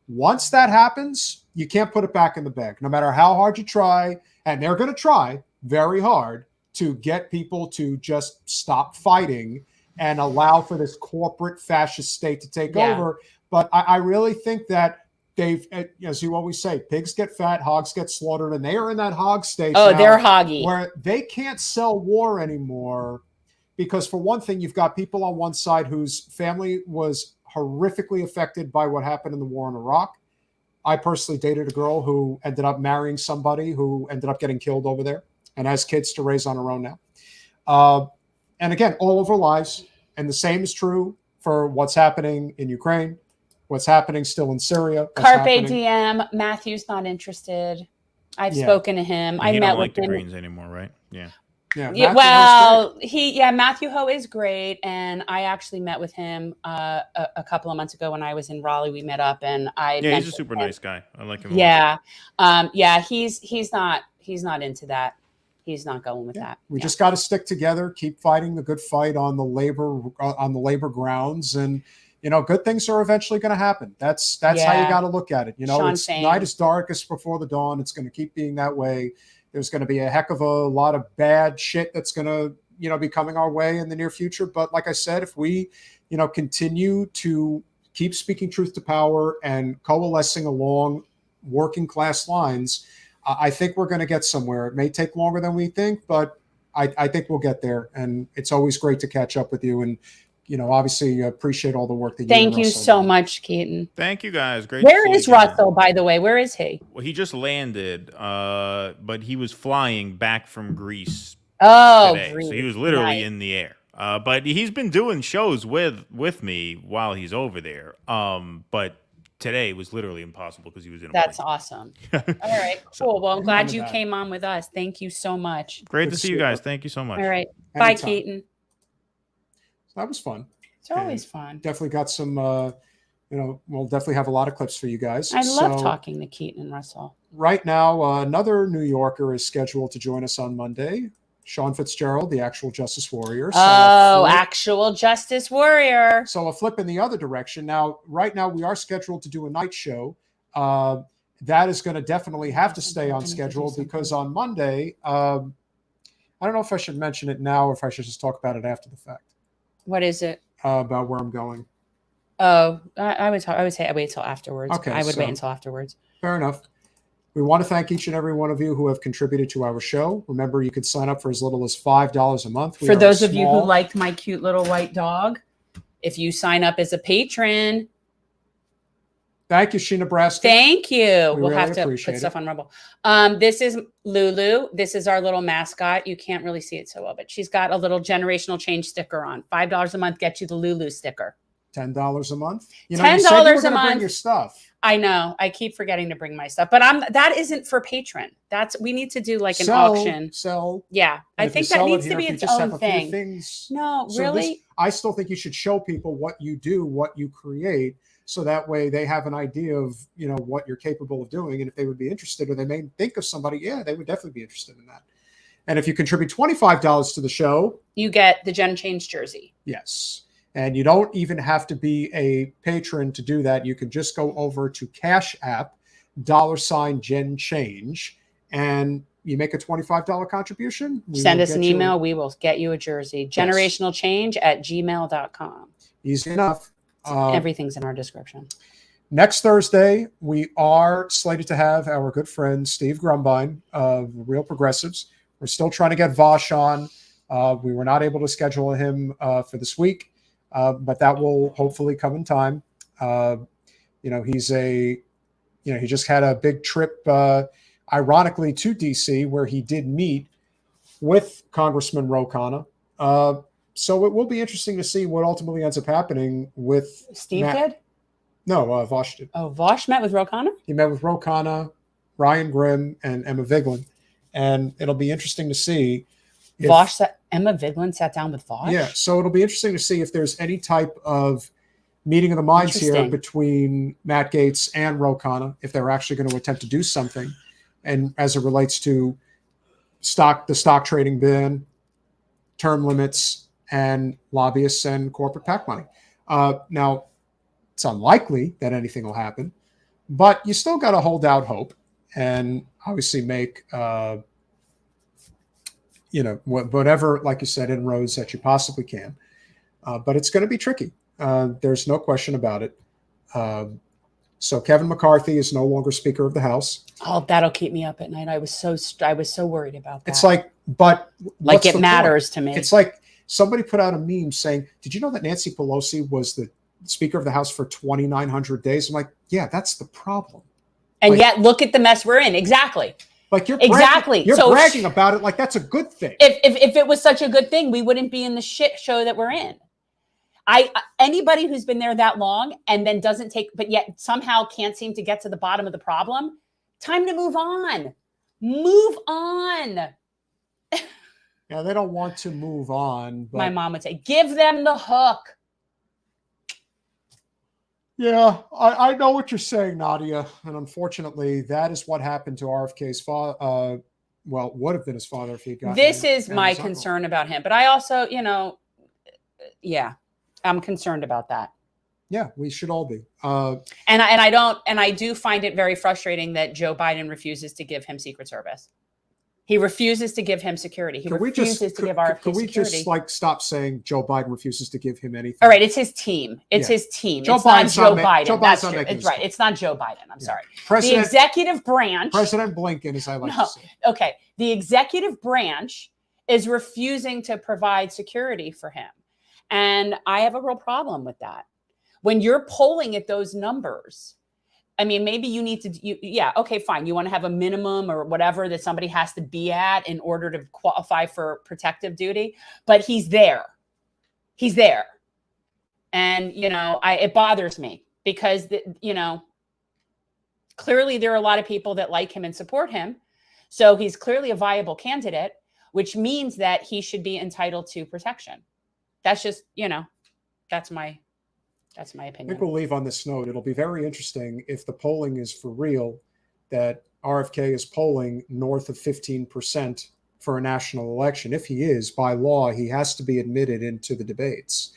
Once that happens, you can't put it back in the bag, no matter how hard you try. And they're going to try very hard to get people to just stop fighting and allow for this corporate fascist state to take over. But I really think that they've, as you always say, pigs get fat, hogs get slaughtered, and they are in that hog stage. Oh, they're hoggy. Where they can't sell war anymore. Because for one thing, you've got people on one side whose family was horrifically affected by what happened in the war in Iraq. I personally dated a girl who ended up marrying somebody who ended up getting killed over there and has kids to raise on her own now. And again, all of our lives. And the same is true for what's happening in Ukraine, what's happening still in Syria. Carpe diem. Matthew's not interested. I've spoken to him. I met with him. The Greens anymore, right? Yeah. Yeah, well, Matthew Ho is great, and I actually met with him a couple of months ago when I was in Raleigh. We met up, and he's a super nice guy. I like him. He's not into that. He's not going with that. We just got to stick together, keep fighting the good fight on the labor grounds, and good things are eventually going to happen. That's how you got to look at it. It's night is darkest before the dawn. It's going to keep being that way. There's going to be a heck of a lot of bad shit that's going to, be coming our way in the near future. But like I said, if we, continue to keep speaking truth to power and coalescing along working class lines, I think we're going to get somewhere. It may take longer than we think, but I think we'll get there. And it's always great to catch up with you. And, obviously appreciate all the work that you do. Thank you so much, Keaton. Thank you guys. Great. Where is Russell, by the way? Where is he? Well, he just landed, but he was flying back from Greece. Today. So he was literally in the air. But he's been doing shows with me while he's over there. But today was literally impossible because he was in a That's plane. Awesome. All right, cool. Well, I'm glad you came on with us. Thank you so much. Great to see you guys. Thank you so much. All right. Bye, Keaton. That was fun. It's always fun. Definitely got some, we'll definitely have a lot of clips for you guys. I love talking to Keaton and Russell. Right now, another New Yorker is scheduled to join us on Monday. Sean Fitzgerald, the actual Justice Warrior. Actual Justice Warrior. So a flip in the other direction. Now, right now, we are scheduled to do a night show. That is going to definitely have to stay on schedule because on Monday, I don't know if I should mention it now or if I should just talk about it after the fact. What is it? About where I'm going. Oh, I would say I wait till afterwards. Okay, I would wait until afterwards. Fair enough. We want to thank each and every one of you who have contributed to our show. Remember, you can sign up for as little as $5 a month. For those of you who liked my cute little white dog, if you sign up as a patron. Thank you, Sheena Nebraska. Thank you. We'll really have to put stuff on Rumble. This is Lulu. This is our little mascot. You can't really see it so well, but she's got a little generational change sticker on. $5 a month gets you the Lulu sticker. $10 a month. $10 a month. Bring your stuff. I know. I keep forgetting to bring my stuff, but that isn't for patron. We need to do like an auction. Yeah, I think that needs to be its own thing. No, really. I still think you should show people what you do, what you create. So that way they have an idea of, what you're capable of doing. And if they would be interested or they may think of somebody, they would definitely be interested in that. And if you contribute $25 to the show, you get the Jen Change jersey. Yes. And you don't even have to be a patron to do that. You can just go over to Cash App, $Jen Change, and you make a $25 contribution. Send us an email. We will get you a jersey. Generationalchange@gmail.com. Easy enough. Everything's in our description. Next Thursday, we are slated to have our good friend Steve Grumbine of Real Progressives. We're still trying to get Vosh on. We were not able to schedule him for this week, but that will hopefully come in time. He just had a big trip, ironically, to D.C., where he did meet with Congressman Ro Khanna. So it will be interesting to see what ultimately ends up happening with Steve did? No, Vosh did. Oh, Vosh met with Ro Khanna? He met with Ro Khanna, Ryan Grimm, and Emma Vigeland. And it'll be interesting to see if Emma Vigeland sat down with Vosh? Yeah, so it'll be interesting to see if there's any type of meeting of the minds here between Matt Gaetz and Ro Khanna, if they're actually going to attempt to do something. And as it relates to the stock trading ban, term limits, and lobbyists and corporate PAC money. Now, it's unlikely that anything will happen, but you still got to hold out hope and obviously make, whatever, like you said, inroads that you possibly can. But it's going to be tricky. There's no question about it. So Kevin McCarthy is no longer Speaker of the House. Oh, that'll keep me up at night. I was so worried about that. It's like, but like it matters to me. It's like somebody put out a meme saying, "Did you know that Nancy Pelosi was the Speaker of the House for 2,900 days?" I'm like, yeah, that's the problem. And yet, look at the mess we're in. Exactly. Like you're so bragging about it like that's a good thing. If it was such a good thing, we wouldn't be in the shit show that we're in. Anybody who's been there that long and then doesn't take, but yet somehow can't seem to get to the bottom of the problem, time to move on. Move on. Yeah, they don't want to move on. But my mom would say, give them the hook. Yeah, I know what you're saying, Nadia. And unfortunately, that is what happened to RFK's father. Well, would have been his father if he got. This is my concern about him. But I also, I'm concerned about that. Yeah, we should all be. And I do find it very frustrating that Joe Biden refuses to give him Secret Service. He refuses to give him security. He refuses to give RFK security. Can we just stop saying Joe Biden refuses to give him anything? All right, it's his team. It's his team. It's not Joe Biden. That's true. It's right. It's not Joe Biden. I'm sorry. The executive branch. President Blinken, as I like to say. Okay. The executive branch is refusing to provide security for him. And I have a real problem with that. When you're polling at those numbers, I mean, maybe you need to, okay, fine. You want to have a minimum or whatever that somebody has to be at in order to qualify for protective duty, but he's there. He's there. And, it bothers me because, clearly there are a lot of people that like him and support him. So he's clearly a viable candidate, which means that he should be entitled to protection. That's just, that's my opinion. I think we'll leave on this note. It'll be very interesting if the polling is for real, that RFK is polling north of 15% for a national election. If he is, by law, he has to be admitted into the debates.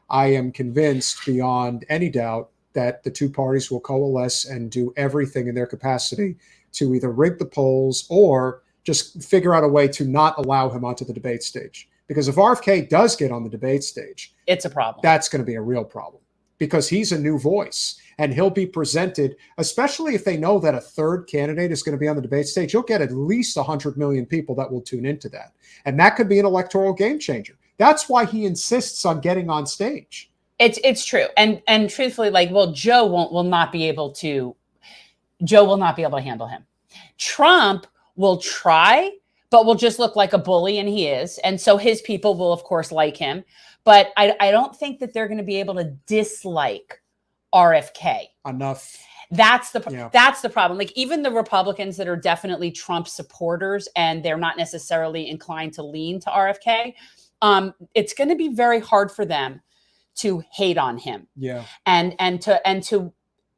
I am convinced beyond any doubt that the two parties will coalesce and do everything in their capacity to either rig the polls or just figure out a way to not allow him onto the debate stage. Because if RFK does get on the debate stage, it's a problem. That's going to be a real problem because he's a new voice and he'll be presented, especially if they know that a third candidate is going to be on the debate stage. You'll get at least 100 million people that will tune into that. And that could be an electoral game changer. That's why he insists on getting on stage. It's true. And truthfully, Joe will not be able to handle him. Trump will try, but will just look like a bully, and he is. And so his people will, of course, like him. But I don't think that they're going to be able to dislike RFK enough. That's the problem. Like even the Republicans that are definitely Trump supporters and they're not necessarily inclined to lean to RFK, it's going to be very hard for them to hate on him. Yeah. And to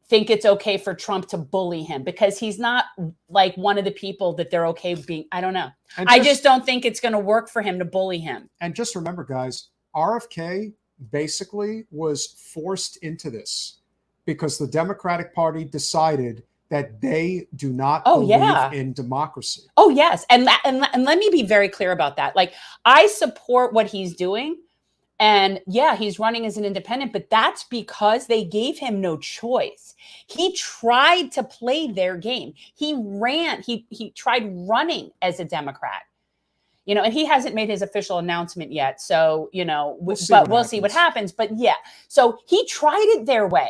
think it's okay for Trump to bully him, because he's not like one of the people that they're okay being. I don't know. I just don't think it's going to work for him to bully him. And just remember, guys, RFK basically was forced into this because the Democratic Party decided that they do not believe in democracy. Oh, yes. And let me be very clear about that. Like, I support what he's doing. And yeah, he's running as an independent, but that's because they gave him no choice. He tried to play their game. He ran, he tried running as a Democrat, you know, and he hasn't made his official announcement yet. So, you know, we'll see what happens. But yeah, so he tried it their way.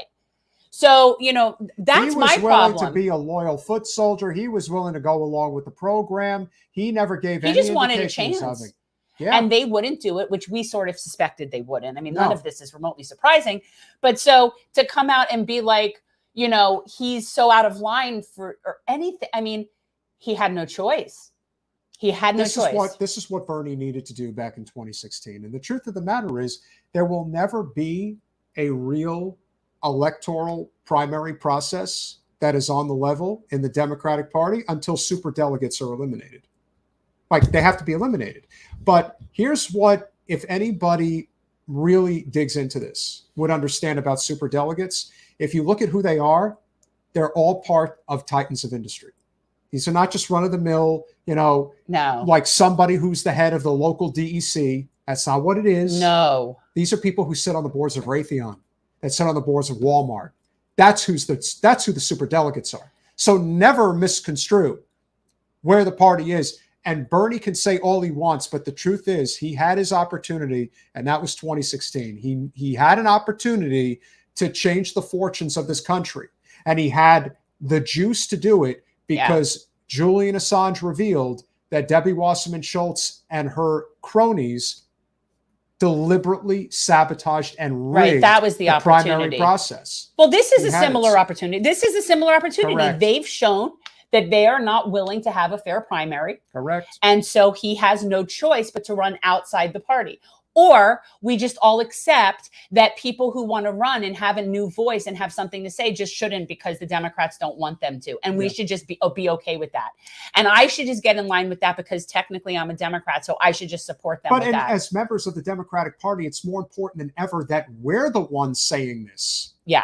So, you know, that's my problem. He was willing to be a loyal foot soldier. He was willing to go along with the program. He never gave any indications. He just wanted a chance. Yeah. And they wouldn't do it, which we sort of suspected they wouldn't. I mean, none of this is remotely surprising. But so to come out and be like, you know, he's so out of line for or anything. I mean, he had no choice. He had no choice. This is what Bernie needed to do back in 2016. And the truth of the matter is, there will never be a real electoral primary process that is on the level in the Democratic Party until superdelegates are eliminated. Like, they have to be eliminated. But here's what, if anybody really digs into this, would understand about superdelegates. If you look at who they are, they're all part of titans of industry. These are not just run-of-the-mill, you know, like somebody who's the head of the local DEC. That's not what it is. No. These are people who sit on the boards of Raytheon, that sit on the boards of Walmart. That's who the superdelegates are. So never misconstrue where the party is. And Bernie can say all he wants, but the truth is he had his opportunity, and that was 2016. He had an opportunity to change the fortunes of this country, and he had the juice to do it because Julian Assange revealed that Debbie Wasserman Schultz and her cronies deliberately sabotaged and rigged that was the primary process. Well, this is a similar opportunity. Correct. They've shown that they are not willing to have a fair primary. Correct. And so he has no choice but to run outside the party. Or we just all accept that people who want to run and have a new voice and have something to say just shouldn't, because the Democrats don't want them to. And we should just be okay with that. And I should just get in line with that, because technically I'm a Democrat, so I should just support them. But as members of the Democratic Party, it's more important than ever that we're the ones saying this. Yeah.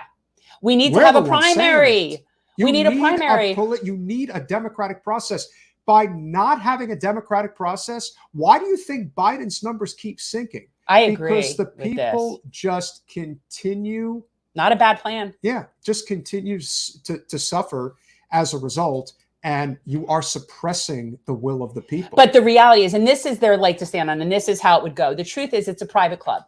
We need to have a primary. We need a primary. You need a democratic process. By not having a democratic process, why do you think Biden's numbers keep sinking? I agree. Because the people just continue. Not a bad plan. Yeah, just continues to suffer as a result. And you are suppressing the will of the people. But the reality is, and this is their leg to stand on, and this is how it would go. The truth is, it's a private club.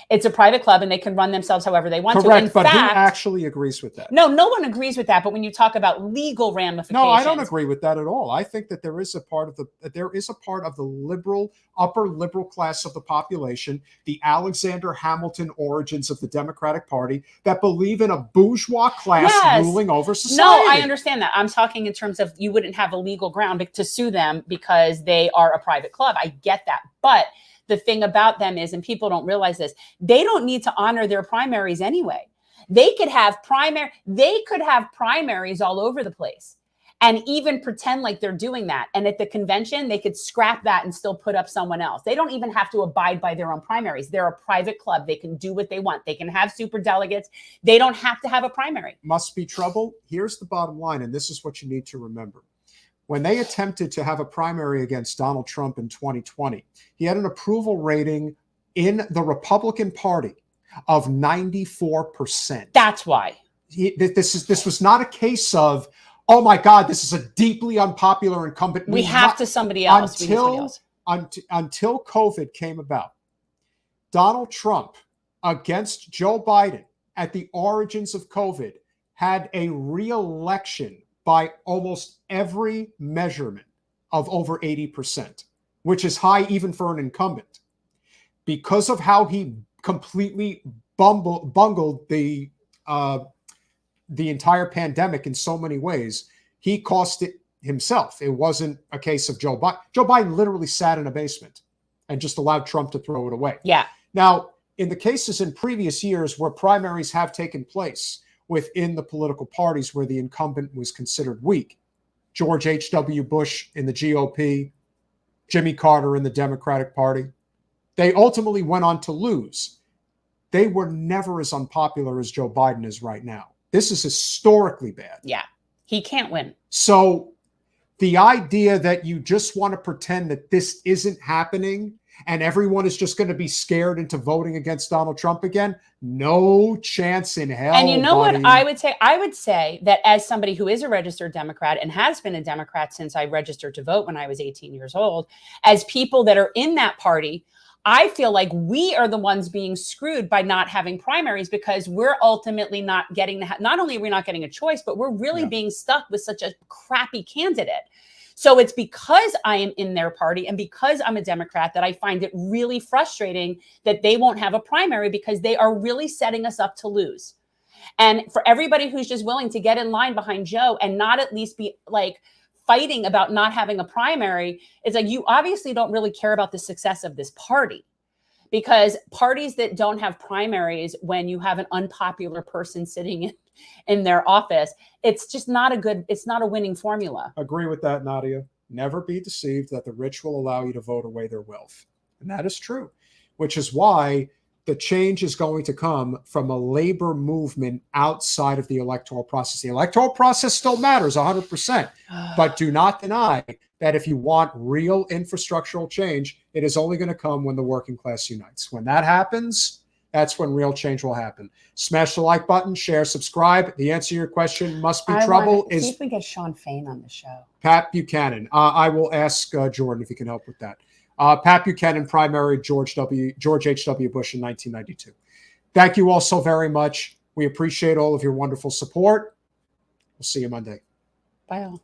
It's a private club, and they can run themselves however they want to. Correct, but who actually agrees with that? No one agrees with that. But when you talk about legal ramifications, no, I don't agree with that at all. I think that there is a part of the liberal, upper liberal class of the population, the Alexander Hamilton origins of the Democratic Party, that believe in a bourgeois class ruling over society. No, I understand that. I'm talking in terms of you wouldn't have a legal ground to sue them because they are a private club. I get that, but the thing about them is, and people don't realize this, they don't need to honor their primaries anyway. They could have primaries all over the place and even pretend like they're doing that. And at the convention, they could scrap that and still put up someone else. They don't even have to abide by their own primaries. They're a private club. They can do what they want. They can have super delegates. They don't have to have a primary. Must be trouble. Here's the bottom line, and this is what you need to remember. When they attempted to have a primary against Donald Trump in 2020, he had an approval rating in the Republican Party of 94%. That's why. This was not a case of, oh my God, this is a deeply unpopular incumbent. We have to somebody else. Until COVID came about, Donald Trump against Joe Biden at the origins of COVID had a re-election by almost every measurement of over 80%, which is high even for an incumbent. Because of how he completely bungled the entire pandemic in so many ways, he cost it himself. It wasn't a case of Joe Biden. Joe Biden literally sat in a basement and just allowed Trump to throw it away. Yeah. Now, in the cases in previous years where primaries have taken place, within the political parties where the incumbent was considered weak. George H.W. Bush in the GOP, Jimmy Carter in the Democratic Party. They ultimately went on to lose. They were never as unpopular as Joe Biden is right now. This is historically bad. Yeah, he can't win. So the idea that you just want to pretend that this isn't happening and everyone is just going to be scared into voting against Donald Trump again, no chance in hell. And you know buddy. what I would say? I would say that as somebody who is a registered Democrat and has been a Democrat since I registered to vote when I was 18 years old, as people that are in that party, I feel like we are the ones being screwed by not having primaries, because we're ultimately not getting not only are we not getting a choice, but we're really being stuck with such a crappy candidate. So it's because I am in their party and because I'm a Democrat that I find it really frustrating that they won't have a primary, because they are really setting us up to lose. And for everybody who's just willing to get in line behind Joe and not at least be like fighting about not having a primary, it's like, you obviously don't really care about the success of this party, because parties that don't have primaries when you have an unpopular person sitting in their office, it's just it's not a winning formula. Agree with that, Nadia. Never be deceived that the rich will allow you to vote away their wealth. And that is true, which is why the change is going to come from a labor movement outside of the electoral process. The electoral process still matters 100%, but do not deny that if you want real infrastructural change, it is only going to come when the working class unites. When that happens, that's when real change will happen. Smash the like button, share, subscribe. The answer to your question must be trouble. See if we get Sean Fain on the show. Pat Buchanan. I will ask Jordan if he can help with that. Pat Buchanan primaried George H.W. Bush in 1992. Thank you all so very much. We appreciate all of your wonderful support. We'll see you Monday. Bye all.